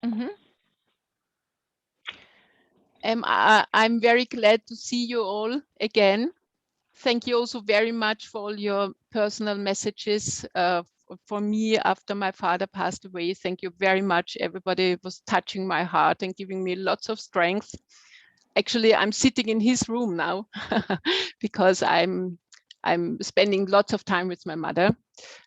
Mhm. I'm very glad to see you all again. Thank you also very much for all your personal messages for me after my father passed away. Thank you very much. Everybody was touching my heart and giving me lots of strength. Actually, I'm sitting in his room now because I'm spending lots of time with my mother.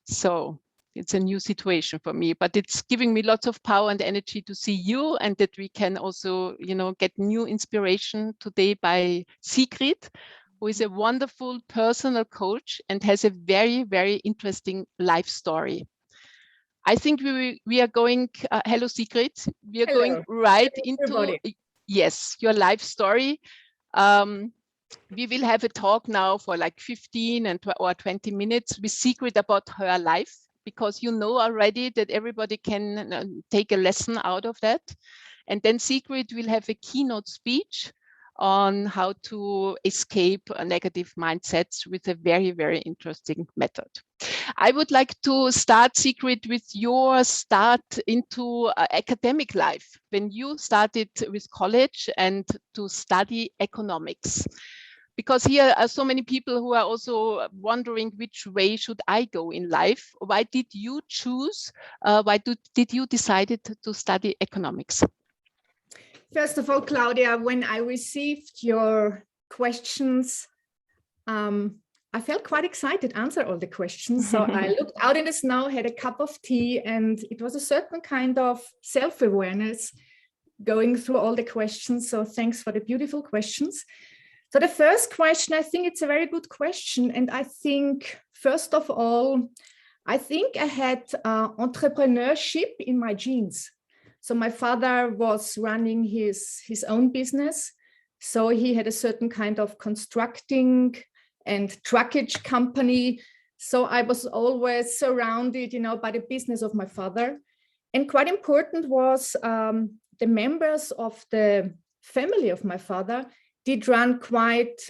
So it's a new situation for me, but it's giving me lots of power and energy to see you, and that we can also, get new inspiration today by Sigrid, who is a wonderful personal coach and has a very, very interesting life story. I think we are going, hello Sigrid, we are going Hello. right Hello, into, everybody. yes, your life story. We will have a talk now for like 15 or 20 minutes with Sigrid about her life, because you know already that everybody can take a lesson out of that. And then Sigrid will have a keynote speech on how to escape negative mindsets with a very, very interesting method. I would like to start, Sigrid, with your start into academic life, when you started with college and to study economics. Because here are so many people who are also wondering which way should I go in life. Why did you choose, did you decided to study economics? First of all, Claudia, when I received your questions, I felt quite excited to answer all the questions. So I looked out in the snow, had a cup of tea, and it was a certain kind of self-awareness going through all the questions. So thanks for the beautiful questions. So the first question, I think it's a very good question. And I think, first of all, I think I had entrepreneurship in my genes. So my father was running his own business. So he had a certain kind of constructing and truckage company. So I was always surrounded, by the business of my father. And quite important was the members of the family of my father did run quite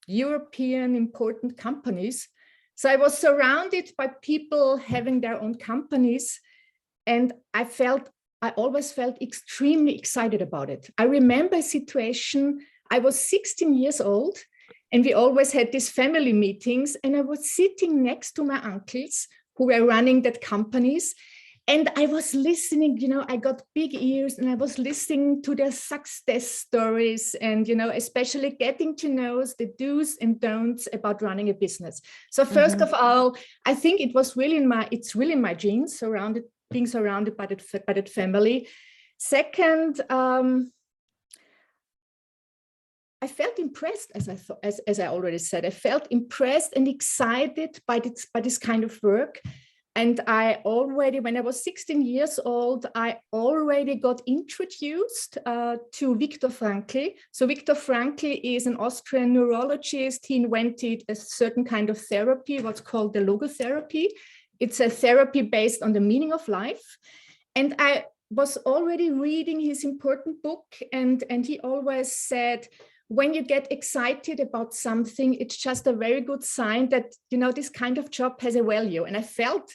European important companies. So I was surrounded by people having their own companies, and I always felt extremely excited about it. I remember a situation, I was 16 years old, and we always had these family meetings, and I was sitting next to my uncles who were running that companies. And I was listening, I got big ears, and I was listening to their success stories and, especially getting to know the do's and don'ts about running a business. So first of all, I think it's really in my genes, being surrounded by that family. Second, I felt impressed, as I already said. I felt impressed and excited by this kind of work. And when I was 16 years old, I already got introduced to Viktor Frankl. So Viktor Frankl is an Austrian neurologist. He invented a certain kind of therapy, what's called the logotherapy. It's a therapy based on the meaning of life. And I was already reading his important book, and he always said, when you get excited about something, it's just a very good sign that, this kind of job has a value. And I felt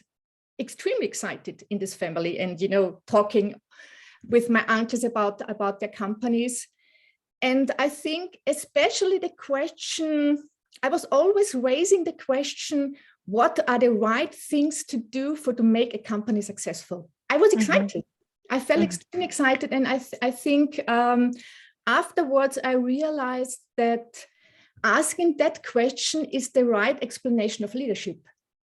extremely excited in this family and, talking with my uncles about their companies. And I think especially the question, I was always raising the question, what are the right things to do to make a company successful? I was excited. I felt extremely excited. And I think afterwards, I realized that asking that question is the right explanation of leadership.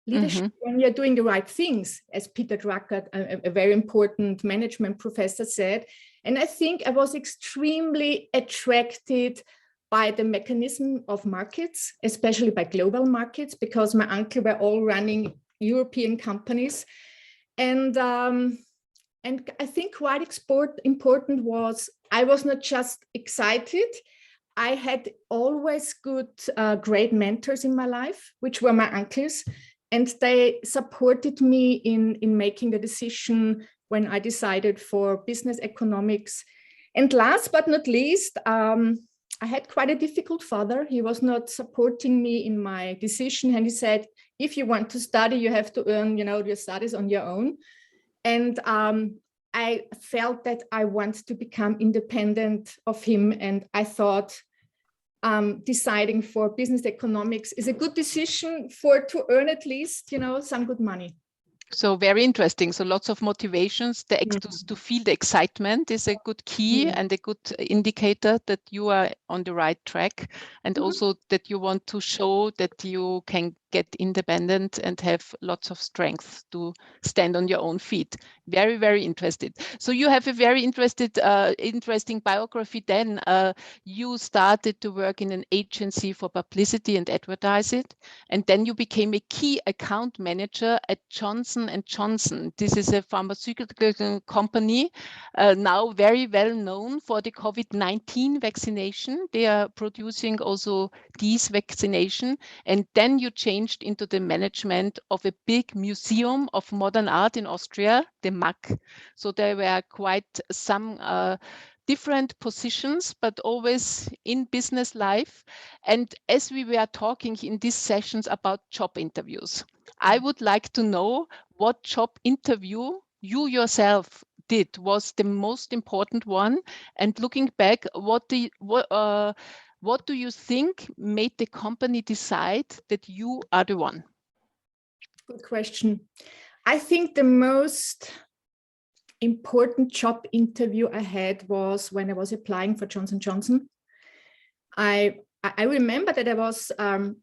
Leadership when you're doing the right things, as Peter Drucker, a very important management professor, said. And I think I was extremely attracted by the mechanism of markets, especially by global markets, because my uncle were all running European companies. And I think quite important was I was not just excited. I had always good, great mentors in my life, which were my uncles. And they supported me in making the decision when I decided for business economics. And last but not least, I had quite a difficult father. He was not supporting me in my decision. And he said, if you want to study, you have to earn, your studies on your own. And I felt that I want to become independent of him. And I thought deciding for business economics is a good decision to earn at least, some good money. So very interesting. So lots of motivations. To feel the excitement is a good key and a good indicator that you are on the right track, and also that you want to show that you can get independent and have lots of strength to stand on your own feet. Very, very interested. So you have a very interesting biography then. You started to work in an agency for publicity and advertising, and then you became a key account manager at Johnson & Johnson. This is a pharmaceutical company now very well known for the COVID-19 vaccination. They are producing also these vaccination, and then you changed into the management of a big museum of modern art in Austria, the MAC. So there were quite some different positions, but always in business life. And as we were talking in these sessions about job interviews, I would like to know what job interview you yourself did was the most important one. And looking back, what do you think made the company decide that you are the one? Good question. I think the most important job interview I had was when I was applying for Johnson & Johnson. I remember that I was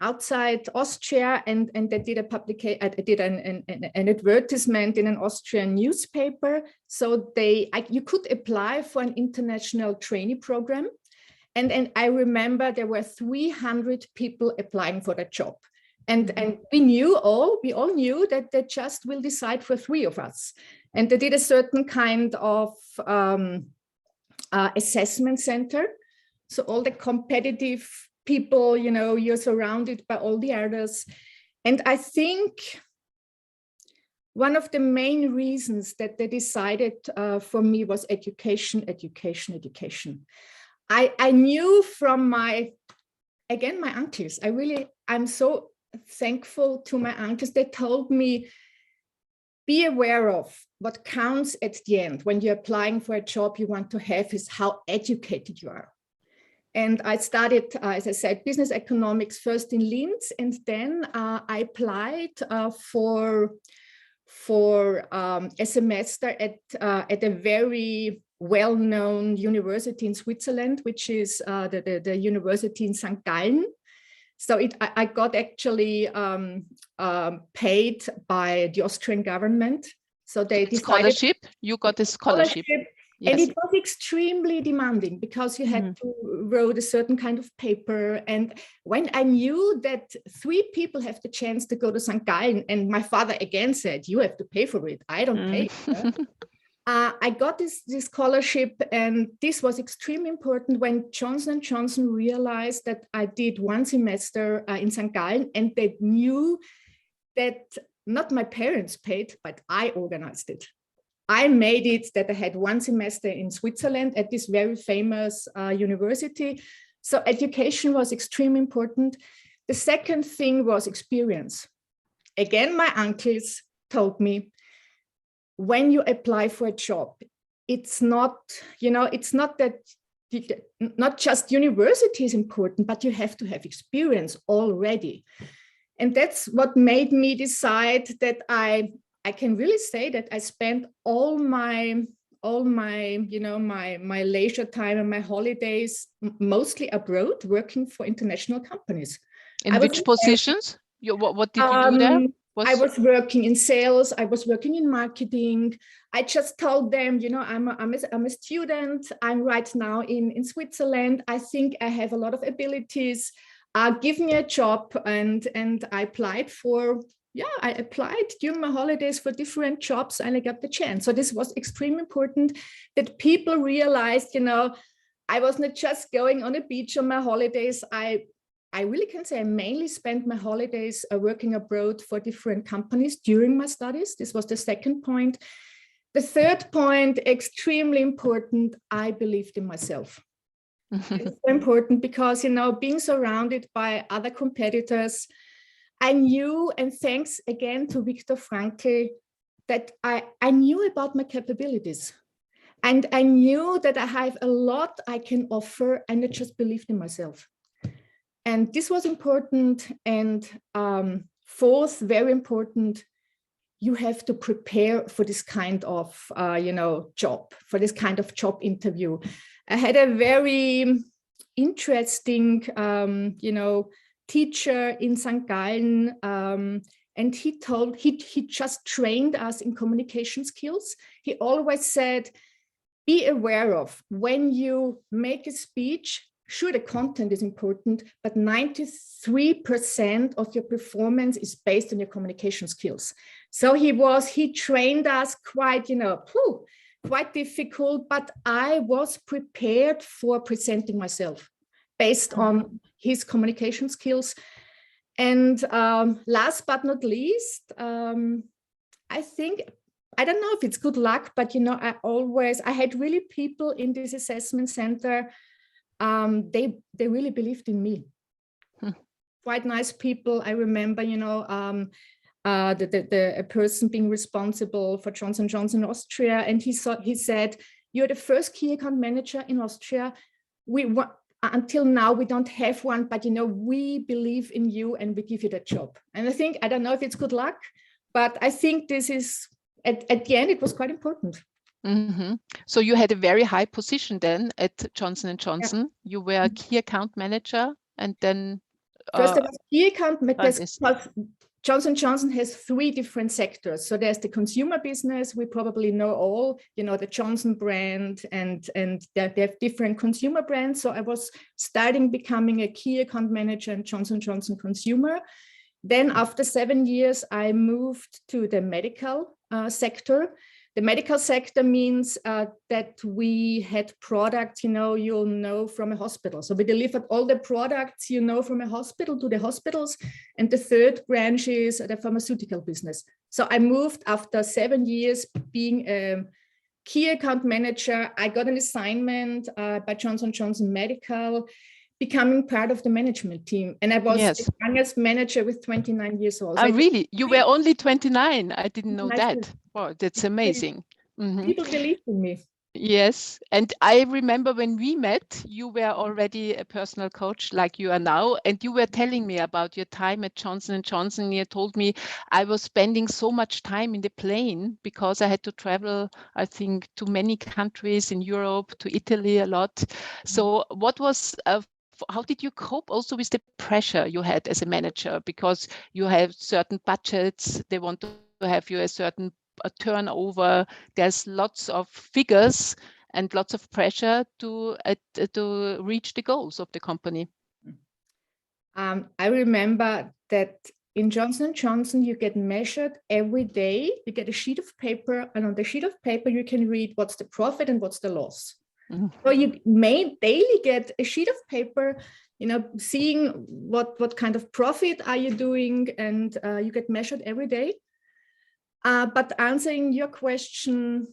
outside Austria and I did a publication. I did an advertisement in an Austrian newspaper. So you could apply for an international trainee program. And I remember there were 300 people applying for that job. And we all knew that they just will decide for 3 of us. And they did a certain kind of assessment center. So all the competitive people, you're surrounded by all the others. And I think one of the main reasons that they decided for me was education. I knew from my uncles, I'm so thankful to my uncles. They told me, be aware of what counts at the end when you're applying for a job you want to have is how educated you are. And I studied, as I said, business economics first in Linz, and then I applied for a semester at a very well-known university in Switzerland, which is the university in St. Gallen. So I got actually paid by the Austrian government. So they decided scholarship. You got a scholarship. Yes. And it was extremely demanding because you had to write a certain kind of paper. And when I knew that 3 people have the chance to go to St. Gallen, and my father again said, you have to pay for it. I don't pay. I got this scholarship, and this was extremely important when Johnson & Johnson realized that I did 1 semester in St. Gallen, and they knew that not my parents paid, but I organized it. I made it that I had 1 semester in Switzerland at this very famous university. So education was extremely important. The second thing was experience. Again, my uncles told me, when you apply for a job, it's not that not just university is important, but you have to have experience already. And that's what made me decide that I can really say that I spent all my my leisure time and my holidays mostly abroad working for international companies. In which positions? What did you do there? I was working in sales. I was working in marketing. I just told them, I'm a student. I'm right now in Switzerland. I think I have a lot of abilities. Give me a job, and I applied I applied during my holidays for different jobs, and I got the chance. So this was extremely important that people realized, I was not just going on a beach on my holidays. I really can say I mainly spent my holidays working abroad for different companies during my studies. This was the second point. The third point, extremely important, I believed in myself. It's so important because, being surrounded by other competitors, I knew, and thanks again to Viktor Frankl, that I knew about my capabilities. And I knew that I have a lot I can offer, and I just believed in myself. And this was important. And fourth, very important, you have to prepare for this kind of, job, for this kind of job interview. I had a very interesting, teacher in St. Gallen, and he just trained us in communication skills. He always said, be aware of when you make a speech, sure, the content is important, but 93% of your performance is based on your communication skills. So he trained us quite, quite difficult, but I was prepared for presenting myself based on his communication skills. And last but not least, I think, I don't know if it's good luck, but, I had really people in this assessment center, they really believed in me. Quite nice people. I remember, a person being responsible for Johnson & Johnson Austria, and he said, you're the first key account manager in Austria. Until now, we don't have one, but we believe in you and we give you that job. And I don't know if it's good luck, but I think this is, at the end, it was quite important. Mm-hmm. So you had a very high position then at Johnson & Johnson. Yeah. You were a key account manager, and then first I was key account manager. Johnson & Johnson has 3 different sectors. So there's the consumer business. We probably know all, the Johnson brand, and they have different consumer brands. So I was becoming a key account manager in Johnson & Johnson Consumer. Then after 7 years, I moved to the medical sector. The medical sector means that we had products, you'll know from a hospital. So we delivered all the products, from a hospital to the hospitals. And the third branch is the pharmaceutical business. So I moved after 7 years being a key account manager. I got an assignment by Johnson & Johnson Medical, becoming part of the management team. And I was the youngest manager with 29 years old. So really? You were only 29? I didn't know that. Wow, that's amazing. Mm-hmm. People believed in me. Yes. And I remember when we met, you were already a personal coach like you are now. And you were telling me about your time at Johnson & Johnson. You told me I was spending so much time in the plane because I had to travel, I think, to many countries in Europe, to Italy a lot. So what was how did you cope also with the pressure you had as a manager? Because you have certain budgets, they want to have you a certain turnover. There's lots of figures and lots of pressure to reach the goals of the company. I remember that in Johnson & Johnson, you get measured every day. You get a sheet of paper, and on the sheet of paper, you can read what's the profit and what's the loss. So you may daily get a sheet of paper, seeing what kind of profit are you doing, and you get measured every day. But answering your question,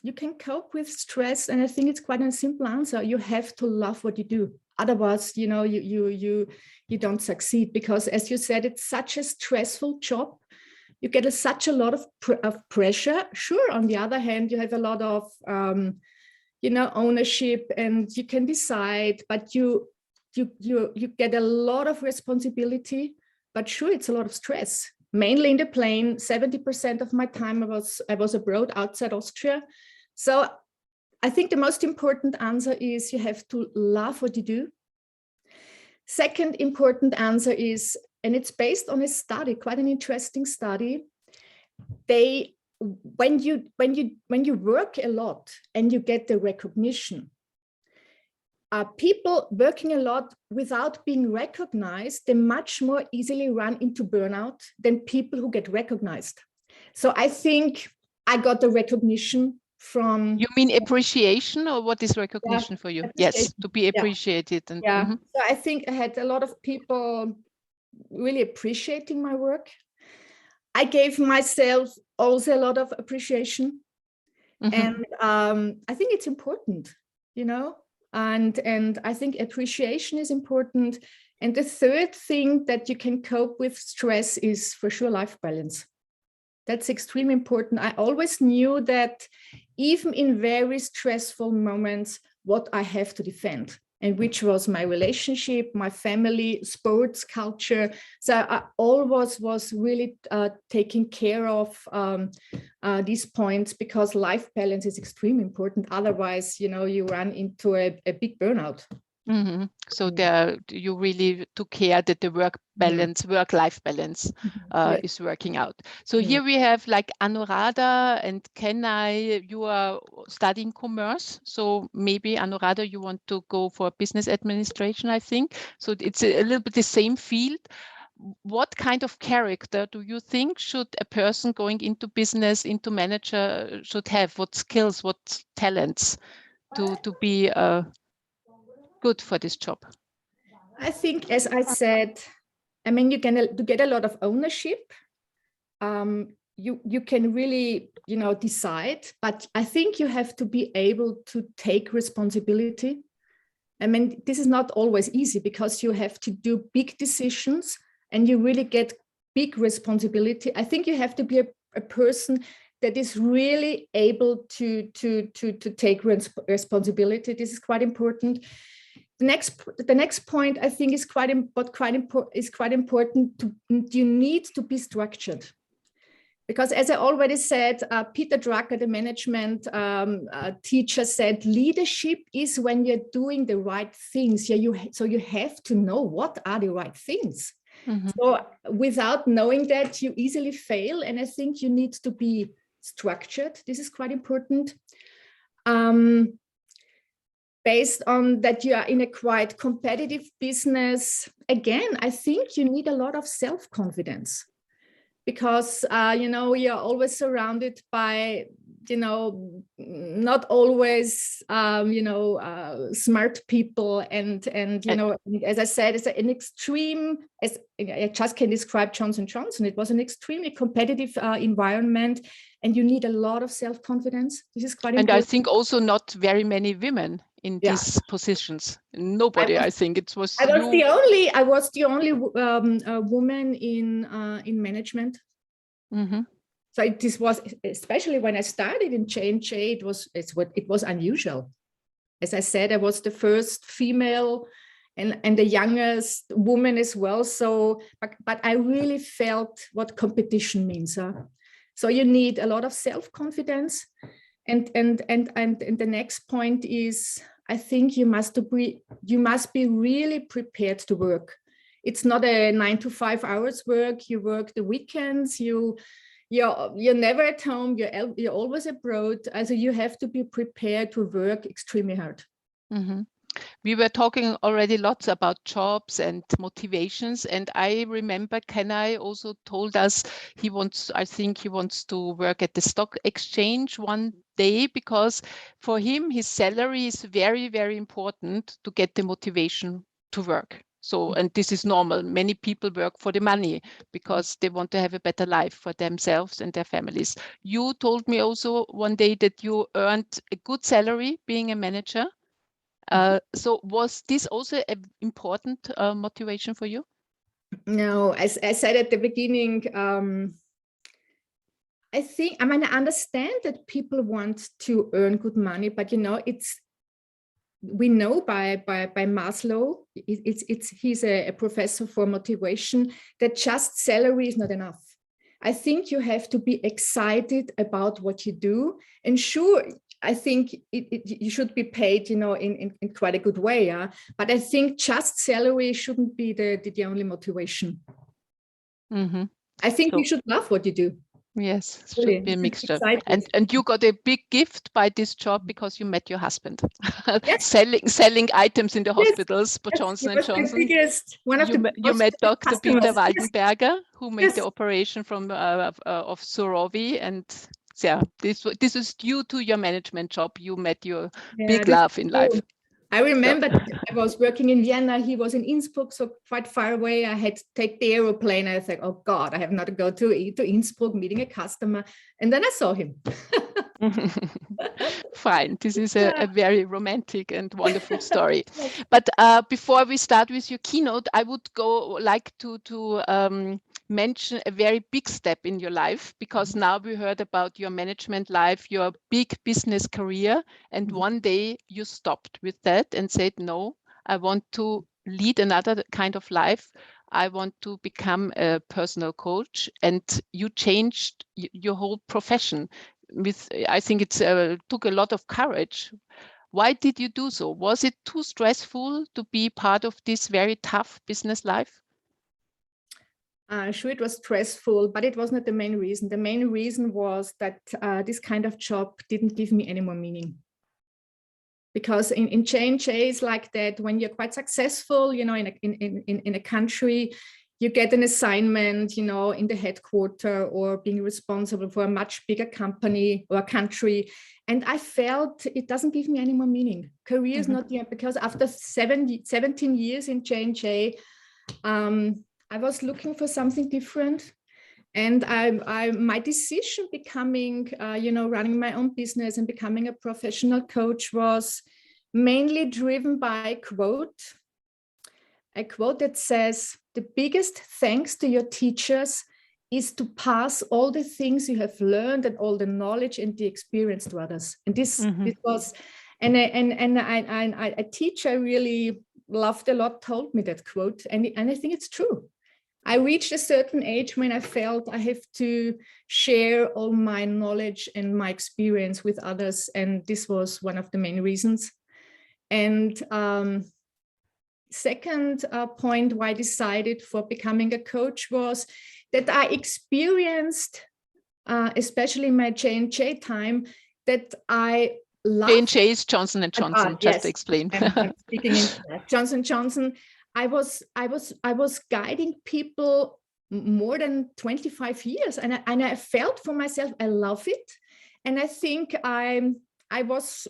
you can cope with stress, and I think it's quite a simple answer. You have to love what you do. Otherwise, you don't succeed, because, as you said, it's such a stressful job. You get such a lot of pressure. Sure, on the other hand, you have a lot of ownership, and you can decide, but you get a lot of responsibility. But sure, it's a lot of stress. Mainly in the plane, 70% of my time I was abroad, outside Austria. So I think the most important answer is you have to love what you do. Second important answer is, and it's based on a study, quite an interesting study. When you work a lot and you get the recognition, people working a lot without being recognized, they much more easily run into burnout than people who get recognized. So I think I got the recognition from... You mean appreciation, or what is recognition for you? Yes, to be appreciated. And, So I think I had a lot of people really appreciating my work. I gave myself also a lot of appreciation. And I think it's important, and I think appreciation is important. And the third thing that you can cope with stress is for sure life balance. That's extremely important. I always knew that even in very stressful moments, what I have to defend, and which was my relationship, my family, sports, culture. So I always was really taking care of these points, because life balance is extremely important. Otherwise, you run into a big burnout. Mm-hmm. So there, you really took care that the work balance, work-life balance is working out. So here we have like Anuradha and Kenai, you are studying commerce. So maybe Anuradha, you want to go for business administration, I think. So it's a little bit the same field. What kind of character do you think should a person going into business, into manager should have? What skills, what talents to be good for this job? I think, as I said, I mean, you get a lot of ownership. You can really, decide, but I think you have to be able to take responsibility. I mean, this is not always easy, because you have to do big decisions and you really get big responsibility. I think you have to be a person that is really able to take responsibility. This is quite important. The next point I think is quite important. You need to be structured, because as I already said, Peter Drucker, the management teacher, said leadership is when you're doing the right things. So you have to know what are the right things. So without knowing that, you easily fail. And I think you need to be structured. This is quite important. Based on that you are in a quite competitive business, again, I think you need a lot of self-confidence, because, you're always surrounded by, not always, smart people. And as I said, it's an extreme, as I just can describe Johnson & Johnson, it was an extremely competitive environment, and you need a lot of self-confidence. This is quite important. And I think also not very many women in these positions. Nobody, I think it was. I was the only woman in management. So this was, especially when I started in J&J, it was unusual. As I said, I was the first female and the youngest woman as well. So, but I really felt what competition means. So you need a lot of self-confidence. And the next point is, I think you must be really prepared to work. It's not a 9 to 5 hours work. You work the weekends. You're never at home. You're always abroad. So you have to be prepared to work extremely hard. We were talking already lots about jobs and motivations, and I remember Kenai also told us he wants to work at the stock exchange one day, because for him his salary is very, very important to get the motivation to work. So, and this is normal. Many people work for the money because they want to have a better life for themselves and their families. You told me also one day that you earned a good salary being a manager. So was this also an important motivation for you? No, as I said at the beginning, I understand that people want to earn good money, but we know by Maslow, he's a professor for motivation, that just salary is not enough. I think you have to be excited about what you do, and sure, I think you should be paid, in quite a good way. But I think just salary shouldn't be the only motivation. I think you should love what you do. Yes, it should be a mixture. And you got a big gift by this job because you met your husband. Yes. selling items in the hospitals for Johnson & Johnson. You met Dr. Peter Waldenberger, who made the operation of Surovi, and yeah, this is due to your management job. You met your big love in life. I remember I was working in Vienna. He was in Innsbruck, so quite far away. I had to take the aeroplane. I was like, oh God, I have not to go to Innsbruck, meeting a customer. And then I saw him. Fine. This is a very romantic and wonderful story. But before we start with your keynote, I would like to mention a very big step in your life, because now we heard about your management life, your big business career, and one day you stopped with that and said, no, I want to lead another kind of life. I want to become a personal coach, and you changed your whole profession. I think it took a lot of courage. Why did you do so? Was it too stressful to be part of this very tough business life? Sure, it was stressful, but it was not the main reason. The main reason was that this kind of job didn't give me any more meaning. Because in J&J is like that, when you're quite successful, in a country, you get an assignment, in the headquarters, or being responsible for a much bigger company or country. And I felt it doesn't give me any more meaning. Career is not yet, because after 17 years in J&J, I was looking for something different. And my decision becoming, running my own business and becoming a professional coach was mainly driven by a quote that says, the biggest thanks to your teachers is to pass all the things you have learned and all the knowledge and the experience to others. And this was, and a teacher I really loved a lot told me that quote, and I think it's true. I reached a certain age when I felt I have to share all my knowledge and my experience with others. And this was one of the main reasons. And second point why I decided for becoming a coach was that I experienced, especially in my J&J time, that I loved. J&J is Johnson & Johnson, just to explain. I'm speaking in Johnson & Johnson. I was guiding people more than 25 years, and I felt for myself I love it, and I think I was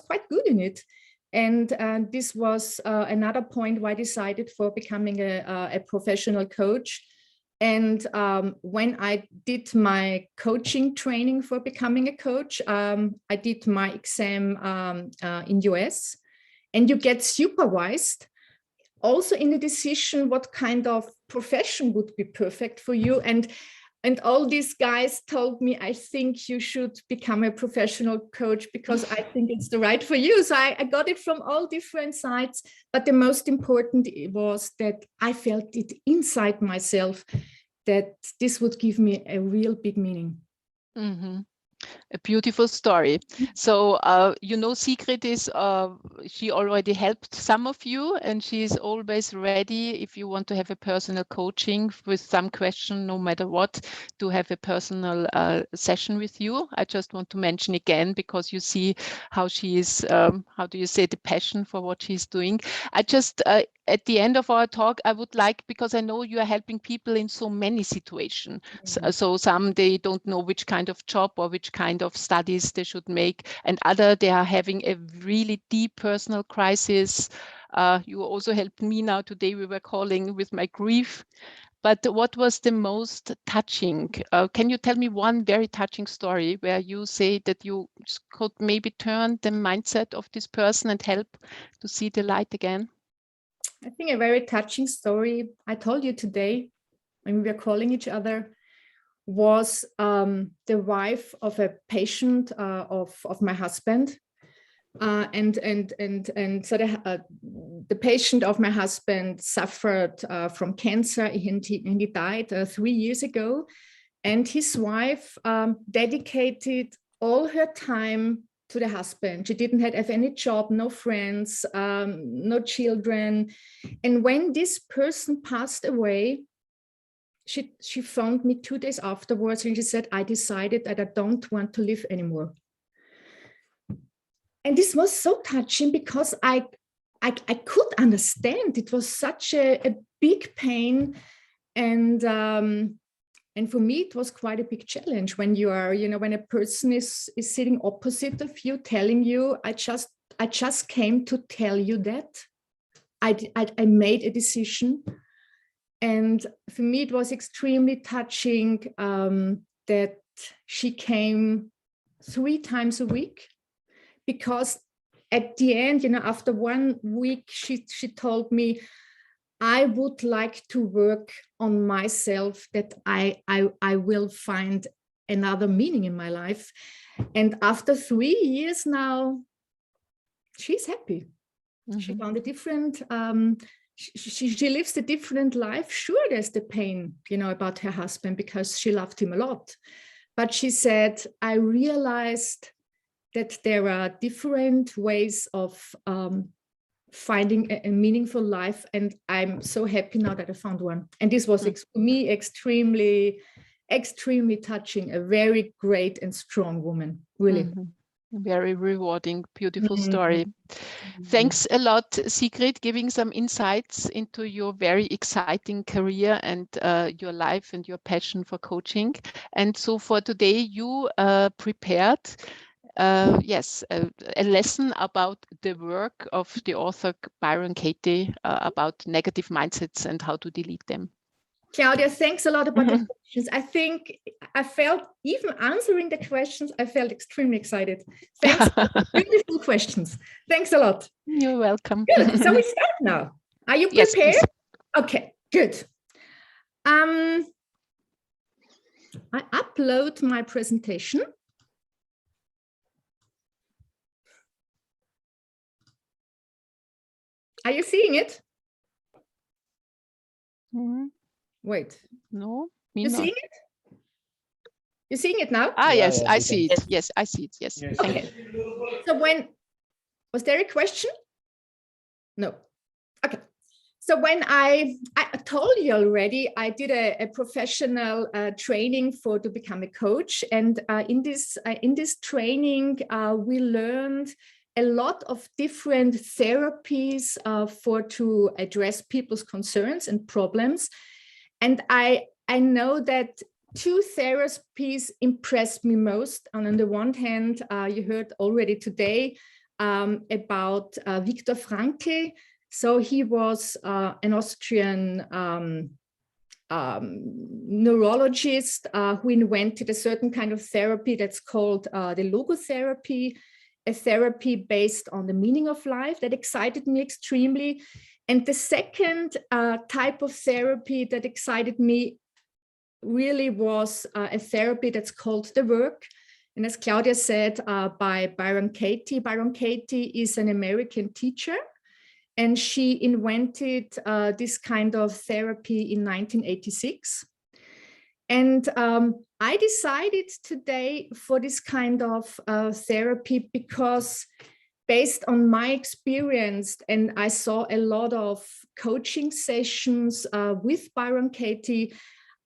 quite good in it, and this was another point why I decided for becoming a professional coach. And when I did my coaching training for becoming a coach, I did my exam in US. And you get supervised also in the decision what kind of profession would be perfect for you. And all these guys told me, I think you should become a professional coach because I think it's the right for you. So I got it from all different sides. But the most important was that I felt it inside myself that this would give me a real big meaning. A beautiful story. So, Sigrid is, she already helped some of you, and she is always ready if you want to have a personal coaching with some question, no matter what, to have a personal session with you. I just want to mention again, because you see how she is, how do you say, the passion for what she's doing. I just, at the end of our talk, I would like, because I know you are helping people in so many situations. So some, they don't know which kind of job or which kind of studies they should make, and other, they are having a really deep personal crisis. You also helped me now today. We were calling with my grief. But what was the most touching? Can you tell me one very touching story where you say that you could maybe turn the mindset of this person and help to see the light again? I think a very touching story I told you today when we were calling each other was the wife of a patient of my husband. And so the patient of my husband suffered from cancer, and he died 3 years ago. And his wife dedicated all her time to the husband. She didn't have any job, no friends, no children. And when this person passed away, she phoned me 2 days afterwards, and she said, I decided that I don't want to live anymore. And this was so touching because I could understand. It was such a big pain. And for me, it was quite a big challenge when you are, when a person is sitting opposite of you, telling you, I just came to tell you that I made a decision. And for me, it was extremely touching that she came 3 times a week, because at the end, after 1 week, she told me, I would like to work on myself, that I will find another meaning in my life. And after 3 years now, she's happy. She found a different, she lives a different life. Sure, there's the pain, about her husband, because she loved him a lot. But she said, I realized that there are different ways of finding a meaningful life. And I'm so happy now that I found one. And this was for me extremely, extremely touching, a very great and strong woman, really. Very rewarding, beautiful story. Thanks a lot, Sigrid, giving some insights into your very exciting career and your life and your passion for coaching. And so for today, you prepared a lesson about the work of the author Byron Katie about negative mindsets and how to delete them. Claudia, thanks a lot about the questions. I think I felt, even answering the questions, I felt extremely excited. Thanks for beautiful questions. Thanks a lot. You're welcome. Good. So we start now. Are you prepared? Yes, okay, good. I upload my presentation. Are you seeing it? Wait. No, you seeing it? You're seeing it now? Yes, I see it. Yes, I see it. Yes. Okay. So was there a question? No. Okay. So when I told you already, I did a professional training to become a coach. And in this training, we learned a lot of different therapies to address people's concerns and problems. And I know that 2 therapies impressed me most. And on the one hand, you heard already today about Viktor Frankl. So he was an Austrian neurologist who invented a certain kind of therapy that's called the logotherapy, a therapy based on the meaning of life that excited me extremely. And the second type of therapy that excited me really was a therapy that's called the work. And as Claudia said, by Byron Katie. Byron Katie is an American teacher, and she invented this kind of therapy in 1986. And I decided today for this kind of therapy because based on my experience, and I saw a lot of coaching sessions with Byron Katie,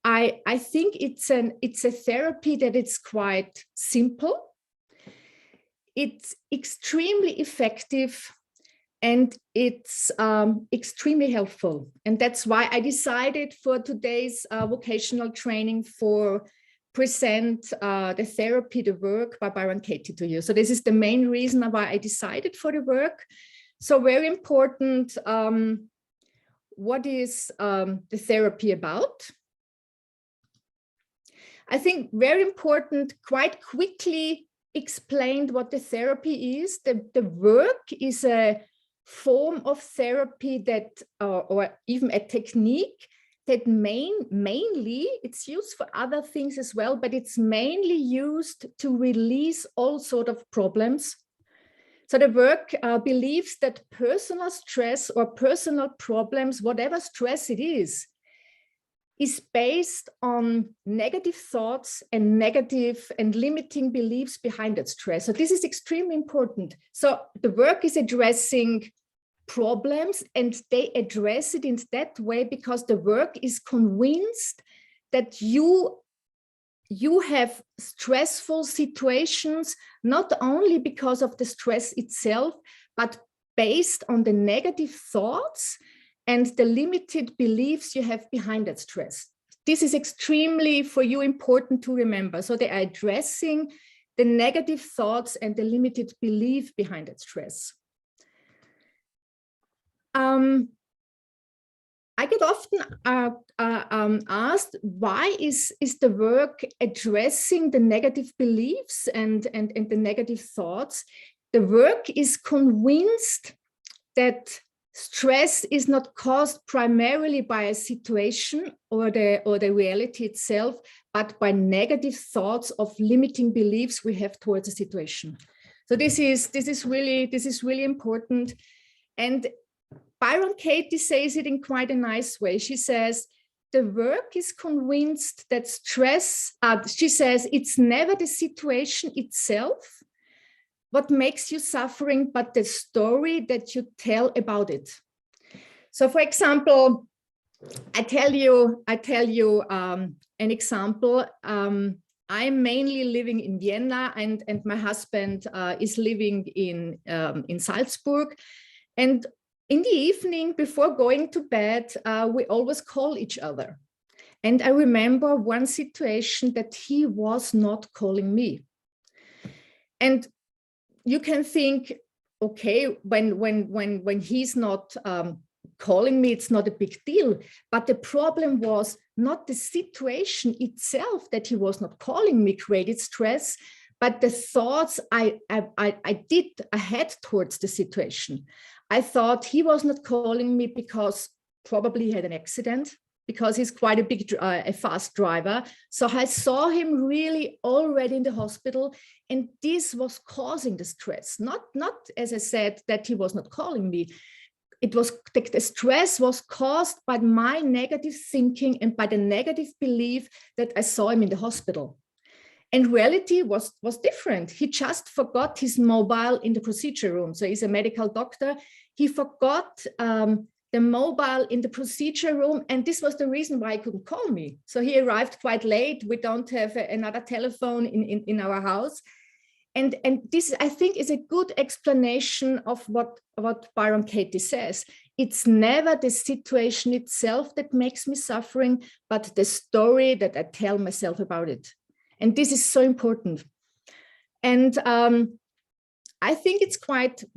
I think it's a therapy that it's quite simple. It's extremely effective, and it's extremely helpful. And that's why I decided for today's vocational training for present the therapy, the work by Byron Katie to you. So this is the main reason why I decided for the work. So very important, what is the therapy about? I think very important, quite quickly explained what the therapy is. The work is a form of therapy that, or even a technique that mainly, it's used for other things as well, but it's mainly used to release all sort of problems. So the work believes that personal stress or personal problems, whatever stress it is based on negative thoughts and negative and limiting beliefs behind that stress. So this is extremely important. So the work is addressing problems, and they address it in that way because the work is convinced that you have stressful situations, not only because of the stress itself, but based on the negative thoughts and the limited beliefs you have behind that stress. This is extremely for you important to remember. So they are addressing the negative thoughts and the limited belief behind that stress. I get often asked, why is the work addressing the negative beliefs and the negative thoughts? The work is convinced that Stress is not caused primarily by a situation or the reality itself, but by negative thoughts of limiting beliefs we have towards a situation. So this is really important. And Byron Katie says it in quite a nice way. She says, the work is convinced that stress, she says, it's never the situation itself what makes you suffering, but the story that you tell about it. So for example, I tell you an example. I'm mainly living in Vienna, and my husband is living in Salzburg. And in the evening, before going to bed, we always call each other. And I remember one situation that he was not calling me. And you can think, okay, when he's not calling me, it's not a big deal. But the problem was not the situation itself that he was not calling me created stress, but the thoughts I had towards the situation. I thought he was not calling me because probably he had an accident, because he's quite a fast driver. So I saw him really already in the hospital, and this was causing the stress. Not as I said, that he was not calling me. It was the stress was caused by my negative thinking and by the negative belief that I saw him in the hospital. And reality was different. He just forgot his mobile in the procedure room. So he's a medical doctor. He forgot the mobile in the procedure room. And this was the reason why he couldn't call me. So he arrived quite late. We don't have another telephone in our house. And this, I think, is a good explanation of what Byron Katie says. It's never the situation itself that makes me suffering, but the story that I tell myself about it. And this is so important. And I think it's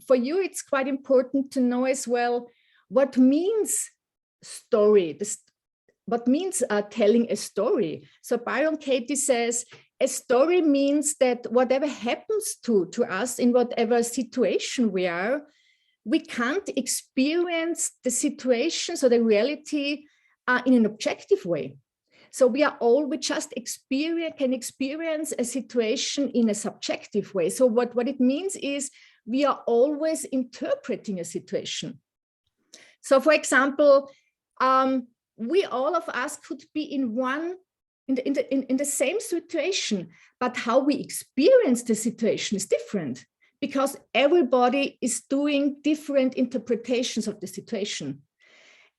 for you, it's quite important to know as well what means story, what means telling a story. So Byron Katie says, a story means that whatever happens to us in whatever situation we are, we can't experience the situation, so the reality in an objective way. So we just can experience a situation in a subjective way. So what it means is we are always interpreting a situation. So for example, we all of us could be in the same situation, but how we experience the situation is different because everybody is doing different interpretations of the situation.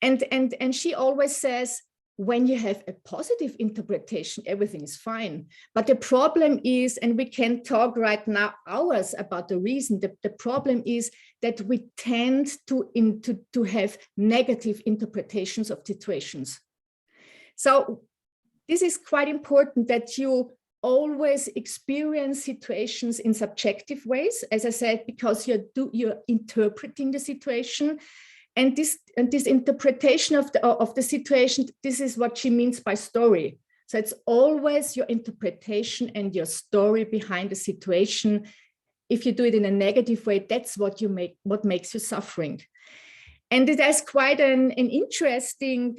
And she always says, when you have a positive interpretation, everything is fine. But the problem is, and we can talk right now hours about the reason, the problem is that we tend to have negative interpretations of situations. So this is quite important that you always experience situations in subjective ways, as I said, because you're interpreting the situation. And this interpretation of the situation, this is what she means by story. So it's always your interpretation and your story behind the situation. If you do it in a negative way, that's what makes you suffering. And it has quite an interesting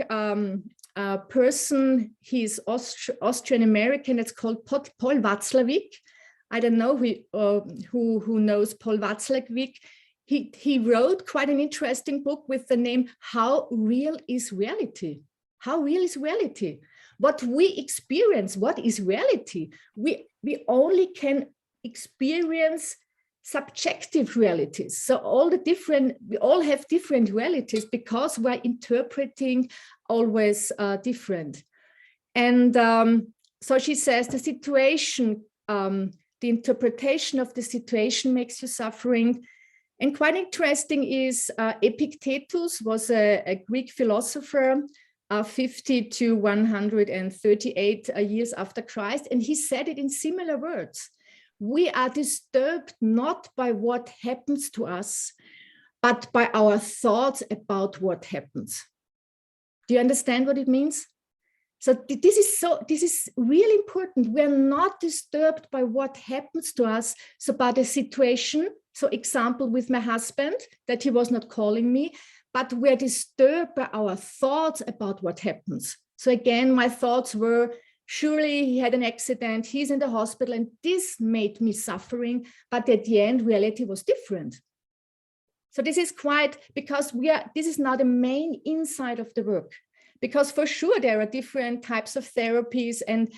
person. He's Austrian American. It's called Paul Watzlawick. I don't know who knows Paul Watzlawick. He wrote quite an interesting book with the name How Real is Reality? How real is reality? What we experience, what is reality? We only can experience subjective realities. So we all have different realities because we're interpreting always different. And so she says the situation, the interpretation of the situation makes you suffering. And quite interesting is Epictetus was a Greek philosopher 50 to 138 years after Christ. And he said it in similar words. We are disturbed not by what happens to us, but by our thoughts about what happens. Do you understand what it means? So this is really important. We're not disturbed by what happens to us, so by the situation. So example with my husband, that he was not calling me, but we're disturbed by our thoughts about what happens. So again, my thoughts were, surely he had an accident, he's in the hospital, and this made me suffering. But at the end, reality was different. So this is quite, because this is now the main insight of the work. Because for sure, there are different types of therapies, and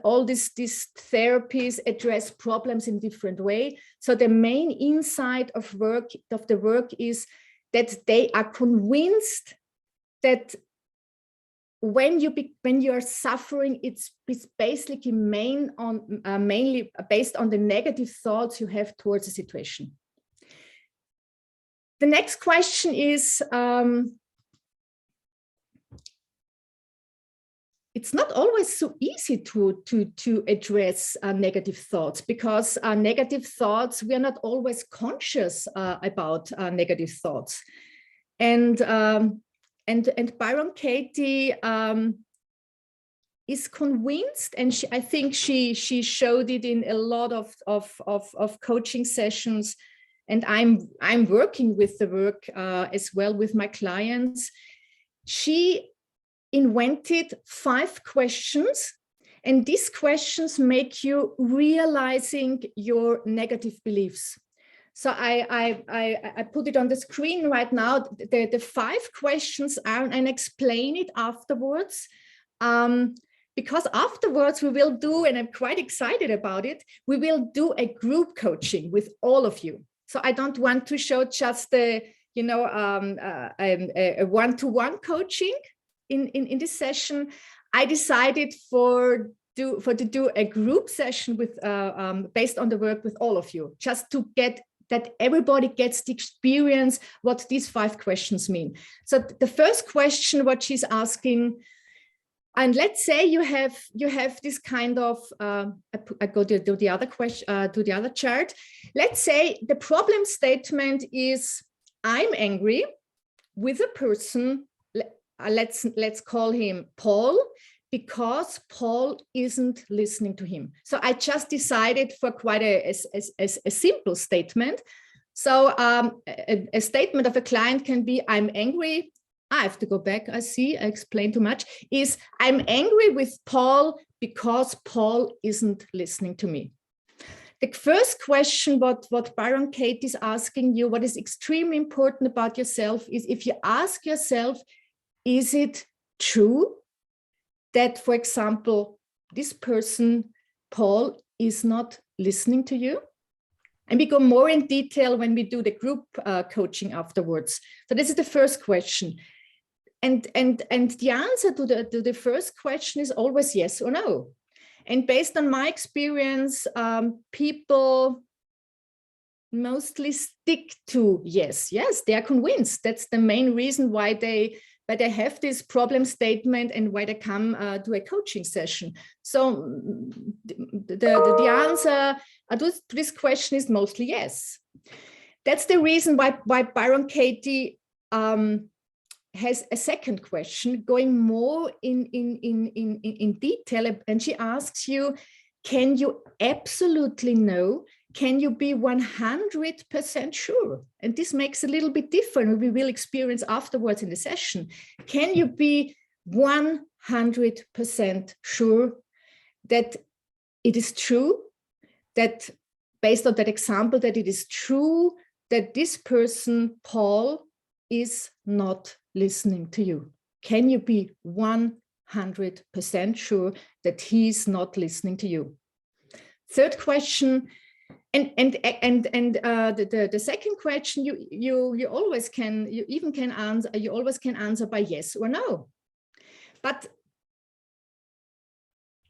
all these therapies address problems in different way. So the main insight of the work is that they are convinced that when you are suffering, it's basically mainly based on the negative thoughts you have towards the situation. The next question is, it's not always so easy to address negative thoughts, because negative thoughts, we are not always conscious about negative thoughts. And Byron Katie is convinced, and I think she showed it in a lot of coaching sessions, and I'm working with the work as well with my clients. She invented 5 questions, and these questions make you realizing your negative beliefs. So I put it on the screen right now. The 5 questions are, and explain it afterwards, because afterwards we will do, and I'm quite excited about it, we will do a group coaching with all of you. So I don't want to show just a one-to-one coaching in this session. I decided to do a group session with based on the work with all of you, just to get that everybody gets the experience what these 5 questions mean. So the first question, what she's asking, and let's say you have this kind of I go to the other question, to the other chart. Let's say the problem statement is, I'm angry with a person. Let's call him Paul, because Paul isn't listening to him. So I just decided for quite a simple statement. So a statement of a client can be, I'm angry. I have to go back. I see, I explained too much. Is, I'm angry with Paul because Paul isn't listening to me. The first question, what Byron Katie is asking you, what is extremely important about yourself, is if you ask yourself, is it true that, for example, this person, Paul, is not listening to you? And we go more in detail when we do the group coaching afterwards. So this is the first question. And the answer to the first question is always yes or no. And based on my experience, people mostly stick to yes. Yes, they are convinced. That's the main reason why they have this problem statement and why they come to a coaching session. So the answer to this question is mostly yes. That's the reason why Byron Katie has a second question, going more in detail, and she asks you, can you absolutely know? Can you be 100% sure? And this makes a little bit different. We will experience afterwards in the session. Can you be 100% sure that it is true, that based on that example, that it is true that this person, Paul, is not listening to you? Can you be 100% sure that he's not listening to you? Third question, and the second question, you always can, you always can answer by yes or no. But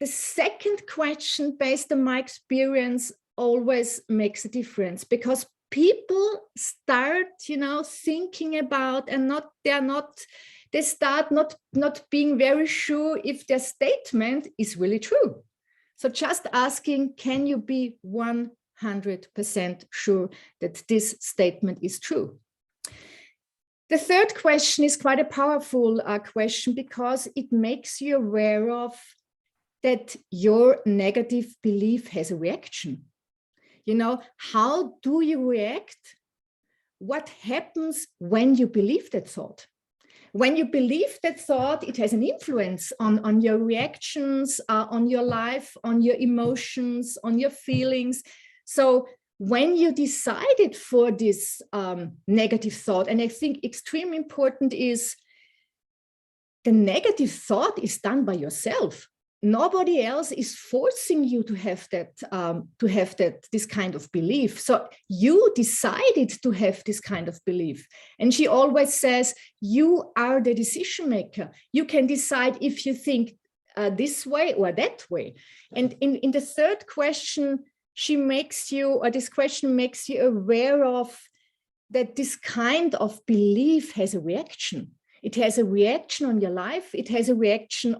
the second question, based on my experience, always makes a difference, because people start, thinking about, and they start not being very sure if their statement is really true. So just asking, can you be 100% sure that this statement is true? The third question is quite a powerful question, because it makes you aware of that your negative belief has a reaction. How do you react what happens when you believe that thought. When you believe that thought, it has an influence on your reactions, on your life, on your emotions, on your feelings. So when you decided for this negative thought, and I think extremely important is the negative thought is done by yourself. Nobody else is forcing you to have this kind of belief. So you decided to have this kind of belief. And she always says, you are the decision maker. You can decide if you think this way or that way. And in the third question, this question makes you aware of that this kind of belief has a reaction. It has a reaction on your life. It has a reaction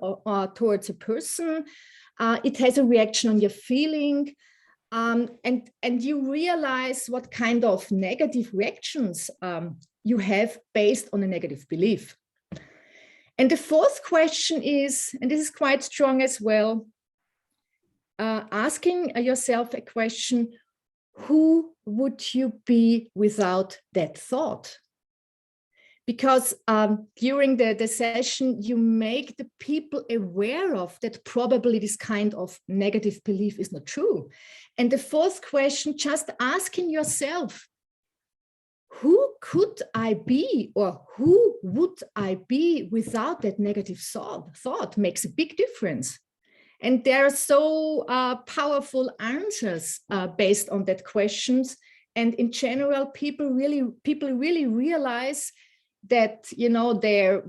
towards a person. It has a reaction on your feeling. And you realize what kind of negative reactions you have based on a negative belief. And the fourth question is, and this is quite strong as well, asking yourself a question, who would you be without that thought? Because during the session, you make the people aware of that probably this kind of negative belief is not true. And the fourth question, just asking yourself, who could I be or who would I be without that negative thought makes a big difference. And there are so powerful answers based on that questions. And in general, people really realize that, you know, their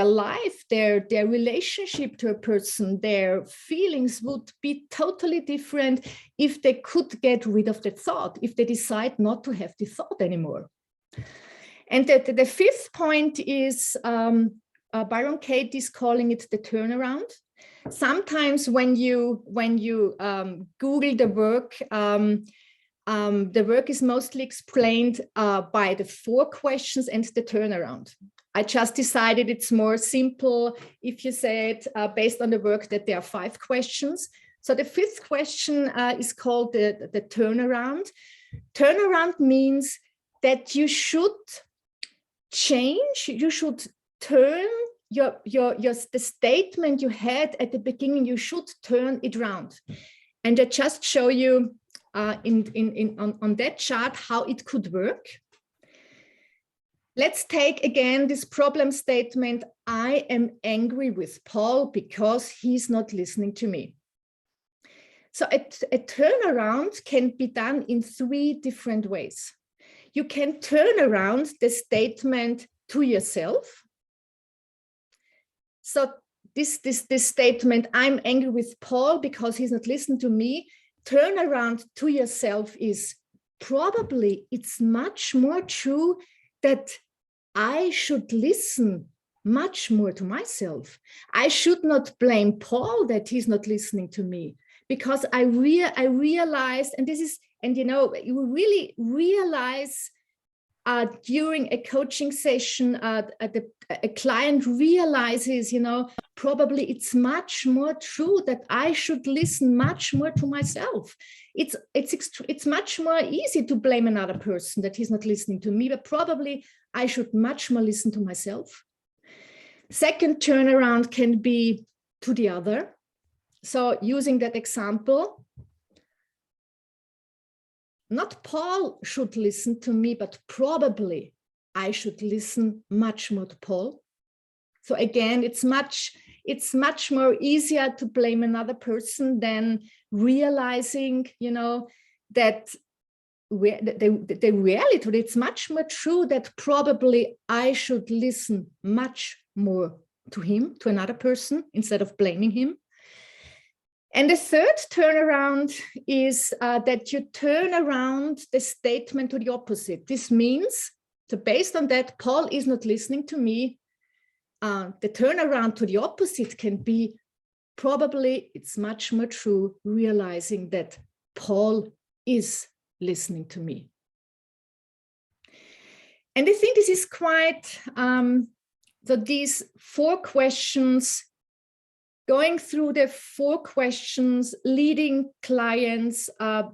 life, their relationship to a person, their feelings would be totally different if they could get rid of the thought, if they decide not to have the thought anymore. And the fifth point is, Byron Katie is calling it the turnaround. Sometimes when you Google the work is mostly explained by the 4 questions and the turnaround. I just decided it's more simple if you say it based on the work that there are 5 questions. So the 5th question is called the turnaround. Turnaround means that you should change, you should turn the statement you had at the beginning, you should turn it around. And I just show you on that chart how it could work. Let's take again this problem statement. I am angry with Paul because he's not listening to me. So a turnaround can be done in 3 different ways. You can turn around the statement to yourself. So this statement, I'm angry with Paul because he's not listening to me, turn around to yourself is probably it's much more true that I should listen much more to myself. I should not blame Paul that he's not listening to me, because I realized, and this is, and you know, you really realize during a coaching session, a client realizes, you know, probably it's much more true that I should listen much more to myself. It's much more easy to blame another person that he's not listening to me, but probably I should much more listen to myself. Second turnaround can be to the other. So using that example, not Paul should listen to me, but probably I should listen much more to Paul. So again, it's much more easier to blame another person than realizing, you know, that the reality, it's much more true that probably I should listen much more to him, to another person, instead of blaming him. And the third turnaround is that you turn around the statement to the opposite. This means, so based on that, Paul is not listening to me. The turnaround to the opposite can be, probably it's much more true, realizing that Paul is listening to me. And I think this is quite, so these 4 questions, going through the 4 questions, leading clients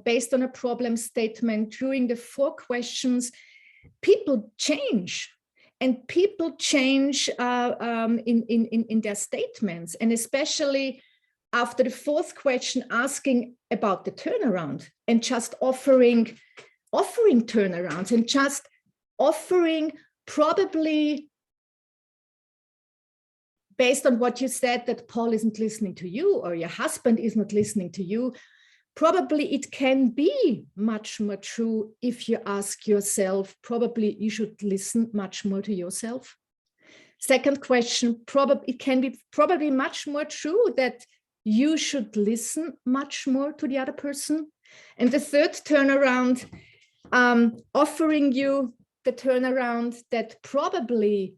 based on a problem statement, during the 4 questions, people change. And people change in their statements, and especially after the fourth question, asking about the turnaround and just offering turnarounds and just offering, probably based on what you said, that Paul isn't listening to you or your husband is not listening to you. Probably it can be much more true if you ask yourself, probably you should listen much more to yourself. Second question, it can be probably much more true that you should listen much more to the other person. And the third turnaround, offering you the turnaround that probably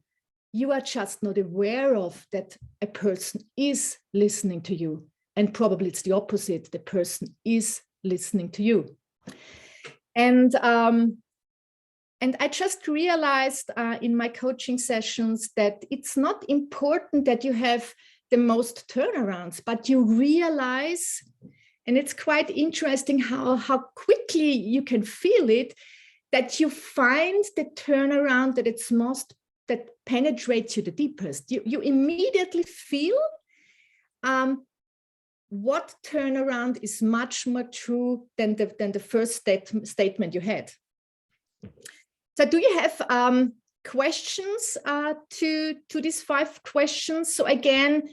you are just not aware of, that a person is listening to you. And probably it's the opposite, the person is listening to you. And I just realized in my coaching sessions that it's not important that you have the most turnarounds, but you realize, and it's quite interesting how quickly you can feel it, that you find the turnaround that penetrates you the deepest. You immediately feel what turnaround is much more true than the first statement you had. So do you have questions to these 5 questions? So again,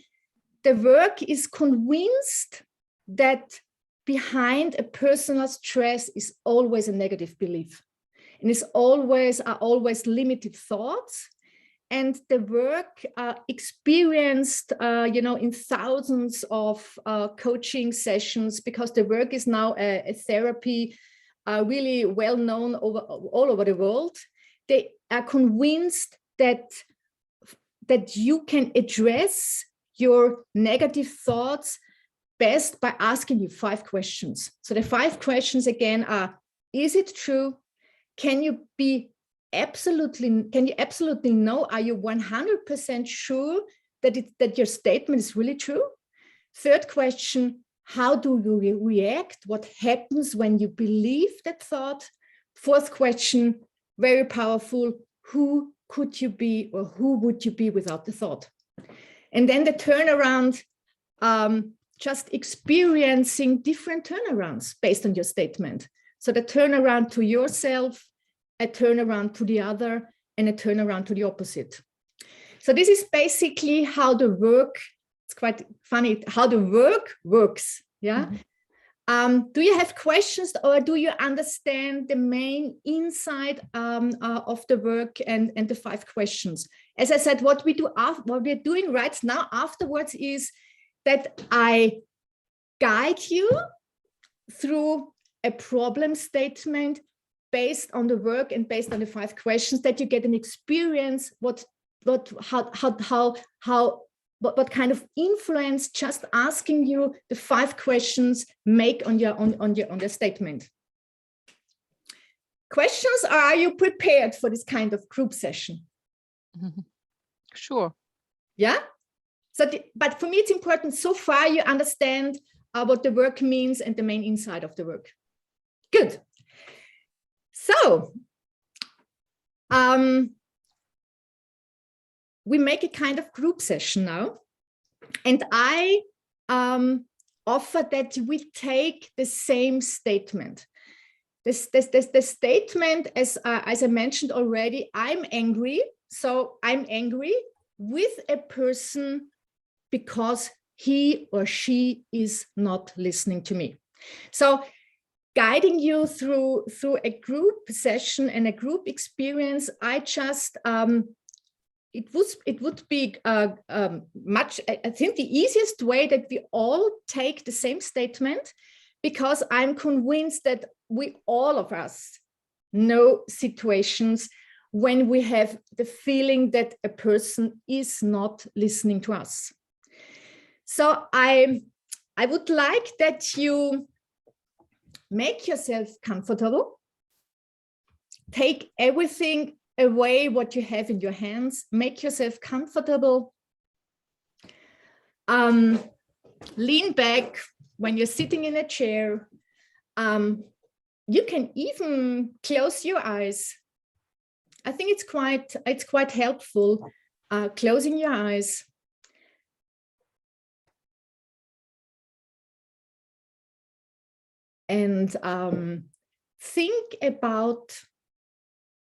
the work is convinced that behind a personal stress is always a negative belief, and are always limited thoughts. And the work experienced, in thousands of coaching sessions, because the work is now a therapy really well known all over the world. They are convinced that you can address your negative thoughts best by asking you 5 questions. So the 5 questions again are: is it true? Can you absolutely know? Are you 100% sure that your statement is really true? Third question: how do you react? What happens when you believe that thought? Fourth question, very powerful: who could you be, or who would you be without the thought? And then the turnaround, just experiencing different turnarounds based on your statement. So the turnaround to yourself, a turnaround to the other, and a turnaround to the opposite. So this is basically how the work, it's quite funny, how the work works. Yeah. Mm-hmm. Do you have questions, or do you understand the main insight of the work and the 5 questions? As I said, what we're doing right now afterwards is that I guide you through a problem statement based on the work and based on the 5 questions, that you get an experience what kind of influence just asking you the 5 questions make on your statement. Questions? Are you prepared for this kind of group session? Sure. Yeah. So, but for me, it's important. So far, you understand what the work means and the main insight of the work. Good. So, we make a kind of group session now, and I offer that we take the same statement. The statement, as I mentioned already, I'm angry. So I'm angry with a person because he or she is not listening to me. So guiding you through a group session and a group experience, I just it would be much, I think, the easiest way that we all take the same statement, because I'm convinced that all of us know situations when we have the feeling that a person is not listening to us. So I would like that you make yourself comfortable, take everything away what you have in your hands, make yourself comfortable, lean back when you're sitting in a chair. You can even close your eyes I think it's quite helpful closing your eyes and think about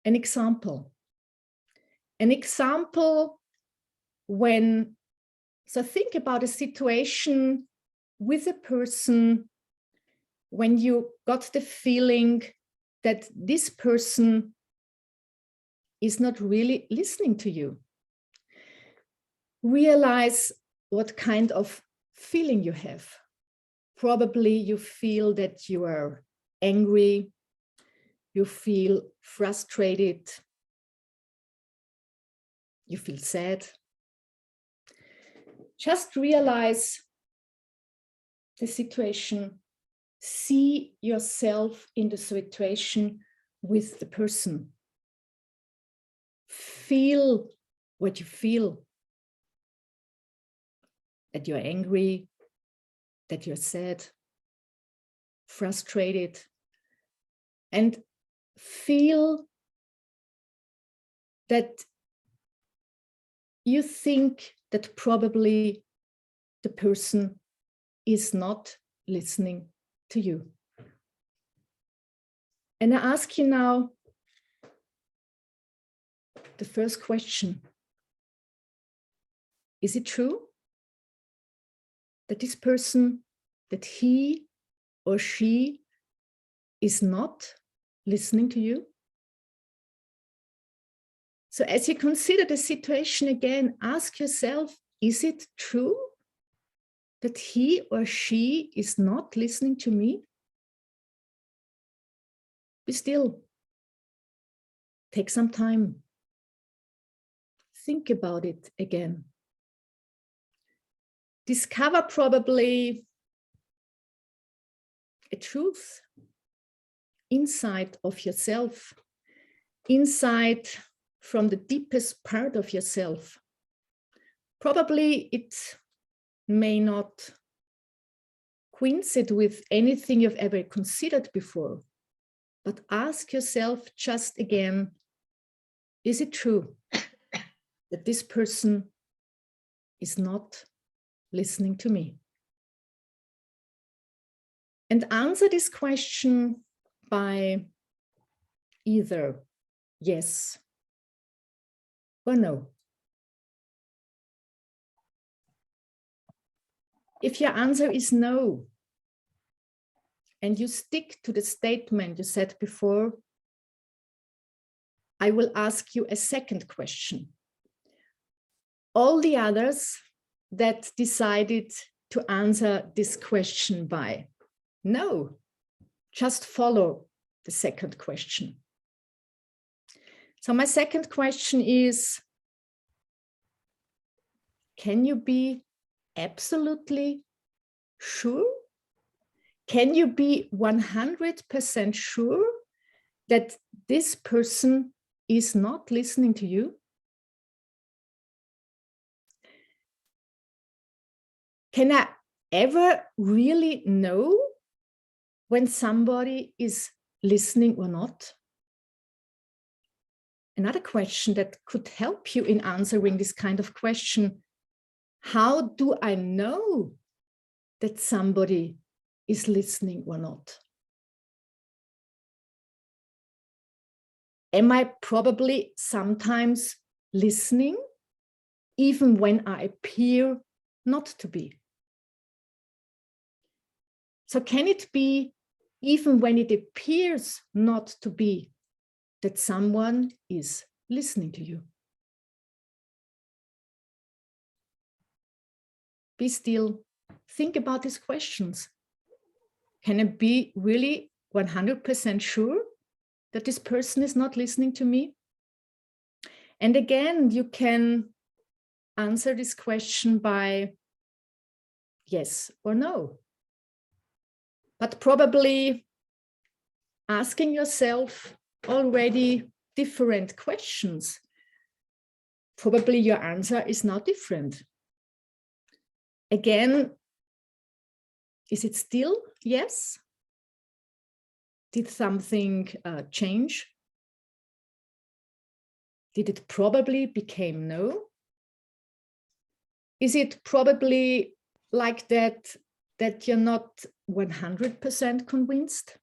an example. An example when, so think about a situation with a person when you got the feeling that this person is not really listening to you. Realize what kind of feeling you have. Probably you feel that you are angry, you feel frustrated, you feel sad. Just realize the situation, see yourself in the situation with the person. Feel what you feel, that you're angry, that you're sad, frustrated, and feel that you think that probably the person is not listening to you. And I ask you now the first question. Is it true that this person, that he or she is not listening to you? So as you consider the situation again, ask yourself, is it true that he or she is not listening to me? Be still. Take some time. Think about it again. Discover probably a truth inside of yourself, inside from the deepest part of yourself. Probably it may not coincide with anything you've ever considered before, but ask yourself just again, is it true that this person is not listening to me? And answer this question by either yes or no. If your answer is no, and you stick to the statement you said before, I will ask you a second question. All the others that decided to answer this question by no, just follow the second question. So my second question is, can you be absolutely sure? Can you be 100% sure that this person is not listening to you? Can I ever really know when somebody is listening or not? Another question that could help you in answering this kind of question: how do I know that somebody is listening or not? Am I probably sometimes listening, even when I appear not to be? So can it be, even when it appears not to be, that someone is listening to you? Be still. Think about these questions. Can I be really 100% sure that this person is not listening to me? And again, you can answer this question by yes or no. But probably asking yourself already different questions. Probably your answer is now different. Again, is it still yes? Did something change? Did it probably become no? Is it probably like that you're not 100% convinced?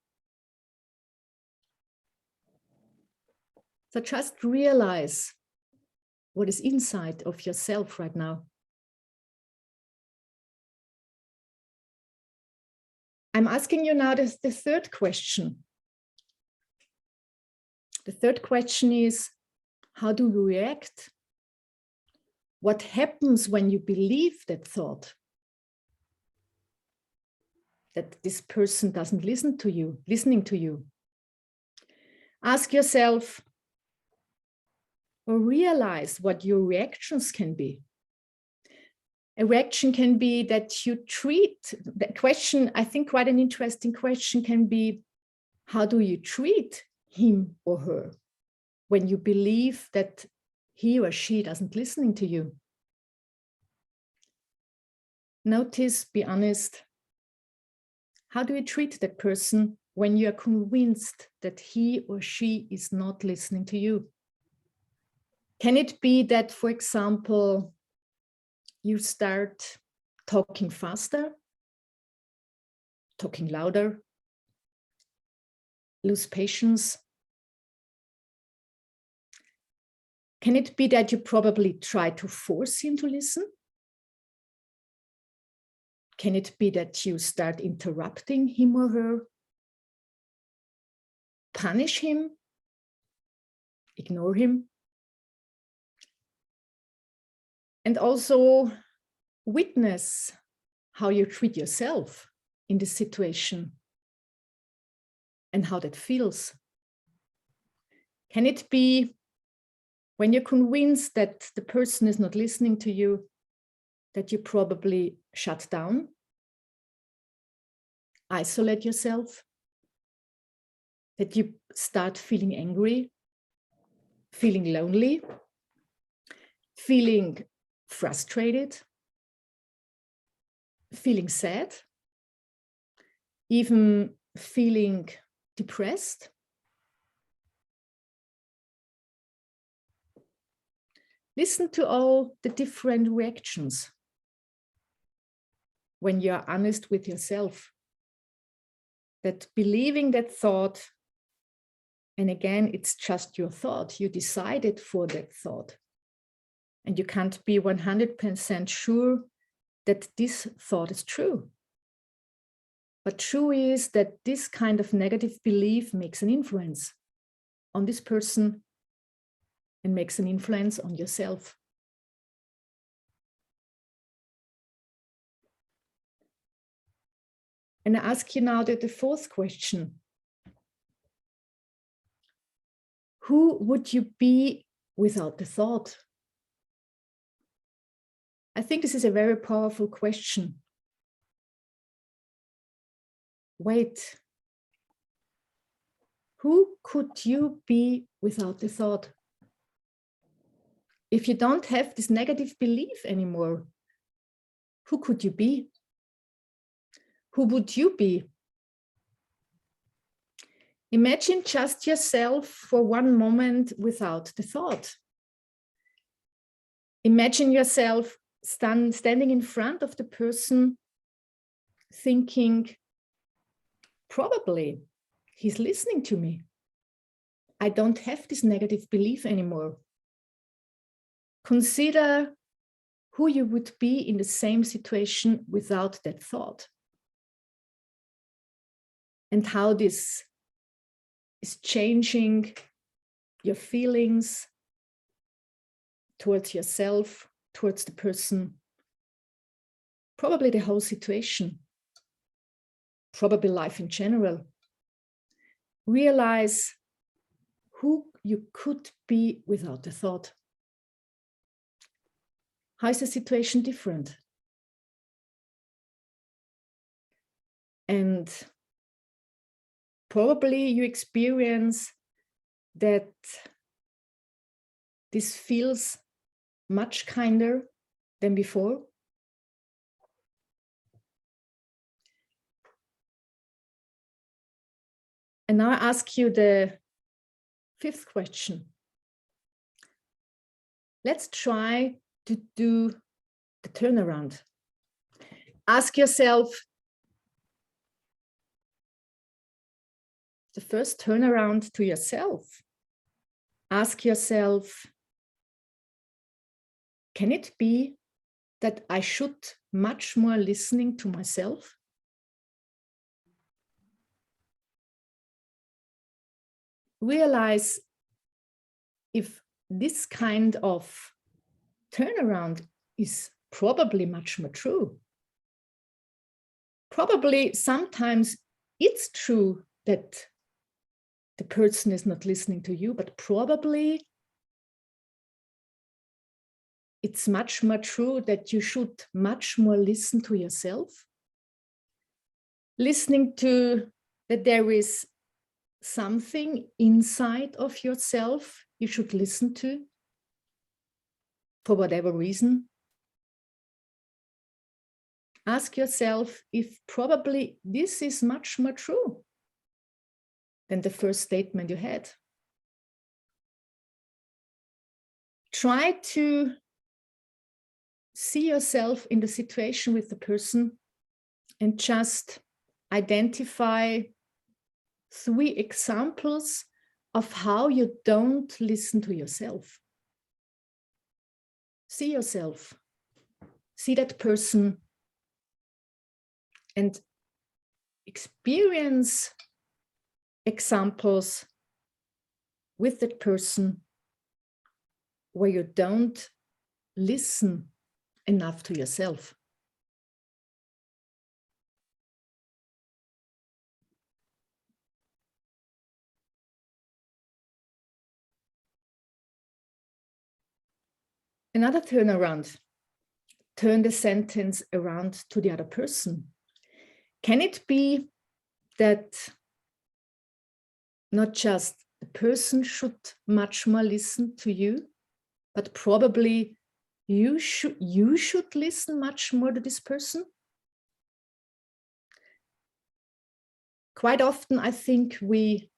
So just realize what is inside of yourself right now. I'm asking you now the third question. The third question is, how do you react? What happens when you believe that thought? That this person doesn't listening to you. Ask yourself or realize what your reactions can be. A reaction can be that you treat, the question, I think quite an interesting question can be, how do you treat him or her when you believe that he or she doesn't listening to you? Notice, be honest. How do you treat that person when you are convinced that he or she is not listening to you? Can it be that, for example, you start talking faster, talking louder, lose patience? Can it be that you probably try to force him to listen? Can it be that you start interrupting him or her, punish him, ignore him? And also witness how you treat yourself in this situation and how that feels. Can it be when you're convinced that the person is not listening to you, that you probably shut down, isolate yourself, that you start feeling angry, feeling lonely, feeling frustrated, feeling sad, even feeling depressed? Listen to all the different reactions when you are honest with yourself. That believing that thought, and again, it's just your thought, you decided for that thought. And you can't be 100% sure that this thought is true. But true is that this kind of negative belief makes an influence on this person and makes an influence on yourself. And I ask you now the fourth question. Who would you be without the thought? I think this is a very powerful question. Wait, who could you be without the thought? If you don't have this negative belief anymore, who could you be? Who would you be? Imagine just yourself for one moment without the thought. Imagine yourself standing in front of the person, thinking, probably he's listening to me. I don't have this negative belief anymore. Consider who you would be in the same situation without that thought. And how this is changing your feelings towards yourself, towards the person, probably the whole situation, probably life in general. Realize who you could be without the thought. How is the situation different? And probably you experience that this feels much kinder than before. And now I ask you the fifth question. let's try to do the turnaround. Ask yourself, the first turnaround to yourself. Ask yourself, can it be that I should much more listening to myself? Realize if this kind of turnaround is probably much more true. Probably sometimes it's true that the person is not listening to you, but probably it's much more true that you should much more listen to yourself. Listening to that there is something inside of yourself you should listen to for whatever reason. Ask yourself if probably this is much more true than the first statement you had. Try to see yourself in the situation with the person and just identify 3 examples of how you don't listen to yourself. See yourself, see that person, and experience examples with that person where you don't listen enough to yourself. Another turnaround. Turn the sentence around to the other person. Can it be that not just the person should much more listen to you, but probably you should listen much more to this person? Quite often, I think we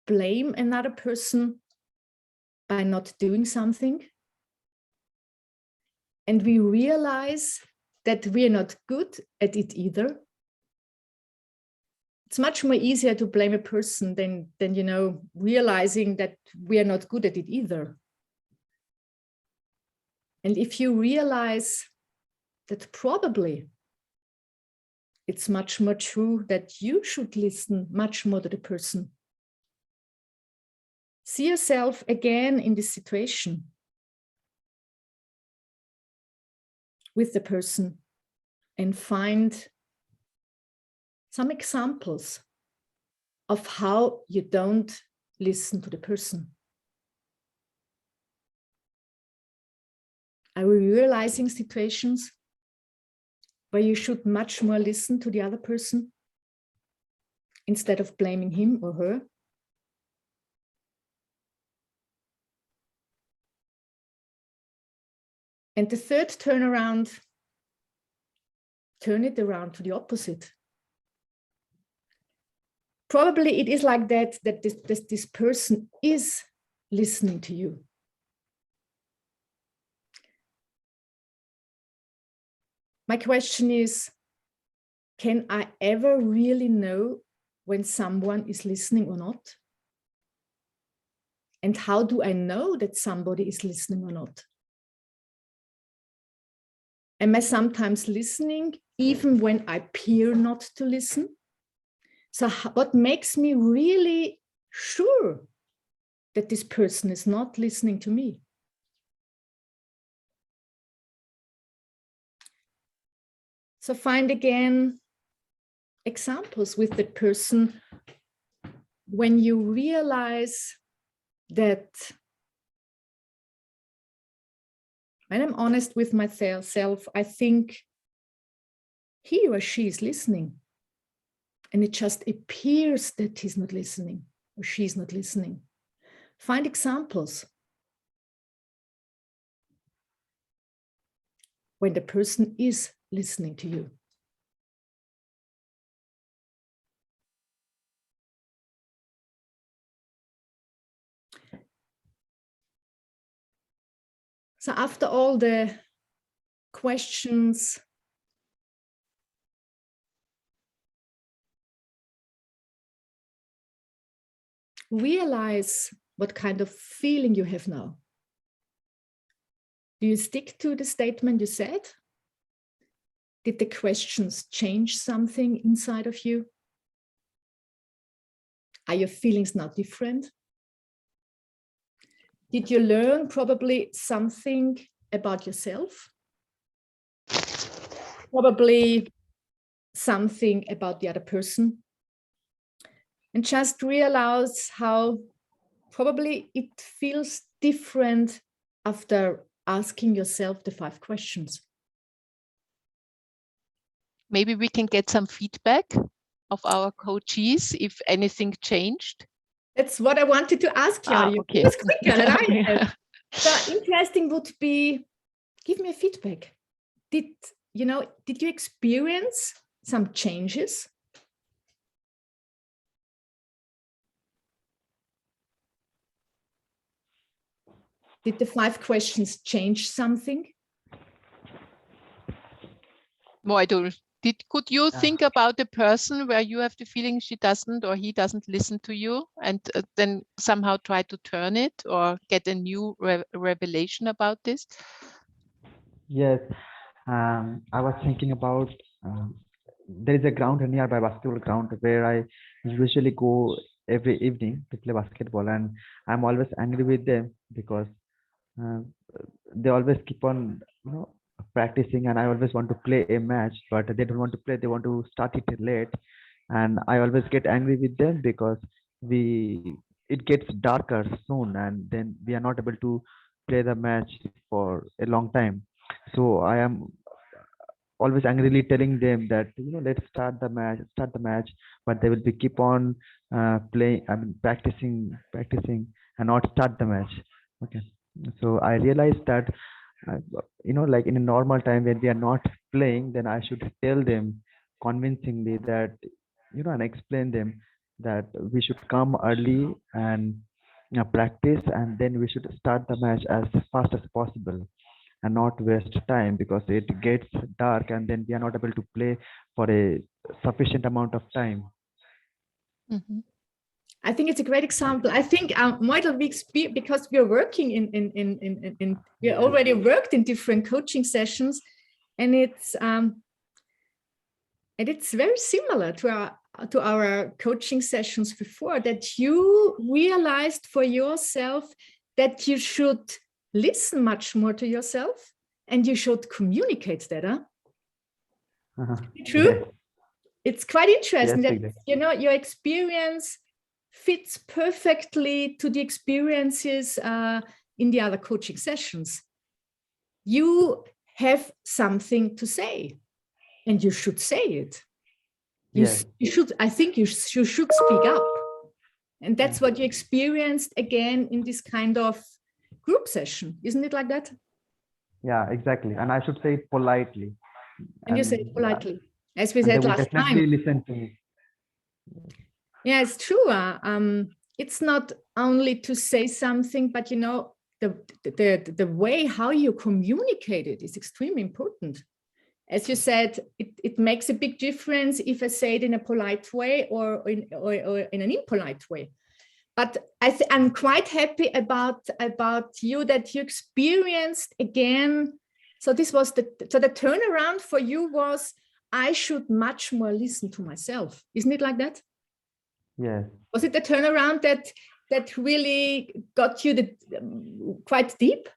blame another person by not doing something. And we realize that we are not good at it either. It's much more easier to blame a person than realizing that we are not good at it either. And if you realize that probably it's much more true that you should listen much more to the person, see yourself again in this situation with the person and find some examples of how you don't listen to the person. Are we realizing situations where you should much more listen to the other person instead of blaming him or her? And the third turnaround, turn it around to the opposite. Probably it is like that this person is listening to you. My question is, can I ever really know when someone is listening or not? And how do I know that somebody is listening or not? Am I sometimes listening even when I appear not to listen? So what makes me really sure that this person is not listening to me? So find again examples with the person when you realize that when I'm honest with myself, I think he or she is listening. And it just appears that he's not listening or she's not listening. Find examples when the person is listening to you. So after all the questions, realize what kind of feeling you have now. Do you stick to the statement you said? Did the questions change something inside of you? Are your feelings now different? Did you learn probably something about yourself? Probably something about the other person? And just realize how probably it feels different after asking yourself the 5 questions. Maybe we can get some feedback of our coachees if anything changed. That's what I wanted to ask you. Okay. It was quicker than Okay. I have. So interesting would be, give me a feedback. Did you experience some changes? Did the 5 questions change something? No, I don't. Could you think about the person where you have the feeling she doesn't or he doesn't listen to you, and then somehow try to turn it or get a new revelation about this? Yes, I was thinking about there is a ground nearby, basketball ground, where I usually go every evening to play basketball, and I'm always angry with them because uh, they always keep on practicing, and I always want to play a match, but they don't want to play. They want to start it late, and I always get angry with them because it gets darker soon, and then we are not able to play the match for a long time. So I am always angrily telling them that let's start the match, but they will be keep on playing, I mean practicing and not start the match. Okay, so I realized that uh, like in a normal time when we are not playing, then I should tell them convincingly that and explain them that we should come early and practice, and then we should start the match as fast as possible and not waste time, because it gets dark and then we are not able to play for a sufficient amount of time. Mm-hmm. I think it's a great example. I think Michael, because we are working we already worked in different coaching sessions, and it's very similar to our coaching sessions before, that you realized for yourself that you should listen much more to yourself and you should communicate that. True? Yes. It's quite interesting Yes, that exactly. your experience fits perfectly to the experiences in the other coaching sessions. You have something to say, and you should say it. Yes. You should. I think you should speak up, and that's what you experienced again in this kind of group session, isn't it like that? Yeah, exactly. And I should say it politely. And you say it politely, as we and said they will last definitely time. listen to me. Yeah, it's true. It's not only to say something, but the way how you communicate it is extremely important. As you said, it makes a big difference if I say it in a polite way or in an impolite way. But I'm quite happy about you, that you experienced again. So this was the turnaround for you was, I should much more listen to myself. Isn't it like that? Yes. Was it the turnaround that really got you quite deep?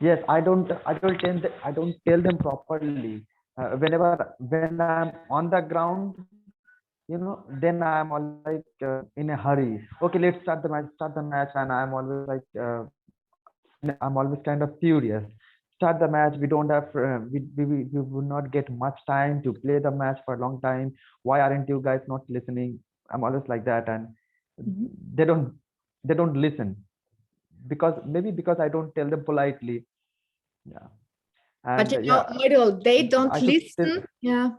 Yes, I don't tell them properly. When I'm on the ground, then I'm always like in a hurry. Okay, let's start the match, and I'm always like I'm always kind of furious. Start the match. We don't have we will not get much time to play the match for a long time. Why aren't you guys not listening? I'm always like that, and they don't listen, because I don't tell them politely. Yeah. But And Michael, they don't I should listen. Yeah,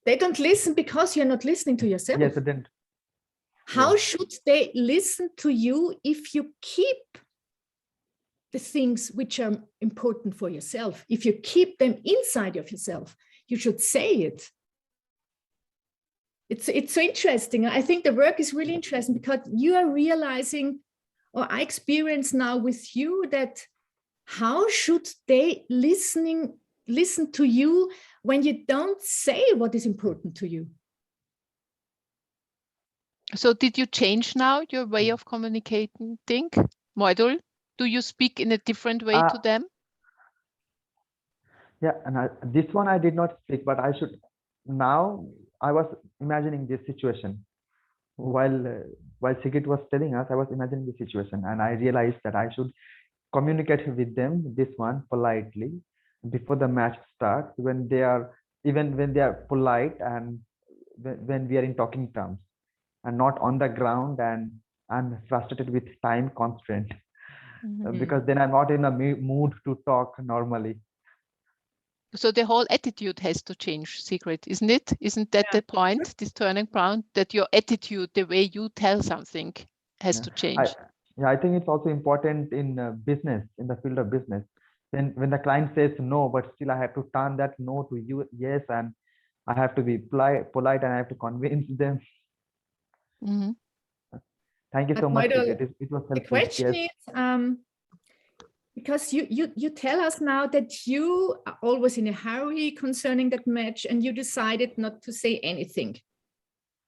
they don't listen because you're not listening to yourself. Yes, I didn't. How should they listen to you if you keep the things which are important for yourself. If you keep them inside of yourself, you should say it. It's so interesting. I think the work is really interesting because you are realizing, or I experience now with you, that how should they listen to you when you don't say what is important to you? So did you change now your way of communicating, Moidul? Do you speak in a different way to them? Yeah, and this one I did not speak, but I should. Now I was imagining this situation while Sigrid was telling us. I was imagining the situation, and I realized that I should communicate with them this one politely before the match starts, when they are polite, and when we are in talking terms, and not on the ground and I'm frustrated with time constraint. Because then I'm not in a mood to talk normally. So the whole attitude has to change, Sigrid, isn't it? Isn't that the point, this turning point, that your attitude, the way you tell something, has to change? I think it's also important in business, in the field of business. When the client says no, but still I have to turn that no to you, yes, and I have to be polite and I have to convince them. Thank you so much. It was helpful. The question is, because you tell us now that you are always in a hurry concerning that match, and you decided not to say anything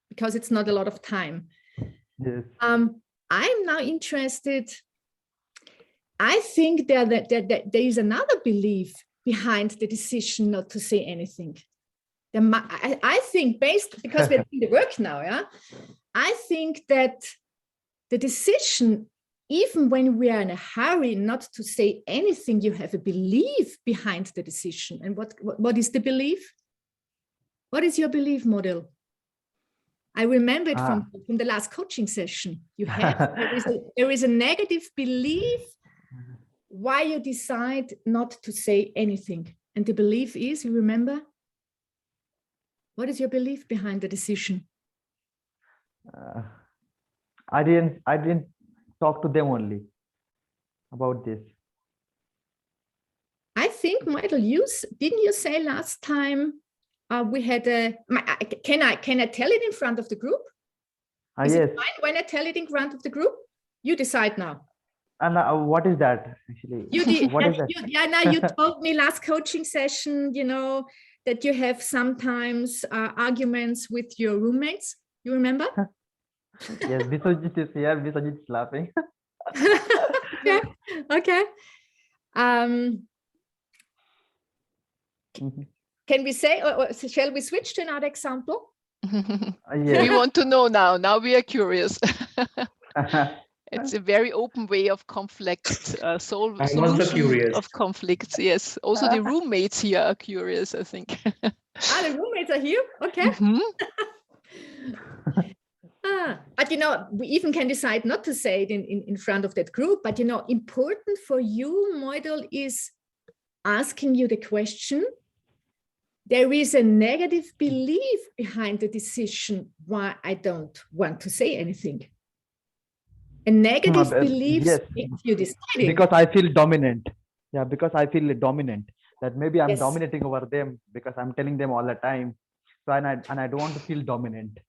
because it's not a lot of time. Yes. I'm now interested. I think that there is another belief behind the decision not to say anything. I think because we're doing the work now, yeah, I think that the decision, even when we are in a hurry not to say anything, you have a belief behind the decision. And what is the belief? What is your belief model? I remember it from the last coaching session. You have there is a negative belief why you decide not to say anything. And the belief is, you remember? What is your belief behind the decision? I didn't talk to them only about this. I think, Michael, didn't you say last time we had can I tell it in front of the group? Is yes. it fine when I tell it in front of the group? You decide now. And what is that actually? You did. What is that? Now you told me last coaching session, that you have sometimes arguments with your roommates. You remember? Yes, Biswajit is here. Biswajit is laughing. Okay. Can we say, or shall we switch to another example? We want to know now. Now we are curious. It's a very open way of conflict, solution of conflicts. Yes. Also, the roommates here are curious, I think. The roommates are here. Okay. But we even can decide not to say it in front of that group. But important for you, Moidul, is asking you the question. There is a negative belief behind the decision why I don't want to say anything. A negative belief makes you decide. Because I feel dominant. Yeah, because I feel dominant. That maybe I'm dominating over them because I'm telling them all the time. So and I don't want to feel dominant.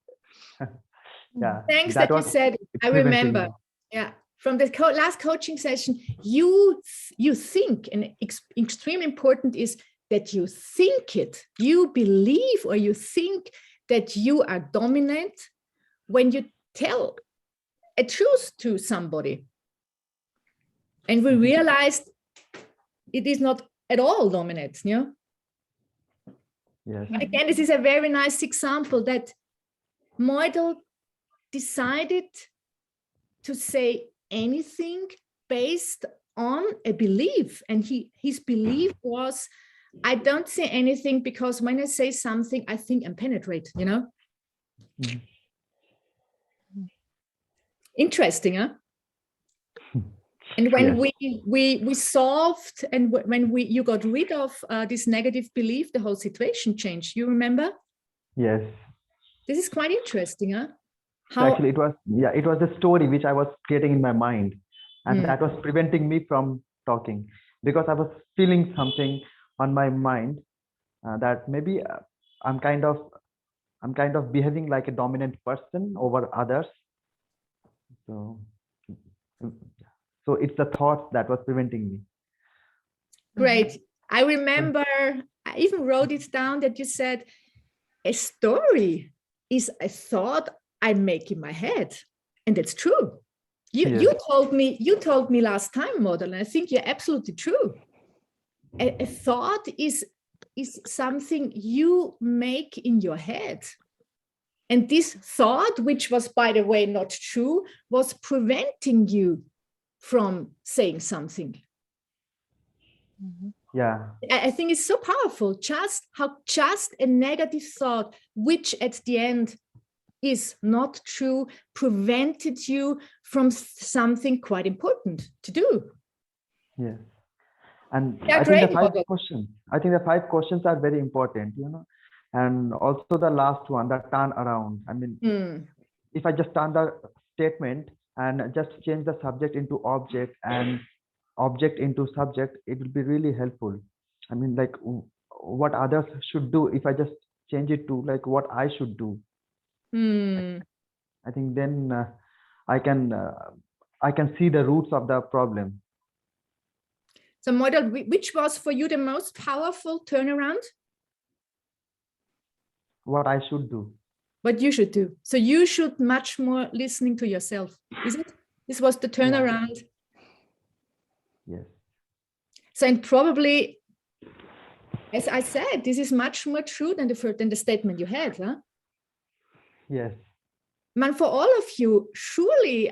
Yeah. Thanks that you said. I remember. Yeah. From the last coaching session, you think, and extremely important is that you think it. You believe or you think that you are dominant when you tell a truth to somebody. And we realized it is not at all dominant. Yes. But again, this is a very nice example that Moidul decided to say anything based on a belief. And his belief was, I don't say anything because when I say something, I think I'm penetrate, Interesting, huh? And when we solved, and when you got rid of this negative belief, the whole situation changed. You remember? Yes. This is quite interesting, huh? Actually, it was a story which I was creating in my mind, and that was preventing me from talking, because I was feeling something on my mind, that maybe I'm kind of behaving like a dominant person over others. So, so it's the thoughts that was preventing me. Great. I remember, I even wrote it down that you said a story is a thought I make in my head. And that's true. You told me last time, Model, and I think you're absolutely true. A thought is something you make in your head. And this thought, which was, by the way, not true, was preventing you from saying something. Yeah. I think it's so powerful, just a negative thought, which at the end is not true, prevented you from something quite important to do. Yes. And Yeah, I think the great. five questions are very important, and also the last one, the turn around. I mean, if I just turn the statement and just change the subject into object and object into subject, it will be really helpful. I mean, like what others should do, if I just change it to like what I should do, I think then I can see the roots of the problem. So, Model, which was for you the most powerful turnaround? What I should do. What you should do. So you should much more listening to yourself. Is it? This was the turnaround. Yes. So, and probably, as I said, this is much more true than the statement you had, huh? Yes. Man, for all of you, surely,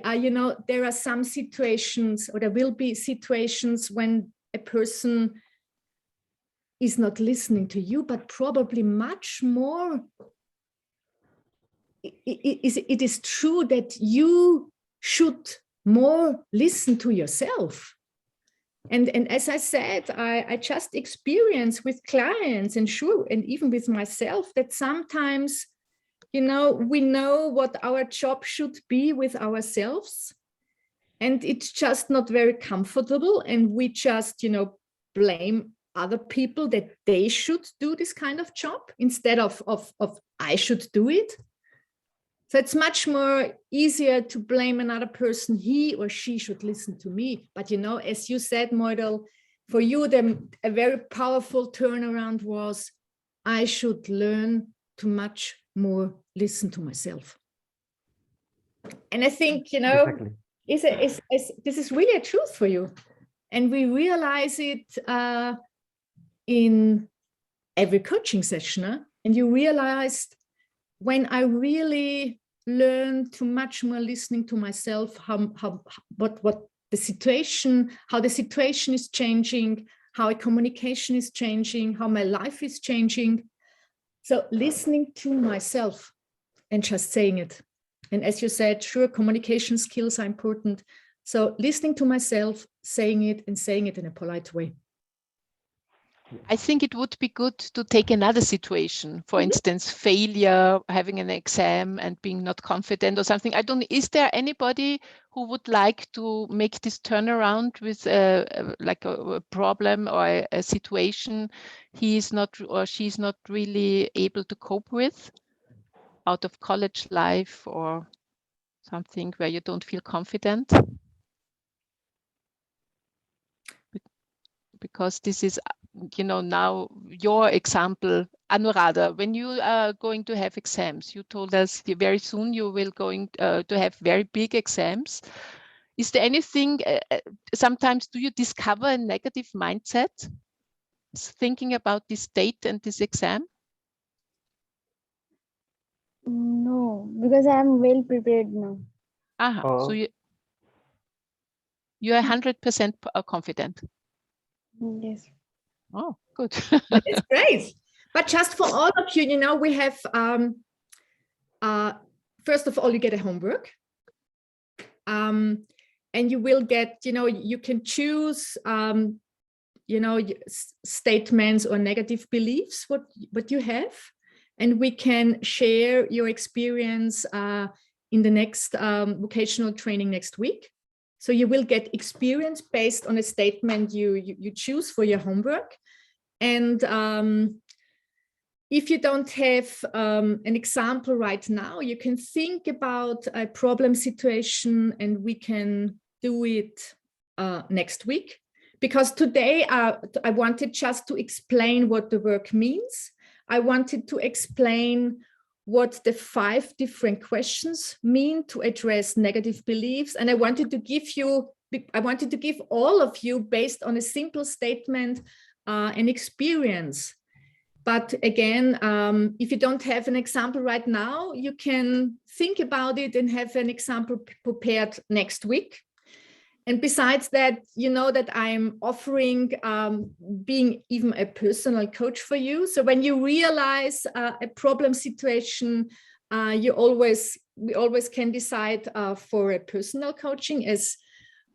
there are some situations, or there will be situations when a person is not listening to you, but probably much more. It is true that you should more listen to yourself. And as I said, I just experience with clients and even with myself that sometimes, we know what our job should be with ourselves, and it's just not very comfortable. And we just, blame other people that they should do this kind of job instead of I should do it. So it's much more easier to blame another person. He or she should listen to me. But, as you said, Model, for you, a very powerful turnaround was, I should learn to much more listen to myself. And I think, Exactly. this is really a truth for you. And we realize it in every coaching session. Huh? And you realized, when I really learned to much more listening to myself, what the situation, how the situation is changing, how a communication is changing, how my life is changing. So listening to myself and just saying it. And as you said, sure, communication skills are important. So listening to myself, saying it, and saying it in a polite way. I think it would be good to take another situation, for instance, failure, having an exam and being not confident or something. Is there anybody who would like to make this turnaround with a problem or a situation he is not or she's not really able to cope with out of college life or something where you don't feel confident? Because this is, now your example, Anuradha, when you are going to have exams, you told us very soon you will going to have very big exams. Is there anything, sometimes do you discover a negative mindset thinking about this date and this exam? No, because I am well prepared now. So you are 100% confident. Yes. Oh, good. That's great. But just for all of you, we have, first of all, you get a homework. And you will get, you can choose, statements or negative beliefs, what you have. And we can share your experience in the next vocational training next week. So you will get experience based on a statement you choose for your homework. And if you don't have an example right now, you can think about a problem situation and we can do it next week. Because today I wanted just to explain what the work means. I wanted to explain what the 5 different questions mean to address negative beliefs. And I wanted to give all of you, based on a simple statement, an experience. But again, if you don't have an example right now, you can think about it and have an example prepared next week. And besides that, you know that I'm offering being even a personal coach for you. So when you realize a problem situation, we always can decide for a personal coaching, as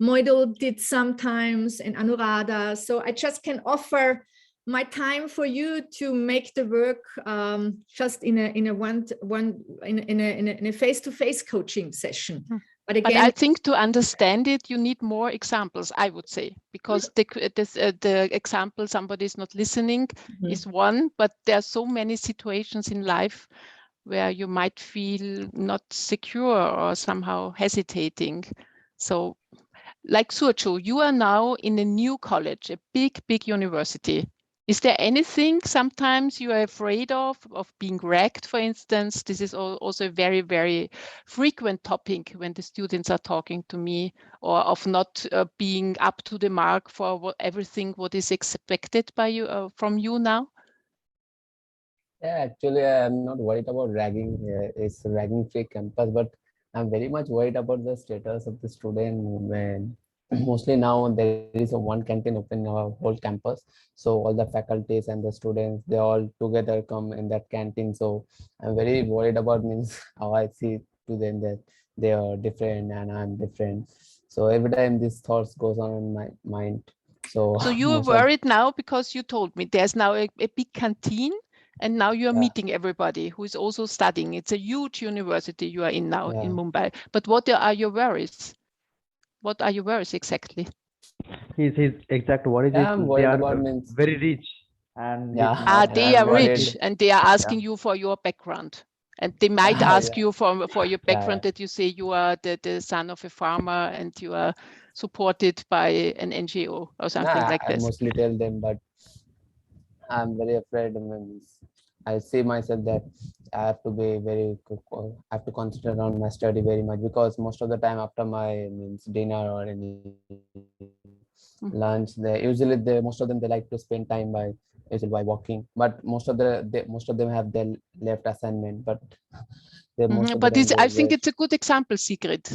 Moidul did sometimes, and Anuradha. So I just can offer my time for you to make the work just in a face-to-face coaching session. But again, I think to understand it, you need more examples, I would say, because the example somebody is not listening is one, but there are so many situations in life where you might feel not secure or somehow hesitating. So like Surchu, you are now in a new college, a big university. Is there anything sometimes you are afraid of being wrecked, for instance? This is also a very, very frequent topic when the students are talking to me, or of not being up to the mark for everything what is expected by you from you now? Yeah, actually, I'm not worried about ragging. It's a ragging-free campus, but I'm very much worried about the status of the student when mostly now there is a one canteen open in our whole campus. So all the faculties and the students, they all together come in that canteen. So I'm very worried about means how I see to them that they are different and I'm different. So every time these thoughts goes on in my mind. So you are worried now because you told me there's now a big canteen. And now you are meeting everybody who is also studying. It's a huge university you are in now in Mumbai. But what are your worries? What are your worries exactly? His exact worries is I'm they worried are about means very rich, and they are worried. rich and they are asking you for your background. And they might ask you for your background that you say you are the son of a farmer and you are supported by an NGO or something like this. I mostly tell them, but I'm very afraid. I see myself that I have to be I have to concentrate on my study very much, because most of the time after my dinner or any lunch, most of them they like to spend time by walking. But most of them have their left assignment, but I think it's a good example, Sigrid.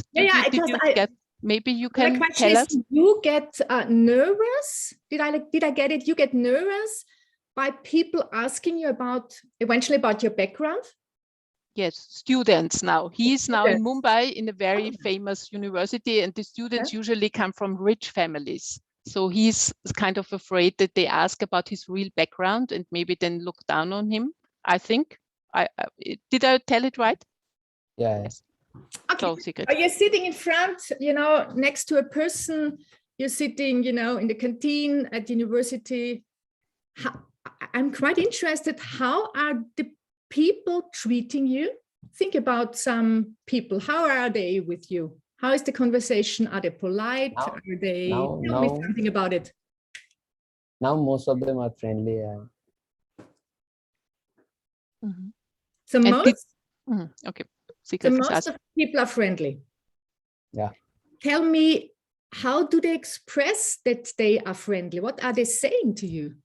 Maybe you can tell us. You get nervous. Did I get it? You get nervous by people asking you eventually about your background? Yes, students now. He is now in Mumbai in a very famous university, and the students usually come from rich families. So he's kind of afraid that they ask about his real background and maybe then look down on him, I think. Did I tell it right? Yeah. Yes. Okay. So, Sigrid. Are you sitting in front, next to a person? You're sitting, in the canteen at university. I'm quite interested. How are the people treating you? Think about some people. How are they with you? How is the conversation? Are they polite? Tell me something about it. Now most of them are friendly. So most of people are friendly. Yeah. Tell me, how do they express that they are friendly? What are they saying to you?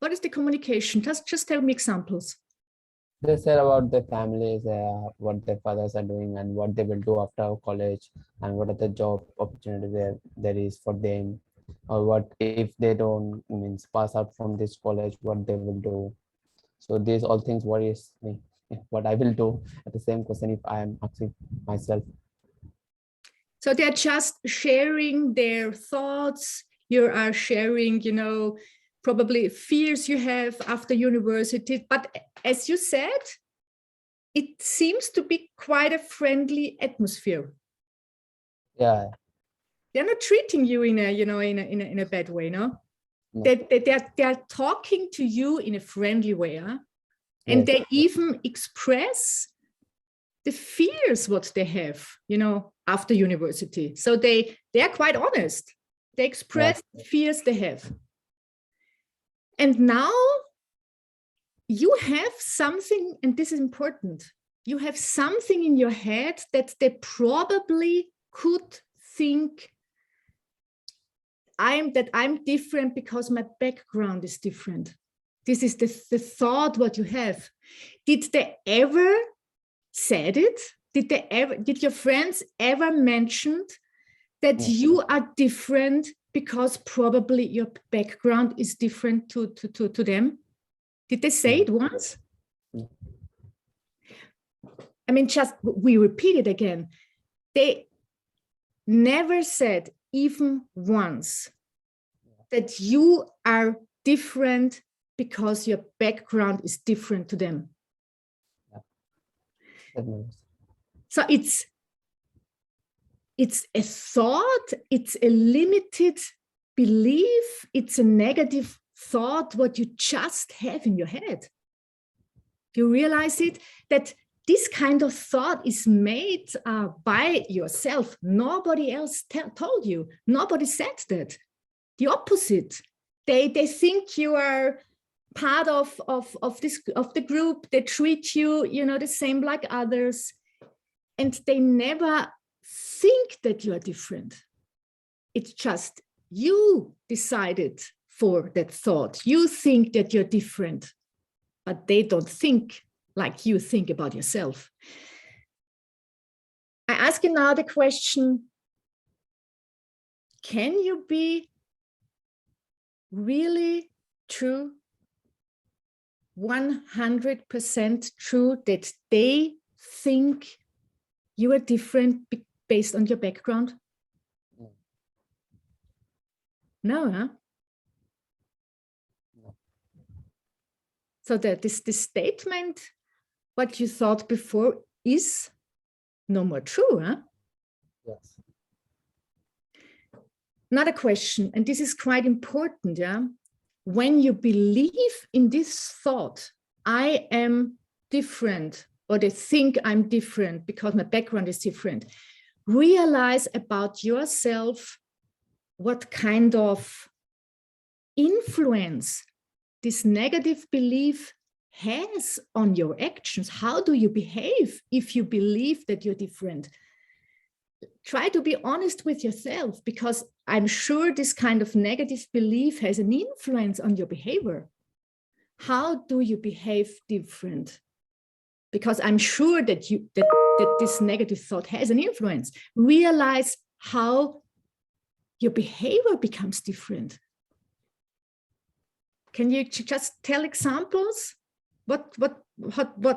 What is the communication? Just tell me examples. They said about their families, what their fathers are doing and what they will do after college, and what are the job opportunities there is for them, or what if they don't pass out from this college, what they will do. So these all things worries me, what I will do at the same question if I am asking myself. So they're just sharing their thoughts. You are sharing, probably fears you have after university. But as you said, it seems to be quite a friendly atmosphere. Yeah. they're not treating you in a, in a bad way, no? No. They're talking to you in a friendly way, huh? And Yes. they even express the fears what they have, after university. So they're quite honest. They express the fears they have. And now you have something, and this is important, you have something in your head that they probably could think I'm different because my background is different. This is the thought what you have. Did they ever said it? Did your friends ever mention that you are different because probably your background is different to them? Did they say it once? I mean, just we repeat it again. They never said even once that you are different because your background is different to them. So it's a thought, it's a limited belief, it's a negative thought what you just have in your head. Do you realize it? That this kind of thought is made by yourself. Nobody else told you. Nobody said that. The opposite. They think you are part of the group. They treat you, the same like others, and they never think that you are different. It's just you decided for that thought. You think that you're different, but they don't think like you think about yourself. I ask you now the question, can you be really true, 100% true that they think you are different based on your background? No, huh? No. So that this statement, what you thought before, is no more true, huh? Yes. Another question, and this is quite important, yeah? When you believe in this thought, I am different, or they think I'm different because my background is different, realize about yourself what kind of influence this negative belief has on your actions. How do you behave if you believe that you're different? Try to be honest with yourself, because I'm sure this kind of negative belief has an influence on your behavior. How do you behave different? Because I'm sure that that this negative thought has an influence. Realize how your behavior becomes different. Can you just tell examples?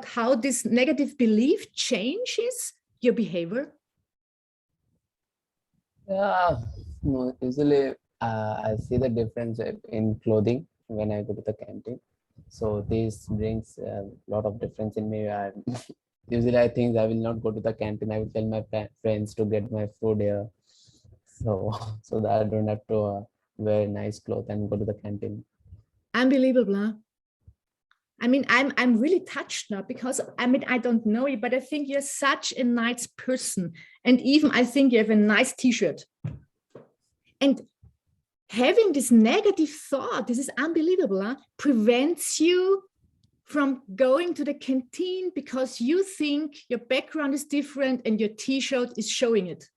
How this negative belief changes your behavior? Yeah, no, usually I see the difference in clothing when I go to the canteen. So this brings a lot of difference in me. Usually I think I will not go to the canteen. I will tell my friends to get my food here, so so that I don't have to wear nice clothes and go to the canteen. Unbelievable, huh? I mean, I'm really touched now, because I mean, I don't know you, but I think you're such a nice person. And even I think you have a nice t-shirt. And having this negative thought, this is unbelievable, huh? Prevents you from going to the canteen because you think your background is different and your t-shirt is showing it.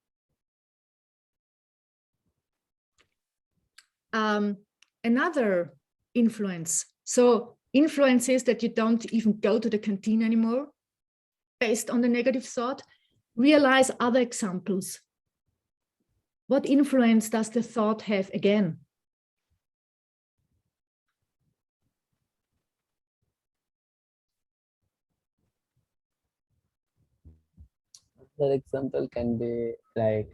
Another influence. So influence is that you don't even go to the canteen anymore based on the negative thought. Realize other examples. What influence does the thought have again? Another example can be like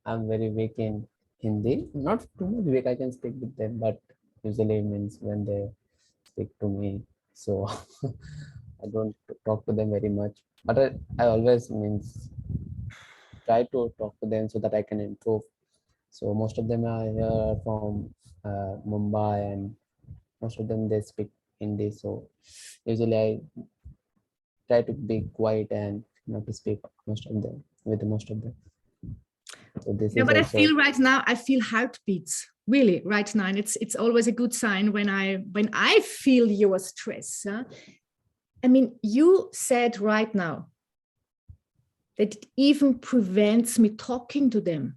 I'm very weak in Hindi. Not too much weak, I can speak with them, but usually means when they speak to me, so I don't talk to them very much. But I always means try to talk to them so that I can improve. So most of them are here from Mumbai, and most of them they speak Hindi. So usually I try to be quiet and not to speak most of them with most of them. So this Yeah, is but I also feel right now, I feel heartbeats really right now, and it's always a good sign when I feel your stress. Huh? I mean, you said right now that it even prevents me talking to them.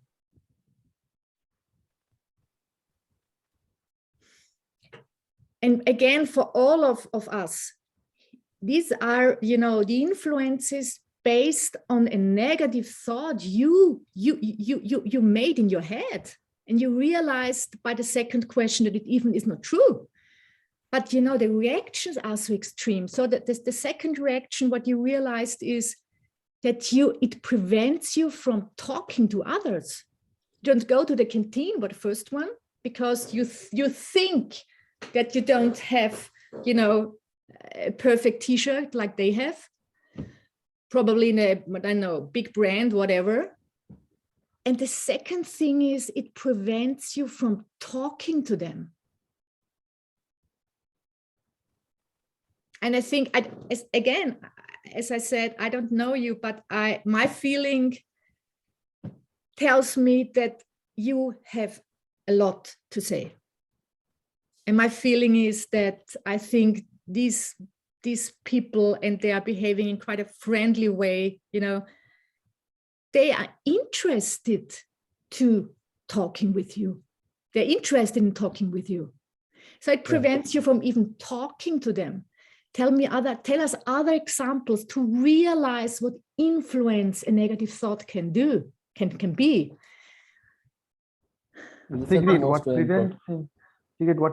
And again, for all of us, these are, you know, the influences based on a negative thought you made in your head, and you realized by the second question that it even is not true. But you know, the reactions are so extreme. So that the second reaction, what you realized is that it prevents you from talking to others. You don't go to the canteen, but the first one, because you think that you don't have, you know, a perfect t-shirt like they have, probably in a, I don't know, big brand, whatever. And the second thing is it prevents you from talking to them. And I think, as I said, I don't know you, but my feeling tells me that you have a lot to say. And my feeling is that I think these people, and they are behaving in quite a friendly way, you know, they are interested to talking with you. They're interested in talking with you. So it prevents you from even talking to them. Tell us other examples to realize what influence a negative thought can do, can be. Sigrid, what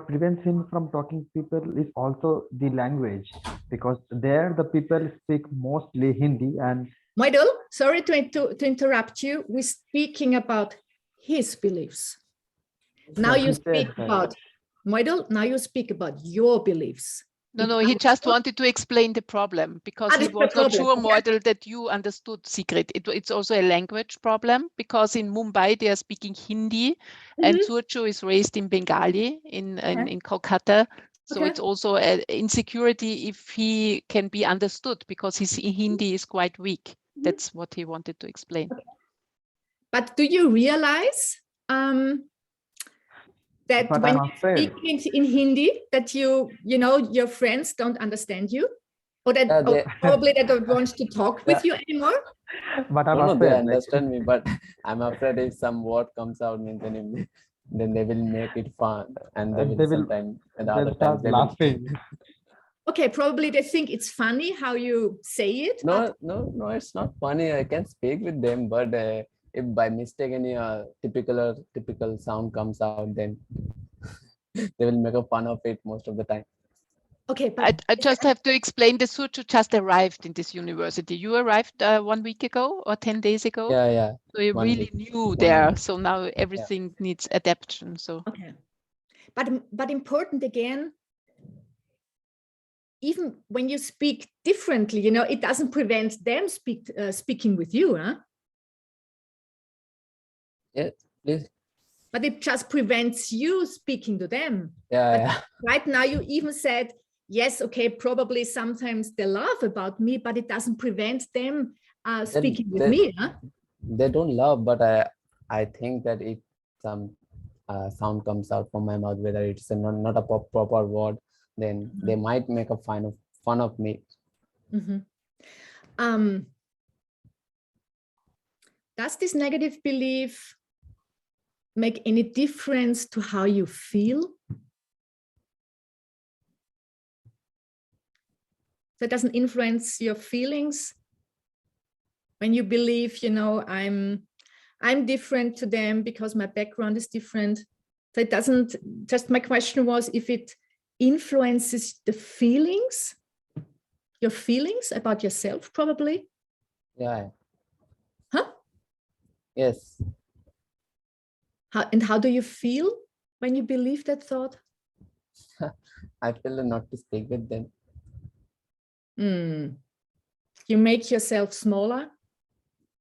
prevents him from talking to people is also the language, because there the people speak mostly Hindi. And Moidul, sorry to interrupt you. We're speaking about his beliefs. Now you speak about, Moidul, now you speak about your beliefs. No, he just wanted to explain the problem, because he was not sure, Moidul, that you understood, Sigrid. It's also a language problem, because in Mumbai they are speaking Hindi, and Surchu is raised in Bengali in Kolkata. So it's also an insecurity if he can be understood, because his Hindi is quite weak. That's what he wanted to explain. But do you realize that when you speak in Hindi, that you know, your friends don't understand you, or that probably they don't want to talk with you anymore? But I'm no, afraid, they understand me, but I'm afraid if some word comes out, then they will make it fun, and they will sometimes, and other times they will laughing. Okay, probably they think it's funny how you say it. No, it's not funny. I can speak with them, but if by mistake any typical sound comes out, then they will make a fun of it most of the time. Okay, but I just have to explain, the Surchu just arrived in this university. You arrived 1 week ago or 10 days ago. Yeah. So you're really new there. So now everything needs adaptation. So okay, but important again. Even when you speak differently, you know, it doesn't prevent them speaking with you, huh? Yeah, please. But it just prevents you speaking to them. Yeah. Right now, you even said, yes, okay, probably sometimes they laugh about me, but it doesn't prevent them speaking with me, huh? They don't laugh, but I think that if some sound comes out from my mouth, whether it's not a proper word, then they might make a fun of me. Does this negative belief make any difference to how you feel? So it doesn't influence your feelings when you believe, you know, I'm different to them because my background is different. So it doesn't, just my question was if it influences the feelings, your feelings about yourself, probably. Yeah. Huh? Yes. How do you feel when you believe that thought? I feel not to speak with them. You make yourself smaller.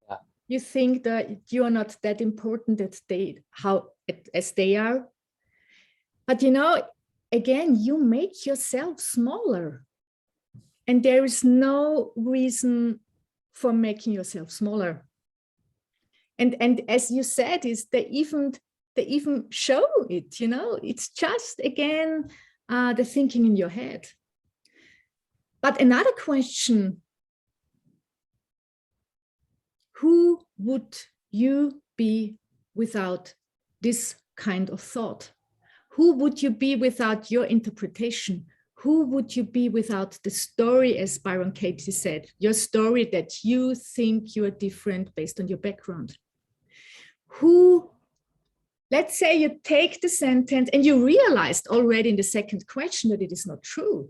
Yeah. You think that you are not that important as they are. But you know, again, you make yourself smaller. And there is no reason for making yourself smaller. And as you said, is they even show it, you know, it's just again the thinking in your head. But another question, who would you be without this kind of thought? Who would you be without your interpretation? Who would you be without the story, as Byron Katie said, your story that you think you are different based on your background? Who, let's say you take the sentence and you realized already in the second question that it is not true,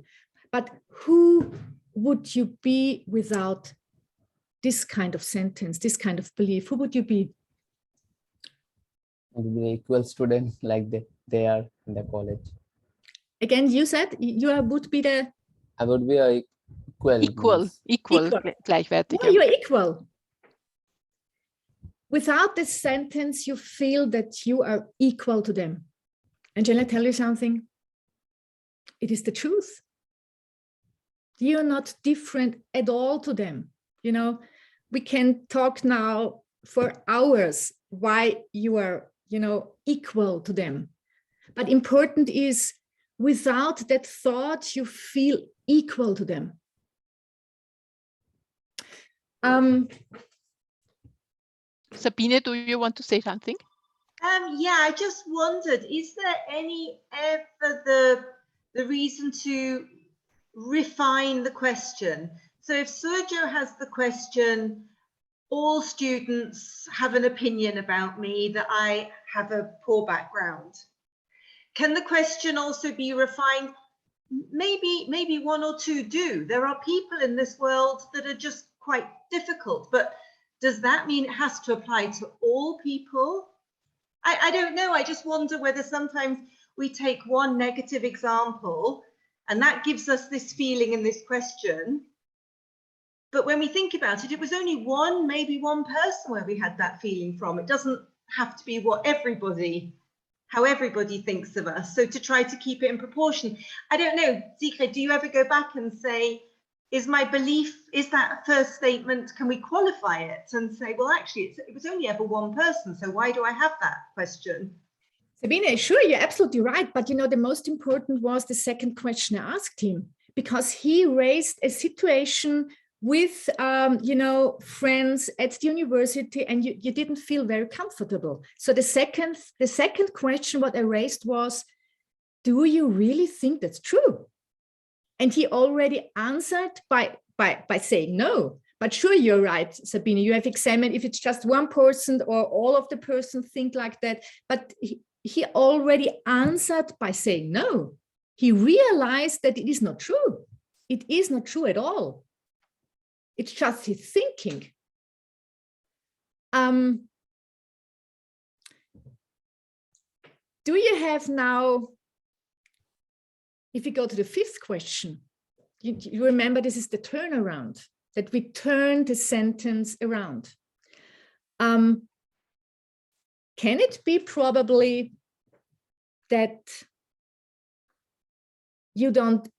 but who would you be without this kind of sentence, this kind of belief? Who would you be? I would be an equal student like they are in the college. Again, you said you would be the... I would be a Equal, gleichwertig. Yeah, you're equal. Without this sentence, you feel that you are equal to them. And shall I tell you something? It is the truth. You're not different at all to them. You know, we can talk now for hours why you are, you know, equal to them. But important is, without that thought, you feel equal to them. Sabine, do you want to say something? Yeah, I just wondered, is there ever the reason to refine the question? So if Sergio has the question, all students have an opinion about me that I have a poor background. Can the question also be refined? Maybe one or two do. There are people in this world that are just quite difficult, but does that mean it has to apply to all people? I don't know. I just wonder whether sometimes we take one negative example and that gives us this feeling in this question. But when we think about it, it was only maybe one person where we had that feeling from. It doesn't have to be how everybody thinks of us. So to try to keep it in proportion. I don't know, Sigrid, do you ever go back and say, is my belief, is that first statement, can we qualify it and say, well, actually, it was only ever one person, so why do I have that question? Sabine, sure, you're absolutely right. But, you know, the most important was the second question I asked him, because he raised a situation with, you know, friends at the university, and you didn't feel very comfortable. So the second question what I raised was, do you really think that's true? And he already answered by saying no. But sure, you're right, Sabine. You have examined if it's just one person or all of the person think like that. But he already answered by saying no. He realized that it is not true. It is not true at all. It's just his thinking. Do you have now, if you go to the fifth question, you remember this is the turnaround, that we turn the sentence around. Can it be probably that you don't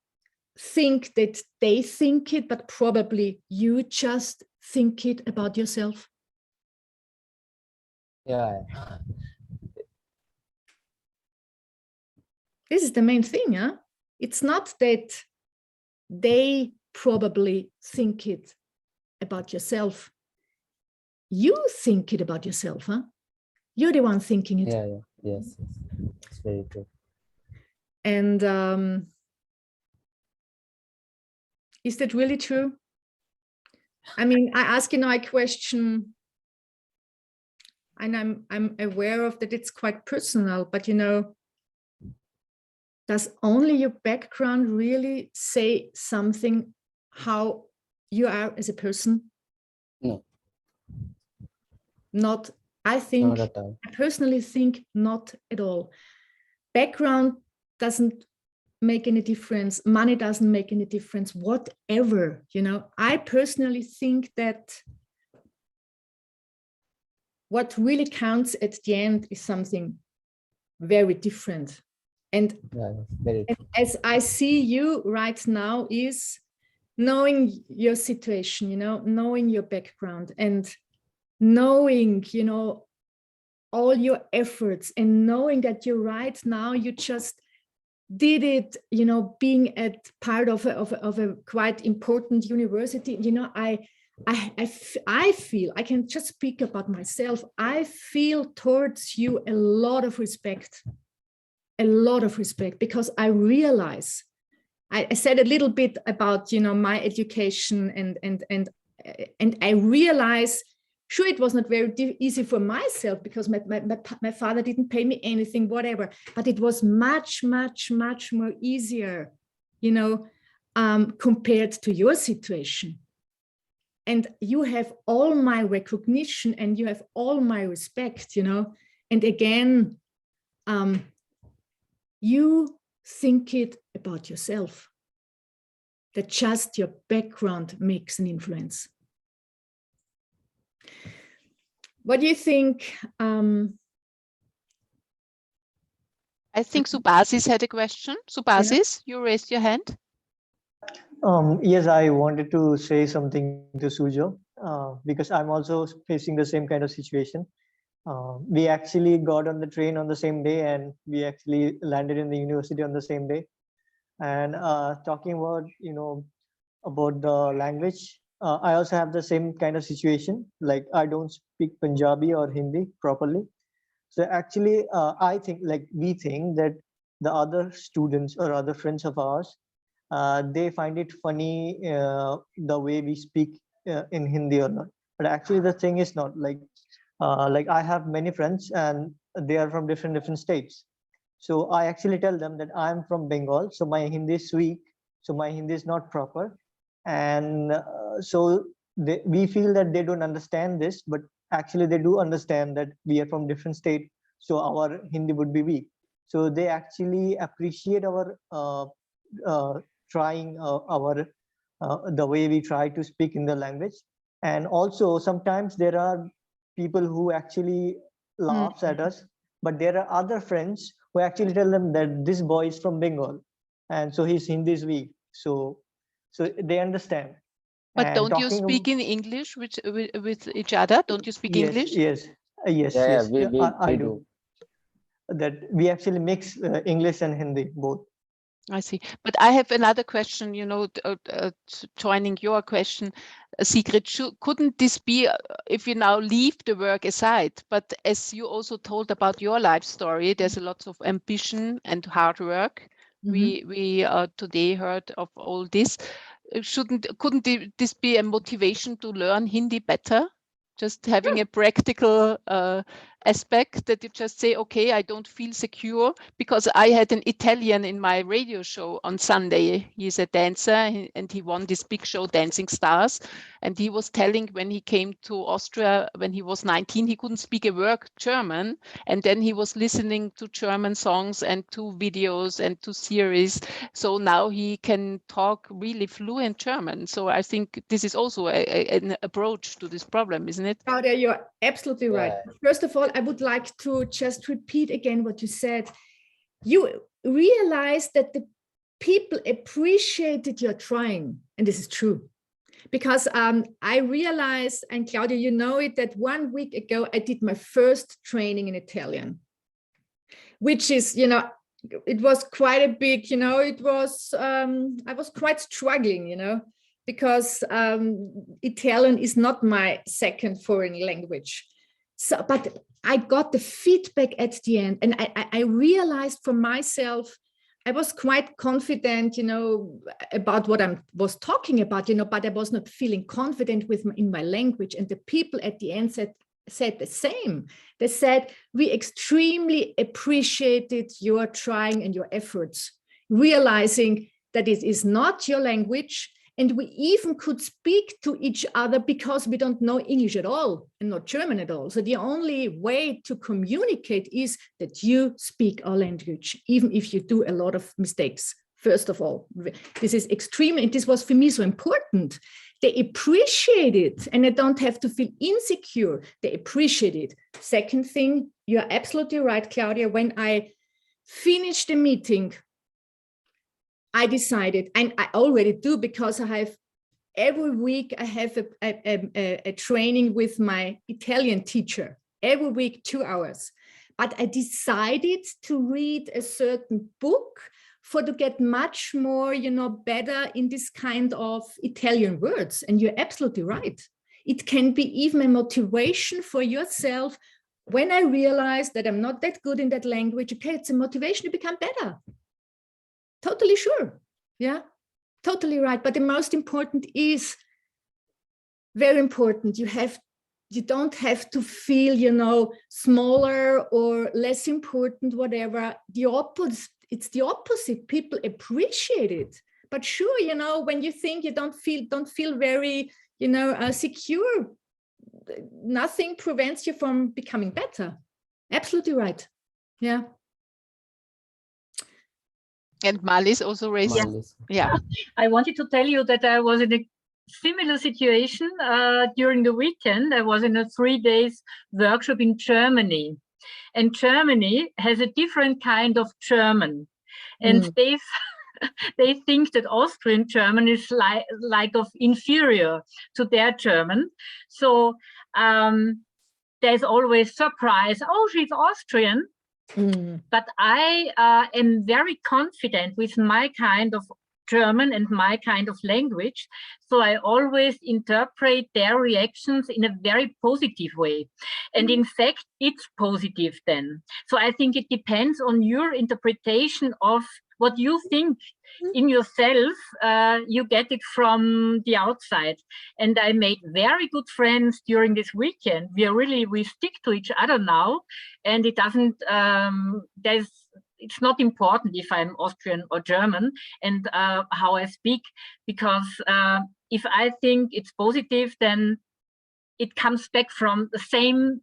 think that they think it, but probably you just think it about yourself? Yeah. This is the main thing, huh? It's not that they probably think it about yourself. You think it about yourself, huh? You're the one thinking it. Yeah. Yes. It's very true. And is that really true? I mean, I ask you now a question, and I'm aware of that it's quite personal, but you know, does only your background really say something how you are as a person? No. Not, I think, Not at all. I personally think not at all. Background doesn't make any difference. Money doesn't make any difference, whatever, you know. I personally think that what really counts at the end is something very different. And, very and as I see you right now is knowing your situation, you know, knowing your background and knowing, you know, all your efforts and knowing that you right now, you just did it, you know, being at part of a quite important university. You know, I feel, I can just speak about myself. I feel towards you a lot of respect, because I realize, I said a little bit about, you know, my education and I realize, sure, it was not very easy for myself because my father didn't pay me anything, whatever, but it was much more easier, you know, compared to your situation. And you have all my recognition and you have all my respect, you know. And again, you think it about yourself, that just your background makes an influence. What do you think? I think Subasis had a question. Subasis, you raised your hand. Yes, I wanted to say something to Sujo because I'm also facing the same kind of situation. We actually got on the train on the same day and we actually landed in the university on the same day. And talking about, you know, about the language, I also have the same kind of situation. Like I don't speak Punjabi or Hindi properly. So actually, I think, like we think that the other students or other friends of ours, they find it funny the way we speak in Hindi or not. But actually, the thing is not like I have many friends and they are from different states. So I actually tell them that I'm from Bengal, so my Hindi is weak, so my Hindi is not proper, and so we feel that they don't understand this, but actually they do understand that we are from different state, so our Hindi would be weak. So they actually appreciate our trying the way we try to speak in the language. And also sometimes there are people who actually laughs at us, but there are other friends who actually tell them that this boy is from Bengal and so his Hindi is weak, so they understand. But And don't you speak in English with each other? Don't you speak English? Yes, I do. That we actually mix English and Hindi both. I see. But I have another question, you know, joining your question, Sigrid, couldn't this be, if you now leave the work aside, but as you also told about your life story, there's a lot of ambition and hard work. Mm-hmm. We today heard of all this. Couldn't this be a motivation to learn Hindi better? Just having a practical aspect that you just say, okay, I don't feel secure, because I had an Italian in my radio show on Sunday. He's a dancer and he won this big show, Dancing Stars. And he was telling when he came to Austria, when he was 19, he couldn't speak a word German. And then he was listening to German songs and to videos and to series. So now he can talk really fluent German. So I think this is also an approach to this problem, isn't it? Claudia, you're absolutely right. First of all, I would like to just repeat again what you said. You realized that the people appreciated your trying, and this is true. Because I realized, and Claudia, you know it, that 1 week ago, I did my first training in Italian, which is, you know, it was quite a big, you know, it was, I was quite struggling, you know, because Italian is not my second foreign language. So, but I got the feedback at the end, and I realized for myself, I was quite confident, you know, about what I was talking about, you know, but I was not feeling confident in my language. And the people at the end said the same. They said, we extremely appreciated your trying and your efforts, realizing that it is not your language. And we even could speak to each other because we don't know English at all and not German at all. So the only way to communicate is that you speak our language, even if you do a lot of mistakes. First of all, this is extreme, and this was for me so important They appreciate it, and I don't have to feel insecure. They appreciate it. Second thing, you're absolutely right, Claudia. When I finished the meeting, I decided, and I already do, because I have every week I have a training with my Italian teacher, every week 2 hours. But I decided to read a certain book to get much more, better in this kind of Italian words. And you're absolutely right. It can be even a motivation for yourself. When I realized that I'm not that good in that language, okay, it's a motivation to become better. Totally sure. Yeah, totally right. But the most important is very important. You don't have to feel, smaller or less important, whatever. It's the opposite. People appreciate it. But sure, when you think you don't feel very, secure, nothing prevents you from becoming better. Absolutely right. Yeah. And Malis also raised. Yeah. I wanted to tell you that I was in a similar situation during the weekend. I was in a 3 days workshop in Germany, and Germany has a different kind of German, and they think that Austrian German is like of inferior to their German. So there's always surprise. Oh, she's Austrian. But I am very confident with my kind of German and my kind of language. So I always interpret their reactions in a very positive way. And in fact, it's positive then. So I think it depends on your interpretation of what you think in yourself. You get it from the outside. And I made very good friends during this weekend. We stick to each other now. And it doesn't, it's not important if I'm Austrian or German and how I speak, because if I think it's positive, then it comes back from the same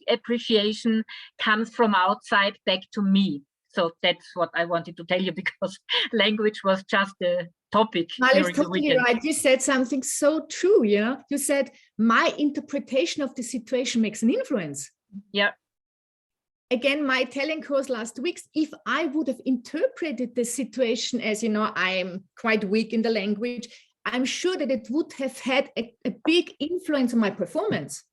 appreciation comes from outside back to me. So that's what I wanted to tell you, because language was just a topic. Malis, totally right. You said something so true. You said my interpretation of the situation makes an influence. Yeah. Again, my Italian course last week, if I would have interpreted the situation as, I'm quite weak in the language, I'm sure that it would have had a big influence on my performance.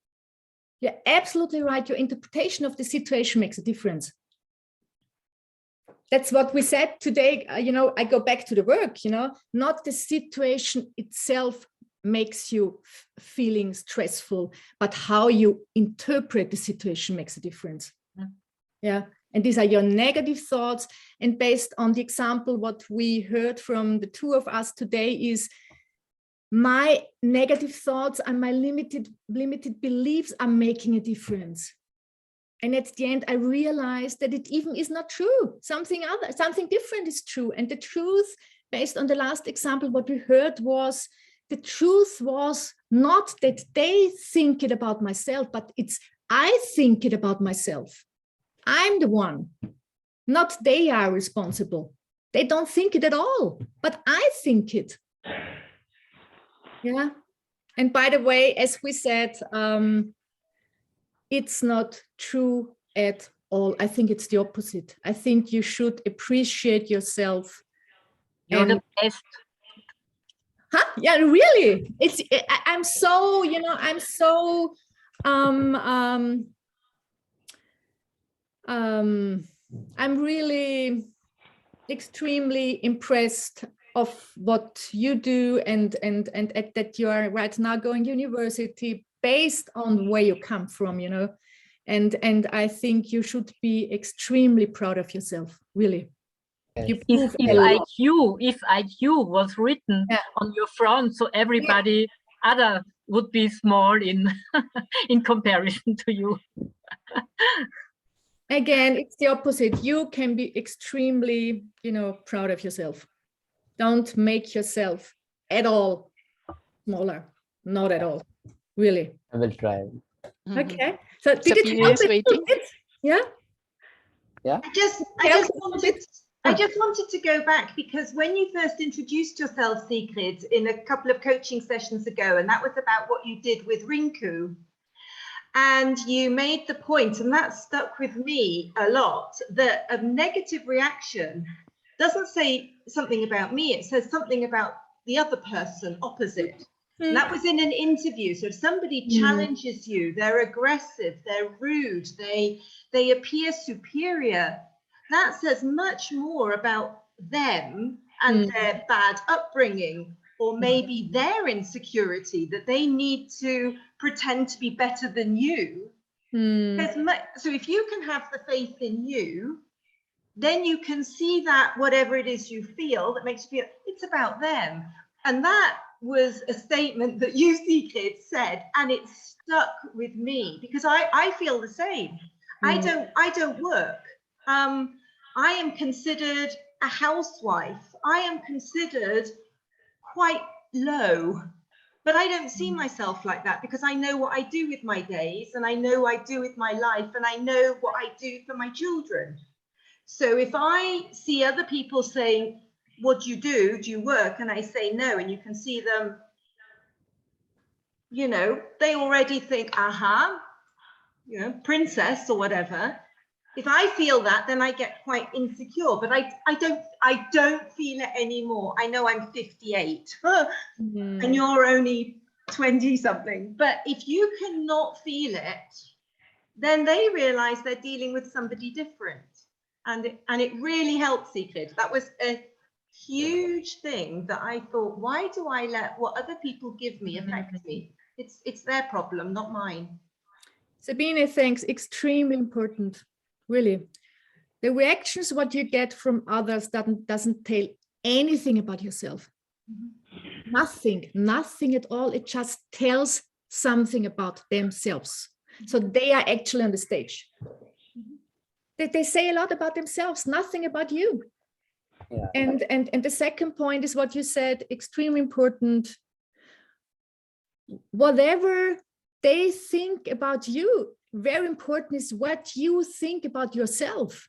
You're absolutely right. Your interpretation of the situation makes a difference. That's what we said today. I go back to the work, not the situation itself makes you feeling stressful, but how you interpret the situation makes a difference. Yeah. And these are your negative thoughts. And based on the example, what we heard from the two of us today is my negative thoughts and my limited beliefs are making a difference. And at the end, I realized that it even is not true. Something different is true. And the truth, based on the last example, what we heard was, the truth was not that they think it about myself, but it's I think it about myself. I'm the one, not they are responsible. They don't think it at all, but I think it. Yeah. And by the way, as we said, it's not true at all. I think it's the opposite. I think you should appreciate yourself. You're the best. Huh? Yeah, really. I'm so, I'm really extremely impressed of what you do and that you are right now going university based on where you come from, and I think you should be extremely proud of yourself, really. If IQ was written on your front, so everybody other would be small in in comparison to you. Again, it's the opposite. You can be extremely, proud of yourself. Don't make yourself at all smaller. Not at all. Really. I will try. Okay. So did it help? Waiting. Yeah. Yeah. I just I just wanted to go back because when you first introduced yourself, Sigrid, in a couple of coaching sessions ago, and that was about what you did with Rinku, and you made the point, and that stuck with me a lot, that a negative reaction doesn't say something about me, it says something about the other person opposite. And that was in an interview. So if somebody challenges you, they're aggressive, they're rude, they appear superior, that says much more about them and their bad upbringing, or maybe their insecurity, that they need to pretend to be better than you. So if you can have the faith in you, then you can see that whatever it is you feel that makes you feel it's about them. And that was a statement that you, Sigrid, said, and it stuck with me because I feel the same. I don't work. I am considered a housewife. I am considered quite low, but I don't see myself like that because I know what I do with my days, and I know what I do with my life, and I know what I do for my children. So if I see other people saying, what do you do? Do you work? And I say no, and you can see them, you know, they already think, you know, princess or whatever. If I feel that, then I get quite insecure, but I don't feel it anymore. I know I'm 58 and you're only 20 something, but if you cannot feel it, then they realize they're dealing with somebody different. And it really helped, Sigrid. That was a huge thing that I thought, why do I let what other people give me affect me? It's their problem, not mine. Sabine, thanks. Extremely important, really. The reactions, what you get from others doesn't tell anything about yourself. Nothing at all. It just tells something about themselves. So they are actually on the stage. They say a lot about themselves, nothing about you. Yeah. And the second point is what you said, extremely important. Whatever they think about you, very important is what you think about yourself.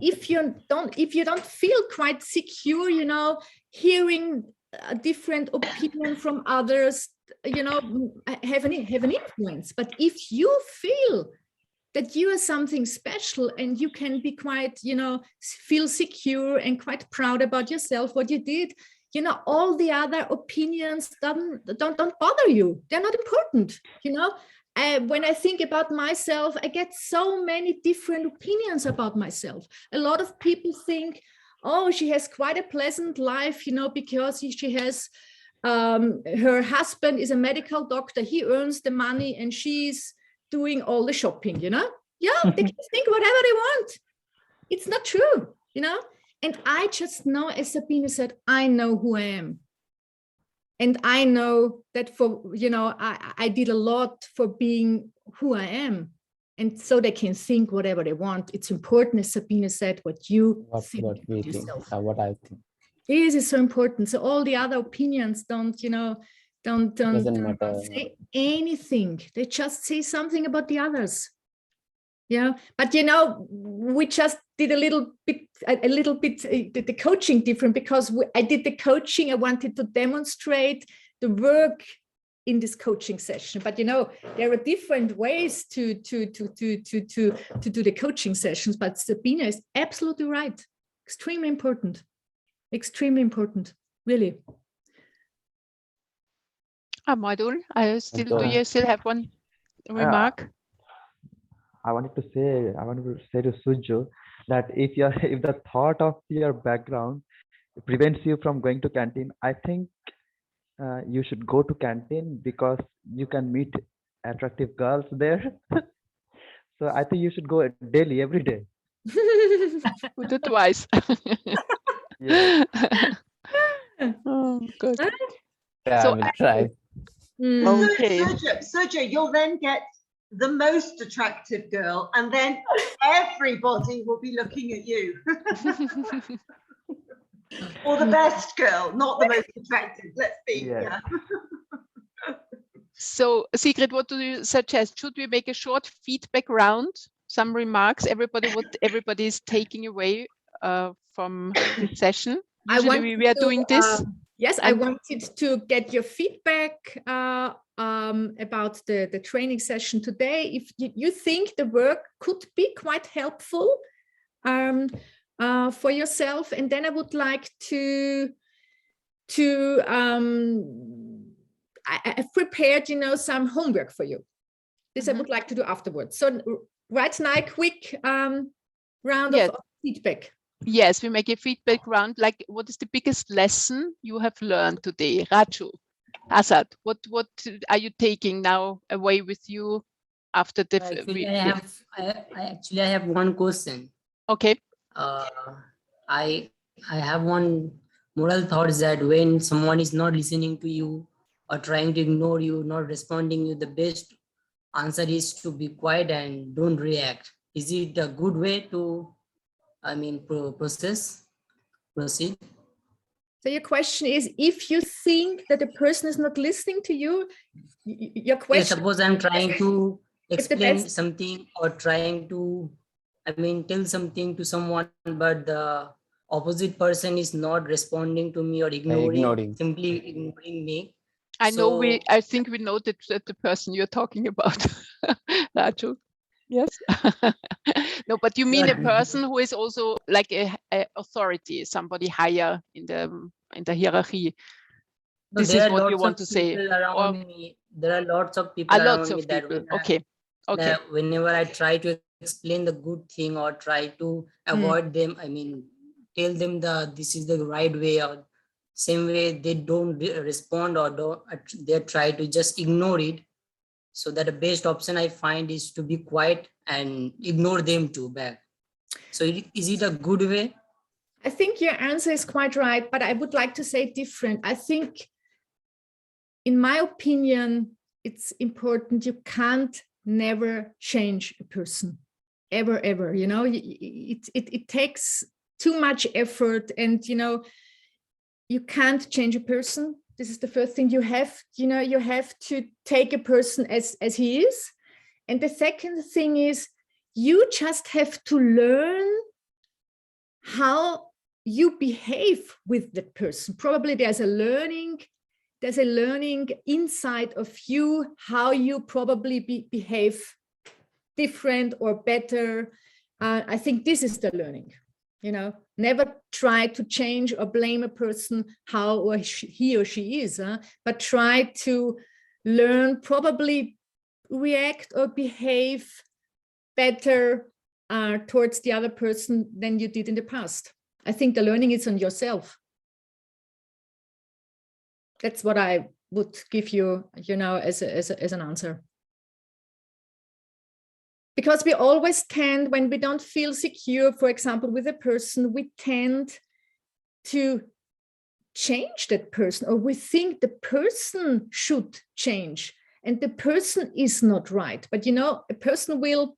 If you don't feel quite secure, you know, hearing a different opinion from others, you know, have an influence. But if you feel that you are something special and you can be quite, you know, feel secure and quite proud about yourself, what you did, you know, all the other opinions don't bother you. They're not important, you know. When I think about myself, I get so many different opinions about myself. A lot of people think, oh, she has quite a pleasant life, you know, because she has, her husband is a medical doctor, he earns the money and she's doing all the shopping, you know. Yeah, they can think whatever they want. It's not true, you know. And I just know, as Sabine said, I know who I am. And I know that for, you know, I did a lot for being who I am. And so they can think whatever they want. It's important, as Sabine said, what you think what we think, yourself. what I think. This is so important. So all the other opinions don't, you know, don't say anything. They just say something about the others. Yeah, but you know, we just did a little bit the coaching different because I did the coaching. I wanted to demonstrate the work in this coaching session. But you know, there are different ways to do the coaching sessions. But Sabine is absolutely right. Extremely important. Extremely important. Really. Madhur, do you still have one remark? I wanted to say to Sujo that if the thought of your background prevents you from going to canteen, I think you should go to canteen because you can meet attractive girls there. So I think you should go daily, every day. We do twice. Yeah. Oh, good. Yeah, So I will try. Okay. Sergio, you'll then get the most attractive girl, and then everybody will be looking at you. Or the best girl, not the most attractive. Let's be. Yeah. So, Sigrid, what do you suggest? Should we make a short feedback round? Some remarks, what everybody is taking away from this session? I Usually wanted we are to, doing this. Yes, I and- wanted to get your feedback about the training session today. If you think the work could be quite helpful for yourself, and then I would like I've prepared, some homework for you. This I would like to do afterwards. So right now, a quick round of feedback. Yes, we make a feedback round. Like, what is the biggest lesson you have learned today? Raju, Asad, what are you taking now away with you after the? Actually, I have one question. Okay. I have one moral thoughts that when someone is not listening to you or trying to ignore you, not responding you, the best answer is to be quiet and don't react. Is it a good way to, proceed? So your question is, if you think that the person is not listening to you, your question. Yeah, suppose I'm trying to explain something or trying to, tell something to someone, but the opposite person is not responding to me or simply ignoring me. I think we know that the person you're talking about, Raju. Yes. No, but you mean a person who is also like a authority, somebody higher in the hierarchy. No, this is what you want to say. There are lots of people around me that whenever I try to explain the good thing or try to avoid them, tell them this is the right way, or same way they don't respond or they try to just ignore it. So that the best option I find is to be quiet and ignore them too back. So is it a good way? I think your answer is quite right, but I would like to say different. I think, in my opinion, it's important. You can't never change a person, ever. It takes too much effort, and you can't change a person. This is the first thing. You have to take a person as he is. And the second thing is, you just have to learn how you behave with that person. Probably there's a learning inside of you, how you probably behave different or better. I think this is the learning. Never try to change or blame a person how or he or she is, but try to learn, probably react or behave better towards the other person than you did in the past. I think the learning is on yourself. That's what I would give you, as an answer. Because we always tend, when we don't feel secure, for example, with a person, we tend to change that person, or we think the person should change, and the person is not right. But a person will,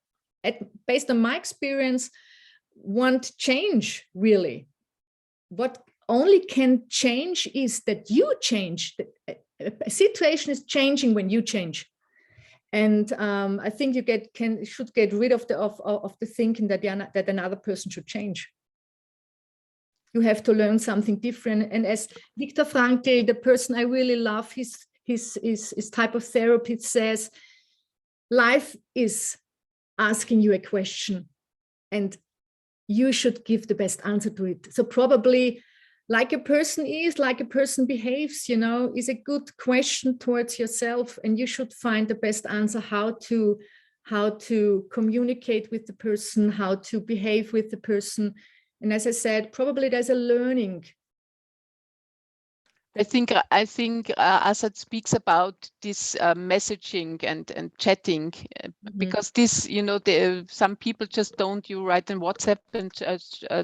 based on my experience, want change, really. What only can change is that you change. A situation is changing when you change. And I think you should get rid of the thinking that another person should change. You have to learn something different. And as Viktor Frankl, the person I really love, his type of therapy, says, life is asking you a question, and you should give the best answer to it. So probably, like a person is, like a person behaves, is a good question towards yourself, and you should find the best answer, how to communicate with the person, how to behave with the person. And as I said, probably there's a learning. I think Asad speaks about this messaging and chatting, because this, some people just don't. You write in WhatsApp, and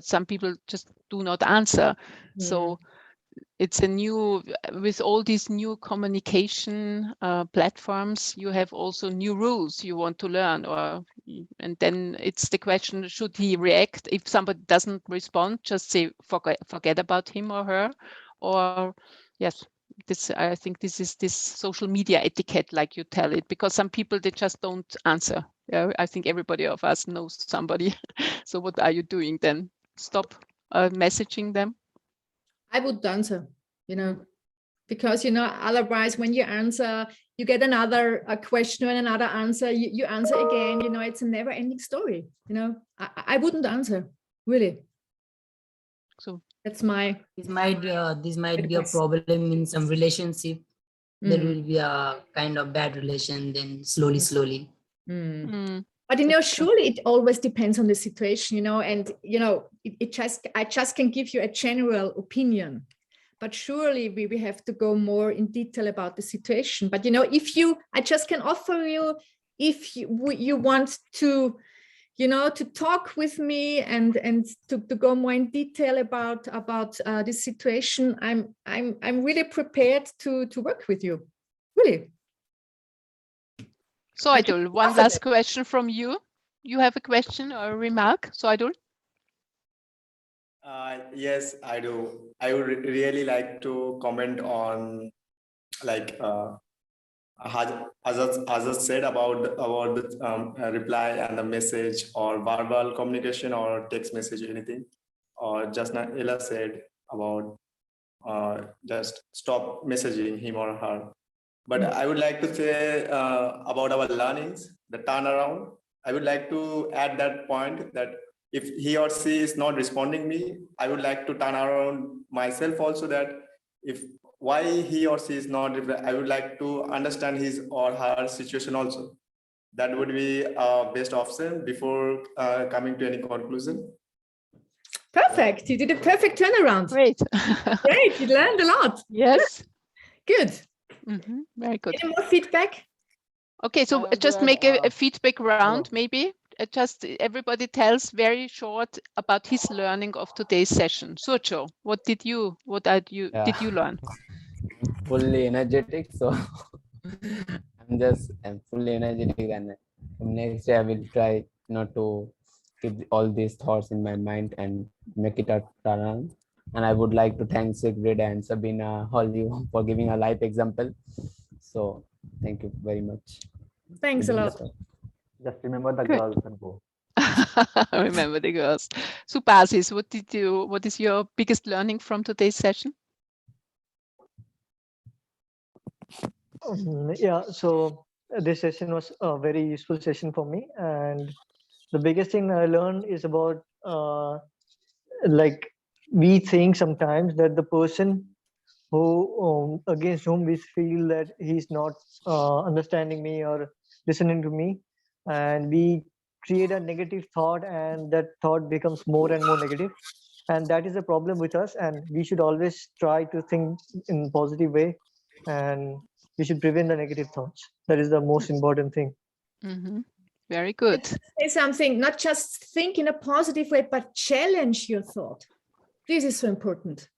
some people just do not answer. Yeah. So it's with all these new communication platforms, you have also new rules you want to learn, and then it's the question: should he react? If somebody doesn't respond, just say forget about him or her. Or yes, I think this is this social media etiquette, like you tell it, because some people, they just don't answer. I think everybody of us knows somebody. So what are you doing then? stop messaging them? I would answer, because, otherwise when you answer, you get another question and another answer, you answer again, it's a never ending story, I wouldn't answer, really. So that's my. This might be a problem in some relationship. There will be a kind of bad relation, then slowly. But surely it always depends on the situation, and I just can give you a general opinion, but surely we have to go more in detail about the situation. But I just can offer you, if you want to, to talk with me and to go more in detail about this situation, I'm really prepared to work with you, really. So Idol, one last question from you. You have a question or a remark, so Idol? Yes, I do. I would really like to comment on, like, as said about the reply and the message, or verbal communication or text message, anything, or just now Ella said about just stop messaging him or her. But I would like to say about our learnings, the turnaround. I would like to add that point that if he or she is not responding me, I would like to turn around myself also, that if why he or she is not, I would like to understand his or her situation also. That would be a best option before coming to any conclusion. Perfect. You did a perfect turnaround. Great. Great. You learned a lot. Yes. Good. Very good. Any more feedback? Okay, so just make a feedback round, maybe. Just everybody tells very short about his learning of today's session. Surjo, what did you learn? Fully energetic, so I'm fully energetic, and next day I will try not to keep all these thoughts in my mind and make it a turn. And I would like to thank Sigrid and Sabina, all you, for giving a live example. So thank you very much. Thanks a lot. Just remember the girls and go. Remember the girls. Subasis, what is your biggest learning from today's session? Yeah, so this session was a very useful session for me, and the biggest thing I learned is about like, we think sometimes that the person who against whom we feel that he's not understanding me or listening to me, and we create a negative thought, and that thought becomes more and more negative, and that is a problem with us, and we should always try to think in a positive way, and we should prevent the negative thoughts. That is the most important thing. Very good. Say something, not just think in a positive way, but challenge your thought. This is so important.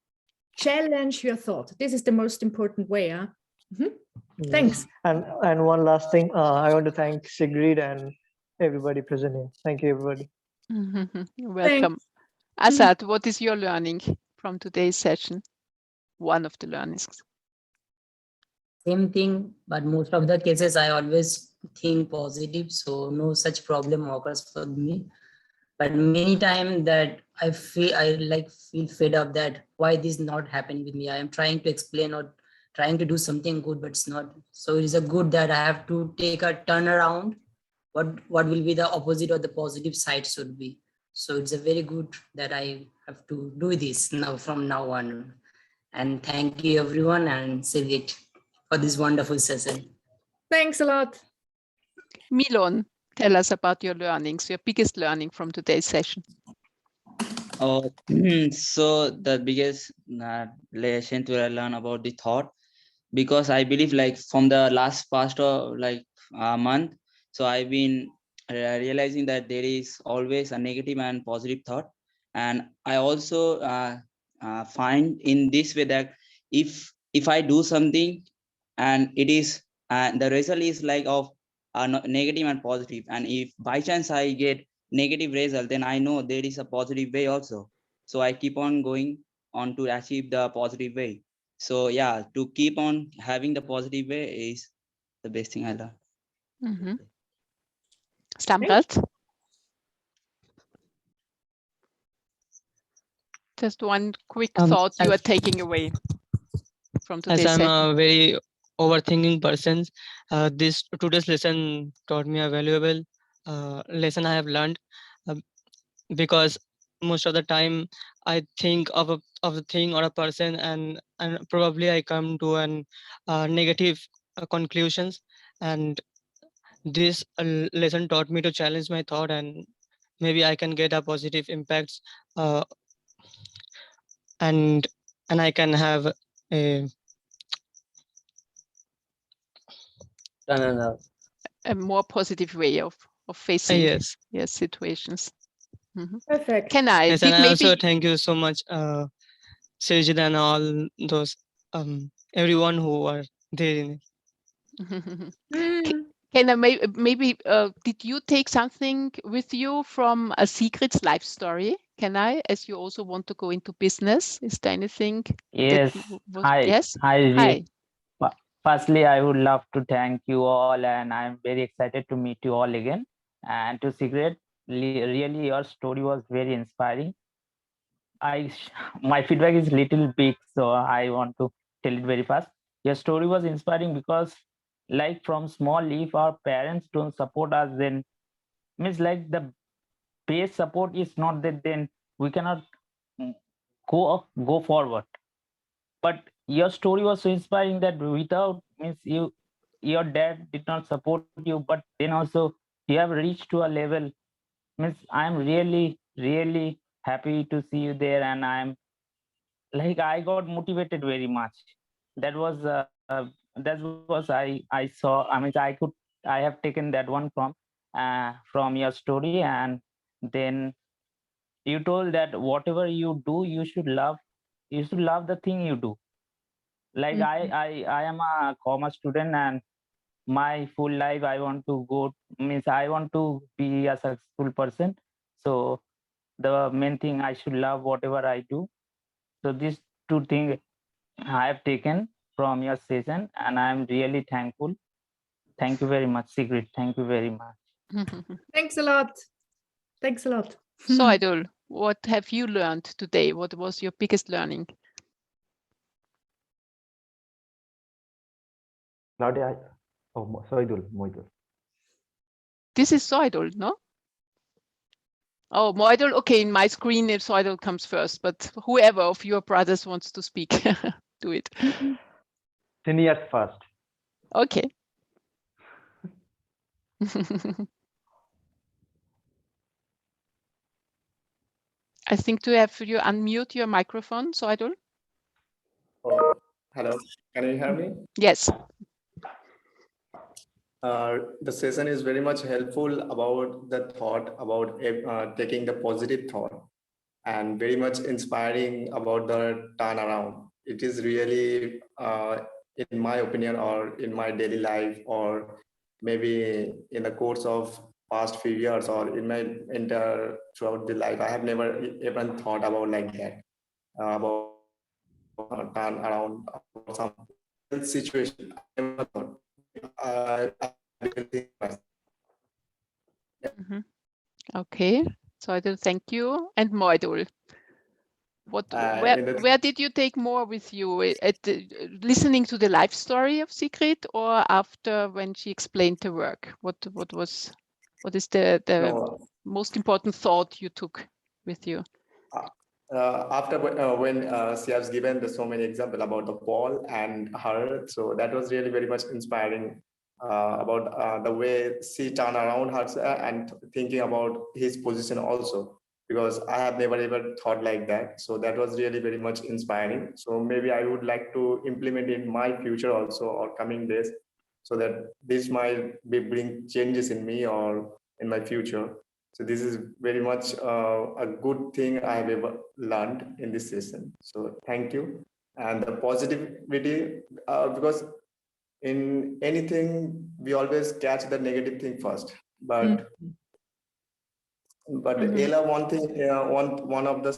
Challenge your thought. This is the most important way. Thanks. And one last thing, I want to thank Sigrid and everybody present here. Thank you, everybody. You're welcome. Asad, what is your learning from today's session? One of the learnings. Same thing, but most of the cases I always think positive, so no such problem occurs for me. But many times that I feel fed up that why this not happening with me. I am trying to explain or trying to do something good, but it's not. So it is a good that I have to take a turnaround. What will be the opposite or the positive side should be. So it's a very good that I have to do this now from now on. And thank you everyone, and Sigrid for this wonderful session. Thanks a lot. Milon, tell us about your learnings, your biggest learning from today's session. So the biggest lesson to learn about the thought, because I believe like from the last past month, so I've been realizing that there is always a negative and positive thought, and I also find in this way that if I do something and it is the result is like of negative and positive, and if by chance I get negative result, then I know there is a positive way also, so I keep on going on to achieve the positive way. So yeah, to keep on having the positive way is the best thing I learned. Stamford? Just one quick thought you are taking away from today's As I'm session. a very overthinking person, today's lesson taught me a valuable lesson I have learned, because most of the time I think of the thing or a person, and probably I come to an negative conclusions, and this lesson taught me to challenge my thought, and maybe I can get a positive impacts, uh, and I can have a more positive way of facing yes situations. Perfect. Can I? Yes, and I also thank you so much, Sigrid, and all those everyone who are there in it. Can I maybe did you take something with you from a Sigrid's life story? Can I, as you also want to go into business? Is there anything? Yes. Hi. Yes. Hi. Firstly, I would love to thank you all, and I'm very excited to meet you all again. And to Sigrid, really, your story was very inspiring. My feedback is little big, so I want to tell it very fast. Your story was inspiring because, like from small, if our parents don't support us, then means like the base support is not that, then we cannot go forward. But your story was so inspiring that without means your dad did not support you, but then also you have reached to a level, means I'm really happy to see you there, and I'm like I got motivated very much. That was I saw, I mean I have taken that one from your story. And then you told that whatever you do, you should love the thing you do. Like I am a commerce student, and my full life I want to go, means I want to be a successful person. So the main thing, I should love whatever I do. So these two things I have taken from your session, and I'm really thankful. Thank you very much, Sigrid. Thank you very much. Thanks a lot. Thanks a lot. So, Idol, what have you learned today? What was your biggest learning? Claudia, Moidul. This is Soidul, no? Oh, Moidul. Okay, in my screen, if Soidul comes first, but whoever of your brothers wants to speak, do it. Seniors first. Okay. I think to have you unmute your microphone, Soidul. Oh, hello, can you hear me? Yes. The session is very much helpful about the thought, about taking the positive thought, and very much inspiring about the turnaround. It is really, in my opinion, or in my daily life, or maybe in the course of past few years, or in my entire throughout the life, I have never even thought about like that, about turn around, about some situation. I never thought. Okay, Soidul, thank you. And Moidul, where did you take more with you? Listening to the life story of Sigrid, or after when she explained the work? What is the most important thought you took with you? After when she has given so many examples about the Paul and her, so that was really very much inspiring, about the way she turned around her and thinking about his position also, because I have never ever thought like that. So that was really very much inspiring. So maybe I would like to implement in my future also, or coming days, so that this might bring changes in me or in my future. So this is very much a good thing I have ever learned in this session. So thank you. And the positivity, because in anything, we always catch the negative thing first. But Ella, one thing, one of the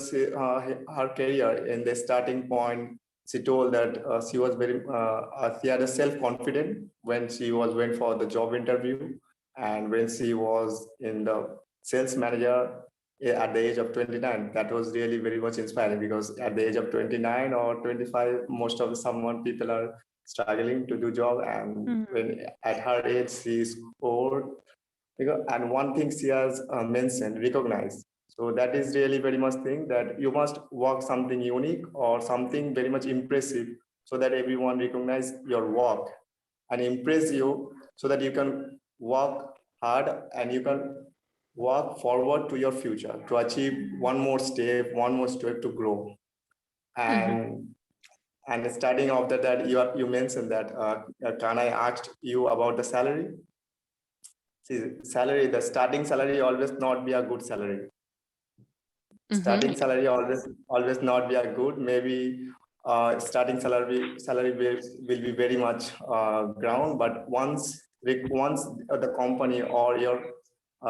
her career in the starting point, she told that she was she had a self-confidence when she went for the job interview, and when she was in the sales manager at the age of 29. That was really very much inspiring, because at the age of 29 or 25, most of the people are struggling to do job, and when at her age she scored, and one thing she has mentioned, recognize. So that is really very much thing, that you must work something unique or something very much impressive, so that everyone recognize your work and impress you, so that you can work hard and you can walk forward to your future to achieve one more step to grow. And starting after that, you mentioned that can I ask you about the salary? See, salary, the starting salary always not be a good salary. Starting salary always not be a good. Maybe starting salary will be very much ground, but once the company or your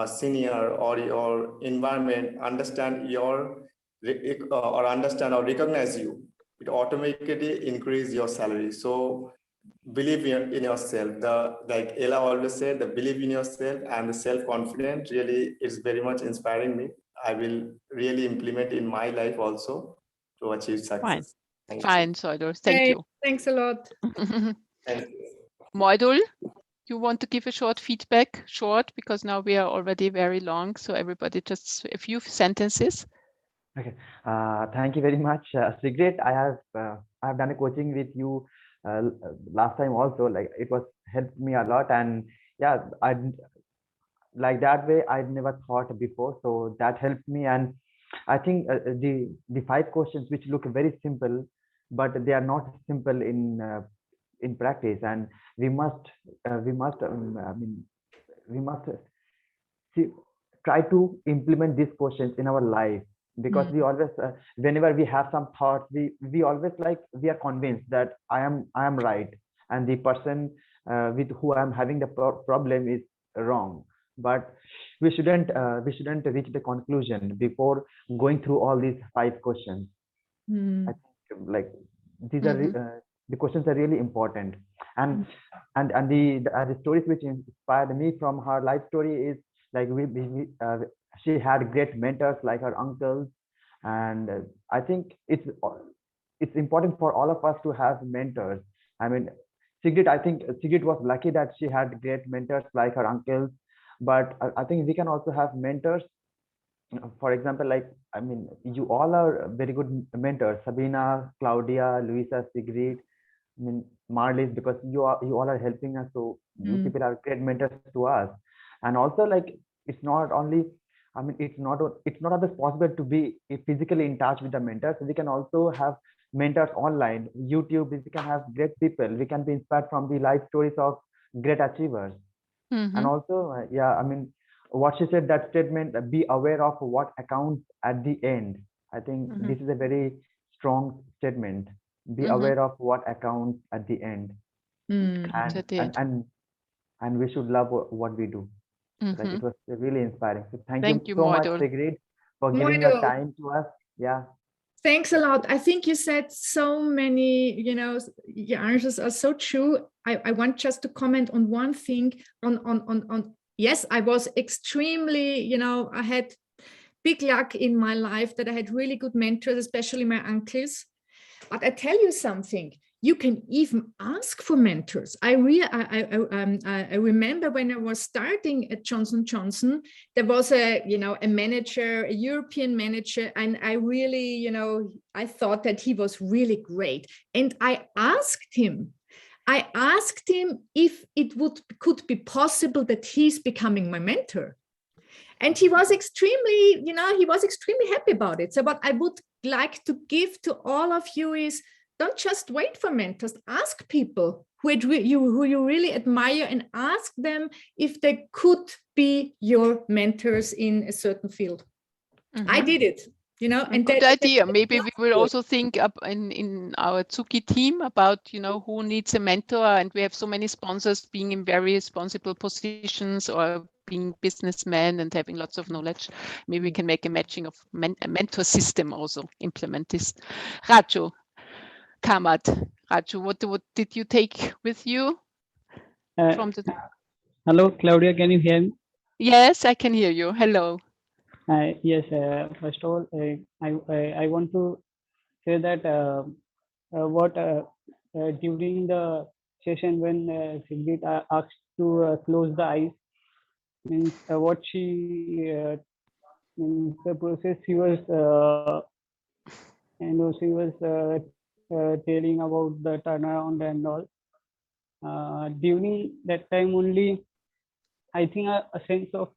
senior or your environment understand or understand or recognize you, it automatically increase your salary. So believe in yourself. Like Ella always said, the believe in yourself and the self-confidence really is very much inspiring me. I will really implement in my life also to achieve success. Fine, Soidor. Thank you. Thanks a lot. Thank you. Moidul, you want to give a short feedback? Short, because now we are already very long. So everybody just a few sentences. Okay. Thank you very much, Sigrid. I have done a coaching with you last time also. Like it was helped me a lot, and yeah, I like that way I'd never thought before. So that helped me, and I think the 5 questions which look very simple, but they are not simple in practice, and we must try to implement these questions in our life, because we always whenever we have some thoughts, we always we are convinced that I am right, and the person with who I'm having the problem is wrong. But we shouldn't reach the conclusion before going through all these 5 questions. I think these are the questions are really important, and the stories which inspired me from her life story is she had great mentors like her uncles, and I think it's important for all of us to have mentors. I mean, I think Sigrid was lucky that she had great mentors like her uncles, but I think we can also have mentors. For example, you all are very good mentors: Sabina, Claudia, Luisa, Sigrid, I mean, Marlies, because you all are helping us. So you people are great mentors to us. And also, it's not only, it's not always possible to be physically in touch with the mentors. We can also have mentors online. YouTube, we can have great people. We can be inspired from the life stories of great achievers. And also, what she said, that statement, be aware of what accounts at the end. I think this is a very strong statement. Be aware of what accounts at the end. And we should love what we do. It was really inspiring. So thank you so much, Sigrid, for giving your time to us. Yeah. Thanks a lot. I think you said so many, your answers are so true. I want just to comment on one thing on yes, I was extremely, I had big luck in my life that I had really good mentors, especially my uncles. But I tell you something, you can even ask for mentors. I remember when I was starting at Johnson & Johnson, there was a manager, a European manager, and I really, I thought that he was really great. And I asked him if it could be possible that he's becoming my mentor. And he was extremely, happy about it. So what I would like to give to all of you is, don't just wait for mentors. Ask people who you really admire, and ask them if they could be your mentors in a certain field. I did it. And good idea. Maybe we will also think up in our ZUKI team about, who needs a mentor, and we have so many sponsors being in very responsible positions or being businessmen and having lots of knowledge. Maybe we can make a matching of a mentor system also, implement this. Raju, Kamat, Raju, what did you take with you from the... Hello, Claudia, can you hear me? Yes, I can hear you. Hello. Yes, first of all, I want to say that what during the session when Sigrid asked to close the eyes, means what she means the process she was she was telling about the turnaround and all. During that time only, I think a sense of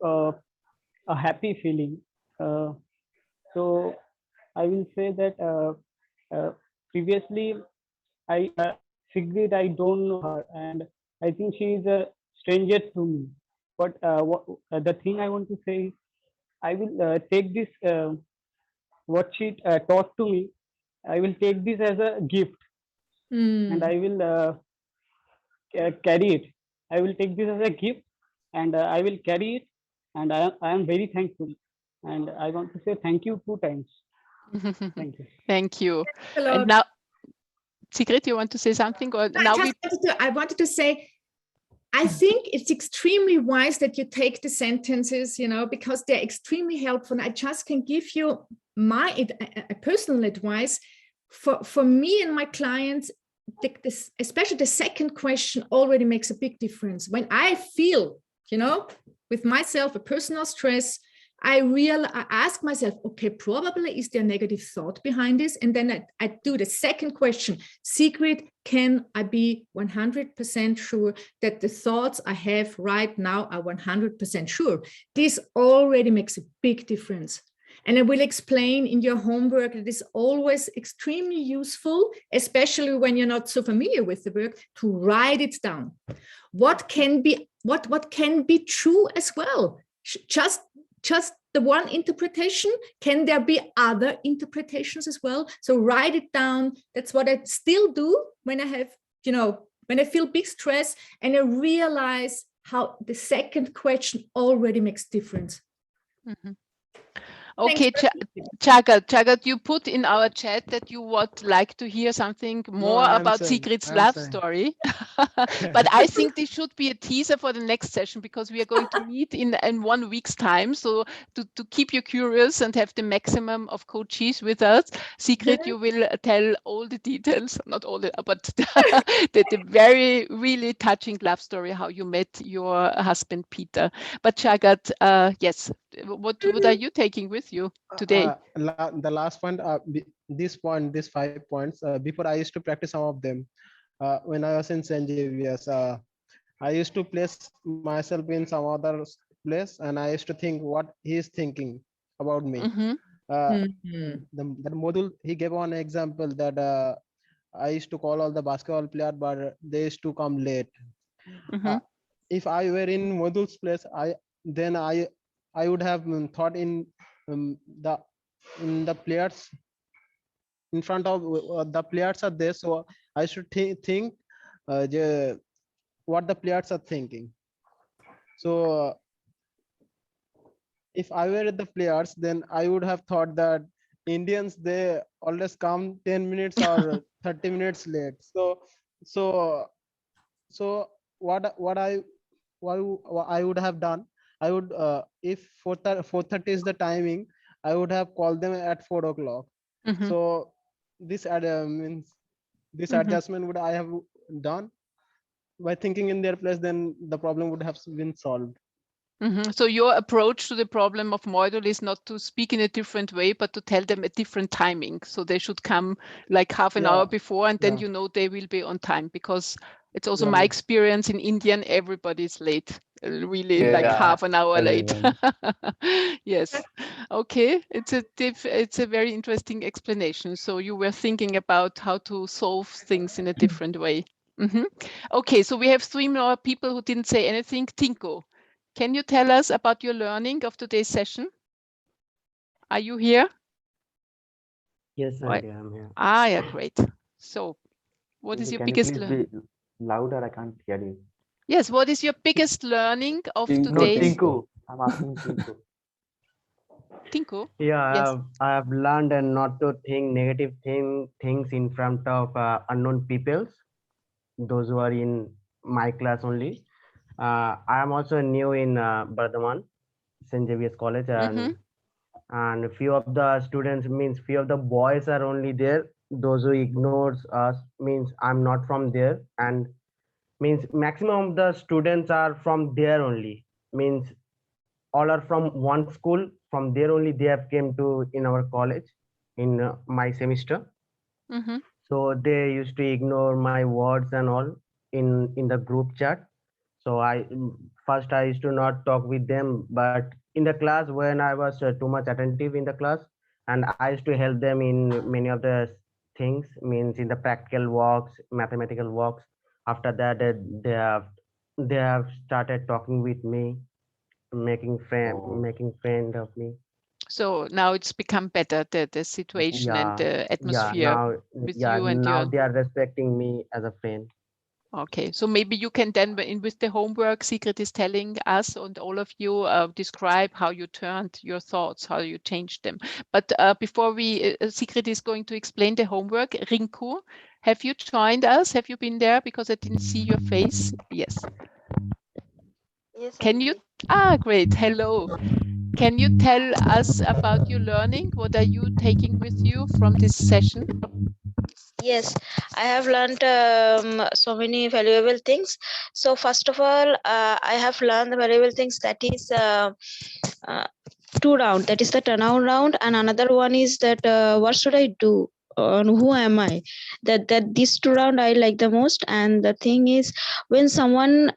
a happy feeling. So I will say that previously Sigrid, I don't know her, and I think she is a stranger to me. But the thing I want to say is, I will take this what she taught to me. I will take this as a gift, and I will carry it. I will take this as a gift, and I will carry it, and I am very thankful. And I want to say thank you 2 times. Thank you. Thank you. And now, Sigrid, you want to say something? Or now I wanted to say, I think it's extremely wise that you take the sentences, because they're extremely helpful. I just can give you my personal advice for me and my clients. Especially the second question already makes a big difference. When I feel, with myself a personal stress, I ask myself, okay, probably is there a negative thought behind this? And then I do the second question, Sigrid, can I be 100% sure that the thoughts I have right now are 100% sure? This already makes a big difference. And I will explain in your homework that it is always extremely useful, especially when you're not so familiar with the work, to write it down. What can be true as well? Just the one interpretation? Can there be other interpretations as well? So write it down. That's what I still do when I have, when I feel big stress, and I realize how the second question already makes difference. Mm-hmm. Okay, Jagat, you put in our chat that you would like to hear something more about Sigrid's love story. But I think this should be a teaser for the next session, because we are going to meet in 1 week's time. So to keep you curious and have the maximum of coaches with us, Sigrid, you will tell all the details, not all, but the very, really touching love story, how you met your husband, Peter. But Jagat, yes, what are you taking with you today? The last point, these 5 points, before I used to practice some of them. When I was in St. Xavier's, I used to place myself in some other place, and I used to think what he is thinking about me. The module, he gave one example that I used to call all the basketball players, but they used to come late. If I were in module's place, I would have thought in the players in front of the players are there, so I should think what the players are thinking. So if I were the players, then I would have thought that Indians, they always come 10 minutes or 30 minutes late. So what I would have done, I would if 4:30 is the timing, I would have called them at 4 o'clock. So this means this adjustment would I have done by thinking in their place, then the problem would have been solved. So your approach to the problem of module is not to speak in a different way, but to tell them a different timing. So they should come like half an hour before, and then they will be on time, because it's also my experience in Indian, everybody's late, really like half an hour late. Yes. Okay. It's a very interesting explanation. So you were thinking about how to solve things in a different way. Okay. So we have 3 more people who didn't say anything. Tinko, can you tell us about your learning of today's session? Are you here? Yes, Sandy, I'm here. Yeah, great. So what is your biggest learning? Louder, I can't hear you. Yes, what is your biggest learning of today's? Tinku. I'm asking Tinku. Tinku? Yeah, yes. I have learned not to think negative things in front of unknown peoples, those who are in my class only. I am also new in Bardhaman, St. Xavier's College, and and few of the students means few of the boys are only there. Those who ignores us means I'm not from there, and means maximum of the students are from there only, means all are from one school. From there only they have came to in our college in my semester. So they used to ignore my words and all in the group chat. So first I used to not talk with them, but in the class when I was too much attentive in the class, and I used to help them in many of the things, means in the practical works, mathematical works. After that, they have started talking with me, making friend of me. So now it's become better, the situation and the atmosphere now with you and now your. they are respecting me as a friend. Okay, so maybe you can then, with the homework Sigrid is telling us and all of you, describe how you turned your thoughts, how you changed them. But before we, Sigrid is going to explain the homework. Rinku, have you joined us? Have you been there? Because I didn't see your face. Yes. Yes. Can you? Great. Hello. Can you tell us about your learning? What are you taking with you from this session? Yes, I have learned so many valuable things. So first of all, I have learned the valuable things, that is two round, that is the turnaround round, and another one is that what should I do, and who am I. That these two round I like the most. And the thing is, when someone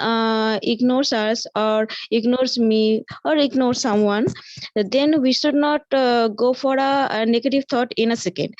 ignores us or ignores me or ignores someone, then we should not go for a negative thought in a second,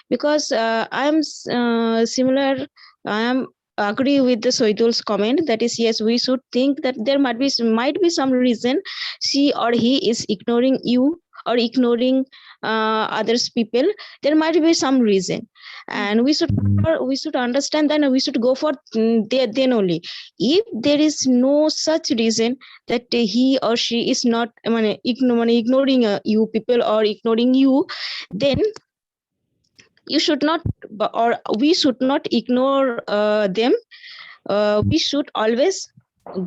because I am similar. I am agree with the Soidul's comment, that is, yes, we should think that there might be some reason she or he is ignoring you or ignoring others people. There might be some reason, and we should understand that, and we should go for then only. If there is no such reason that he or she is not ignoring you people or ignoring you, then you should not, or we should not ignore them. We should always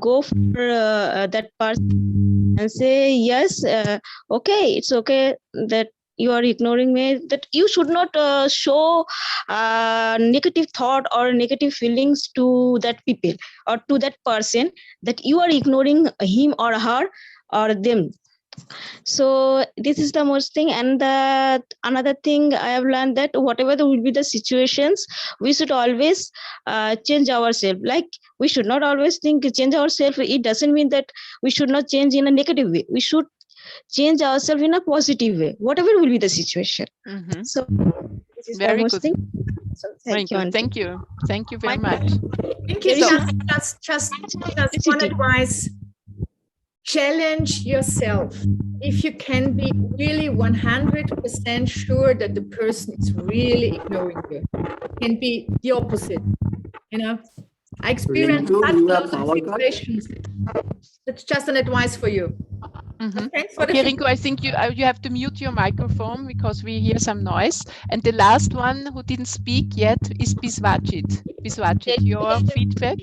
go for that person and say, yes, okay, it's okay that you are ignoring me. That you should not show negative thought or negative feelings to that people or to that person, that you are ignoring him or her or them. So this is the most thing. And another thing I have learned, that whatever will be the situations, we should always change ourselves. Like, we should not always think change ourselves. It doesn't mean that we should not change in a negative way. We should change ourselves in a positive way, whatever will be the situation. So this is very the most good thing. So thank you. Thank you very much. Thank you. Just one advice. Challenge yourself. If you can be really 100% sure that the person is really ignoring you, it can be the opposite. You know, I experienced such a lot of situations. That's just an advice for you. Okay, Rinku, I think you have to mute your microphone because we hear some noise. And the last one who didn't speak yet is Biswajit. Biswajit, your feedback?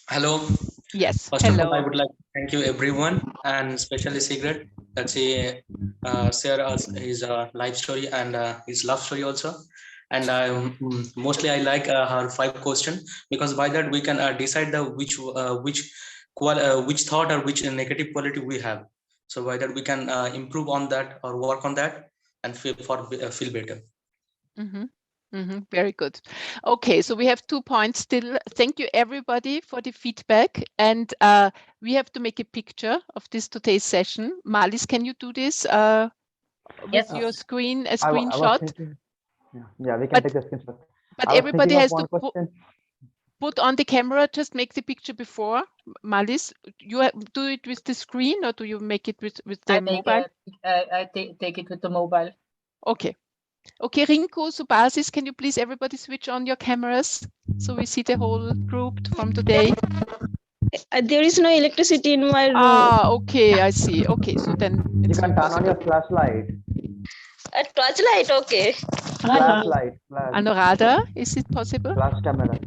Hello. Yes. First of all, I would like to thank you everyone, and especially Sigrid, that she shared us his life story and his love story also. And mostly I like her 5 questions, because by that we can decide the which thought or which negative quality we have. So by that we can improve on that or work on that and feel better. Very good. Okay, so we have 2 points still. Thank you everybody for the feedback, and we have to make a picture of this today's session. Malis, can you do this with your screen, a screenshot? Yeah, we can take the screenshot. But everybody has to put on the camera. Just make the picture before. Malis, you do it with the screen, or do you make it with the mobile? I take it with the mobile. Okay. Okay, Rinku, Subasis, can you please everybody switch on your cameras so we see the whole group from today? There is no electricity in my room. Okay, I see. Okay, so then you can turn on your flashlight. A torchlight, okay. Flashlight. Anuradha, is it possible? Flash camera.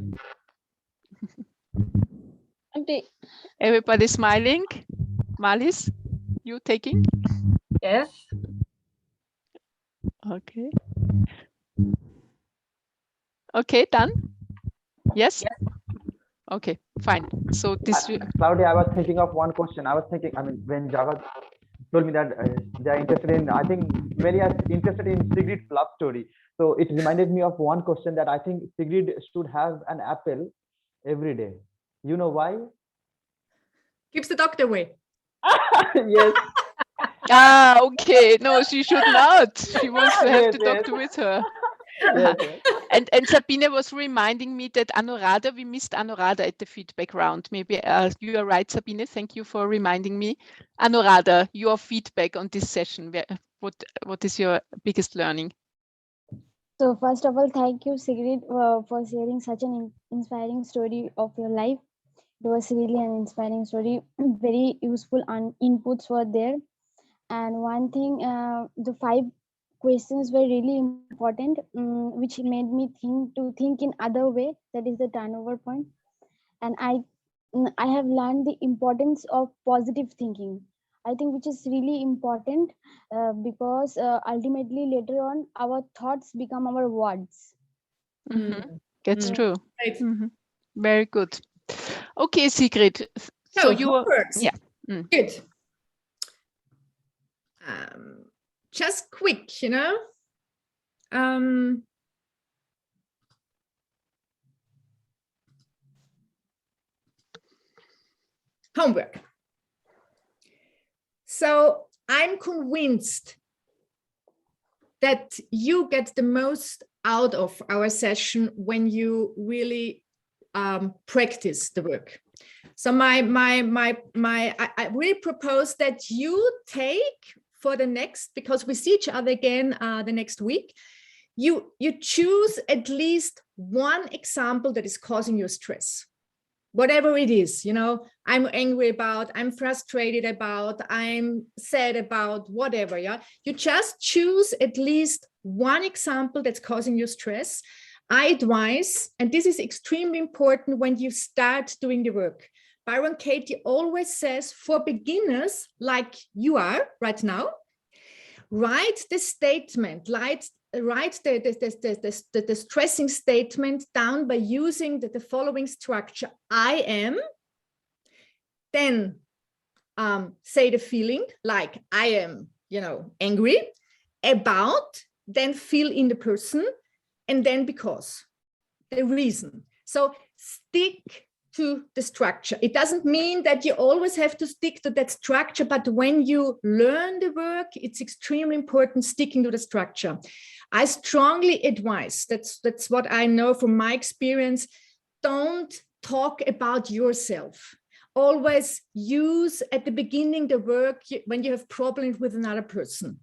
Everybody smiling. Malis, you taking? Yes. Okay. Okay, done? Yes? Okay, fine. So this... Claudia, I was thinking of one question. I was thinking, I mean, when Java told me that they are interested in, I think many are interested in Sigrid's love story. So it reminded me of one question that I think Sigrid should have an apple every day. You know why? Keeps the doctor away. Yes. Ah, okay. No, she should not. She wants to have Yes, the yes. doctor with her. Yes, yes. And Sabine was reminding me that Anuradha, we missed Anuradha at the feedback round. Maybe you are right, Sabine. Thank you for reminding me. Anuradha, your feedback on this session. What is your biggest learning? So first of all, thank you, Sigrid, for sharing such an inspiring story of your life. It was really an inspiring story. Very useful inputs were there. And one thing, the 5 questions were really important, which made me think in other way. That is the turnover point. And I have learned the importance of positive thinking. I think which is really important because ultimately later on our thoughts become our words. That's true. Very good. Okay, Sigrid. So you homeworks. Yeah. Good. Just quick, you know. Homework. So I'm convinced that you get the most out of our session when you really practice the work. So I really propose that you take for the next, because we see each other again the next week, you choose at least one example that is causing you stress. Whatever it is, you know, I'm angry about, I'm frustrated about, I'm sad about, whatever, yeah? You just choose at least one example that's causing you stress. I advise, and this is extremely important when you start doing the work. Byron Katie always says, for beginners like you are right now, write the statement, write the stressing statement down by using the following structure. I am, then say the feeling, like I am, you know, angry, about, then fill in the person, and then because, the reason. So stick to the structure. It doesn't mean that you always have to stick to that structure, but when you learn the work, it's extremely important sticking to the structure. I strongly advise, that's what I know from my experience, don't talk about yourself. Always use at the beginning the work when you have problems with another person.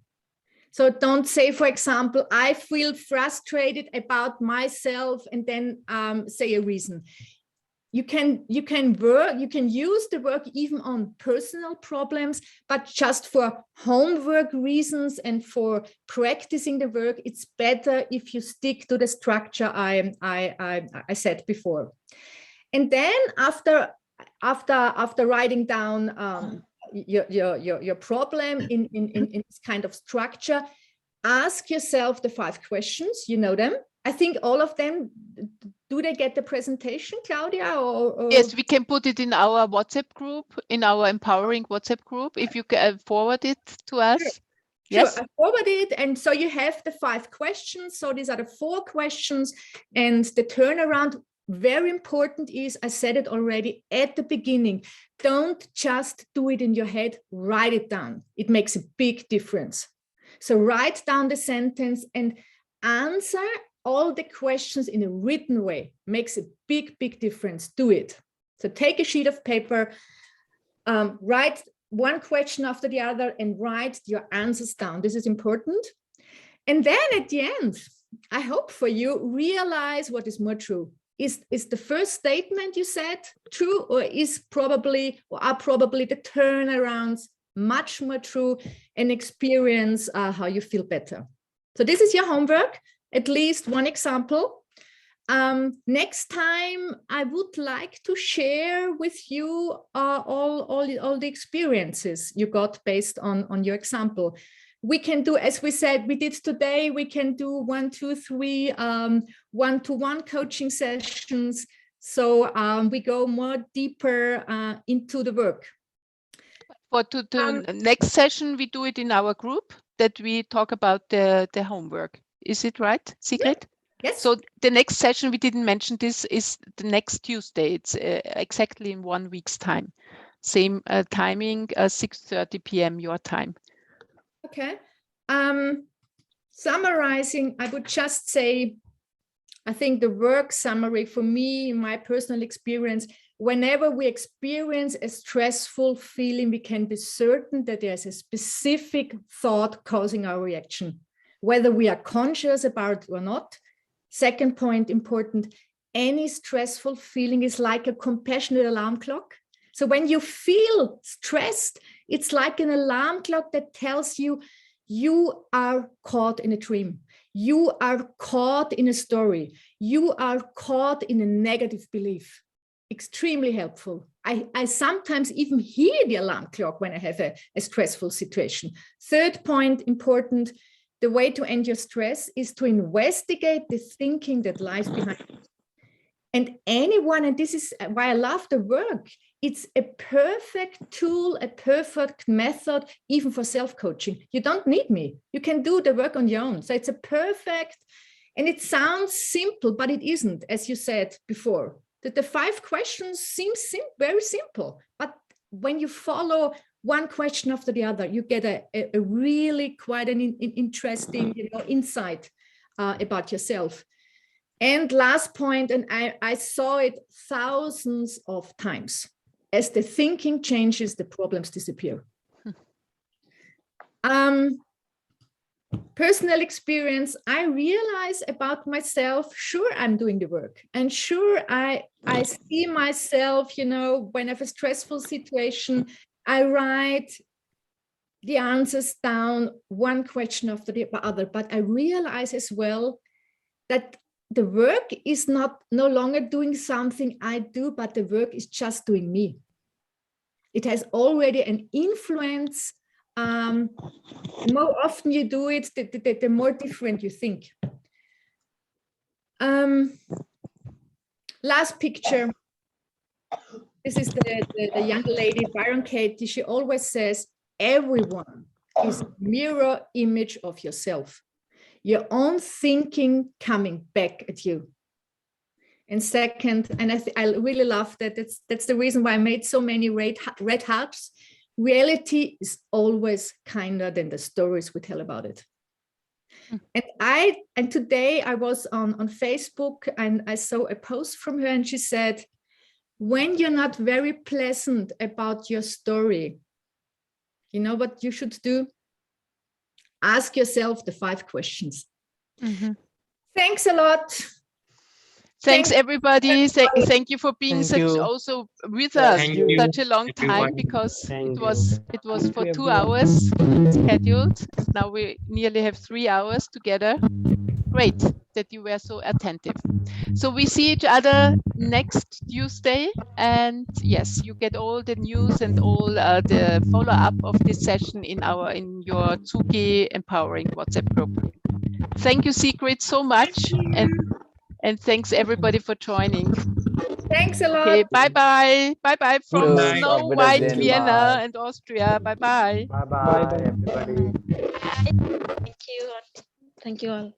So don't say, for example, I feel frustrated about myself, and then say a reason. You can use the work even on personal problems, but just for homework reasons and for practicing the work, it's better if you stick to the structure I said before. And then after writing down your problem in this kind of structure, ask yourself the 5 questions. You know them. I think all of them. Do they get the presentation, Claudia? Or... Yes, we can put it in our WhatsApp group, in our empowering WhatsApp group, if you can forward it to us. Sure. Yes, sure, I forward it. And so you have the 5 questions. So these are the 4 questions. And the turnaround, very important, is, I said it already at the beginning, don't just do it in your head, write it down. It makes a big difference. So write down the sentence and answer all the questions in a written way. Makes a big difference. Do it. So take a sheet of paper, write one question after the other, and write your answers down. This is important. And then at the end, I hope for you, realize what is more true. Is the first statement you said true, or are probably the turnarounds much more true, and experience how you feel better. So this is your homework. At least one example. Next time, I would like to share with you all the experiences you got based on your example. we can do, as we said, we did today, we can do 1, 2, 3 one-to-one coaching sessions. So we go more deeper into the work. For next session, we do it in our group, that we talk about the homework. Is it right, Sigrid? Yes. So the next session, we didn't mention this, is the next Tuesday. It's exactly in 1 week's time. Same timing, 6:30 p.m. your time. Okay. Summarizing, I would just say, I think the work summary for me, my personal experience, whenever we experience a stressful feeling, we can be certain that there's a specific thought causing our reaction, whether we are conscious about it or not. Second point, important, any stressful feeling is like a compassionate alarm clock. So when you feel stressed, it's like an alarm clock that tells you you are caught in a dream. You are caught in a story. You are caught in a negative belief. Extremely helpful. I sometimes even hear the alarm clock when I have a stressful situation. Third point, important, the way to end your stress is to investigate the thinking that lies behind it. And anyone, and this is why I love the work, it's a perfect tool, a perfect method, even for self-coaching. You don't need me. You can do the work on your own. So it's a perfect, and it sounds simple, but it isn't, as you said before. That the 5 questions seem very simple, but when you follow one question after the other, you get a really quite an interesting insight about yourself. And last point, and I saw it thousands of times, as the thinking changes, the problems disappear. Personal experience, I realize about myself, sure, I'm doing the work. And sure, I see myself, when I have a stressful situation, I write the answers down, one question after the other. But I realize as well that the work is no longer doing something I do, but the work is just doing me. It has already an influence. The more often you do it, the more different you think. Last picture. This is the young lady, Byron Katie. She always says, everyone is a mirror image of yourself. Your own thinking coming back at you. And second, and I really love that. That's the reason why I made so many red hearts. Reality is always kinder than the stories we tell about it. And today I was on Facebook and I saw a post from her, and she said, when you're not very pleasant about your story, you know what you should do? Ask yourself the 5 questions. Mm-hmm. Thanks a lot. Thanks everybody. Thank you for being also with us such a long time, because it was for 2 hours scheduled, and now we nearly have 3 hours together. Great that you were so attentive. So we see each other next Tuesday, and yes, you get all the news and all the follow-up of this session in your ZUKI Empowering WhatsApp group. Thank you, Sigrid, so much, and thanks everybody for joining. Thanks a lot. Okay, bye-bye. Bye-bye from Bye. Snow White Vienna and Austria. Bye-bye. Bye-bye, everybody. Thank you. Thank you all.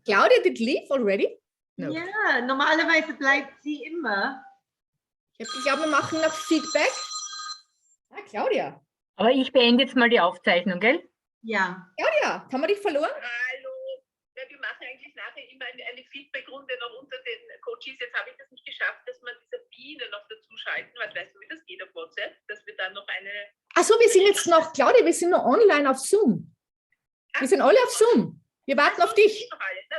Claudia did leave already? No. Ja, normalerweise bleibt sie immer. Ich glaube, wir machen noch Feedback. Claudia. Aber ich beende jetzt mal die Aufzeichnung, gell? Ja. Claudia, haben wir dich verloren? Hallo. Ja, wir machen eigentlich nachher immer eine Feedback-Runde noch unter den Coaches. Jetzt habe ich das nicht geschafft, dass man diese Biene noch dazu schalten, weil weißt du, wie das geht auf WhatsApp, dass wir dann noch eine... Achso, wir sind jetzt noch, Claudia, wir sind noch online auf Zoom. Wir sind alle auf Zoom. Wir warten auf dich. Noch alle.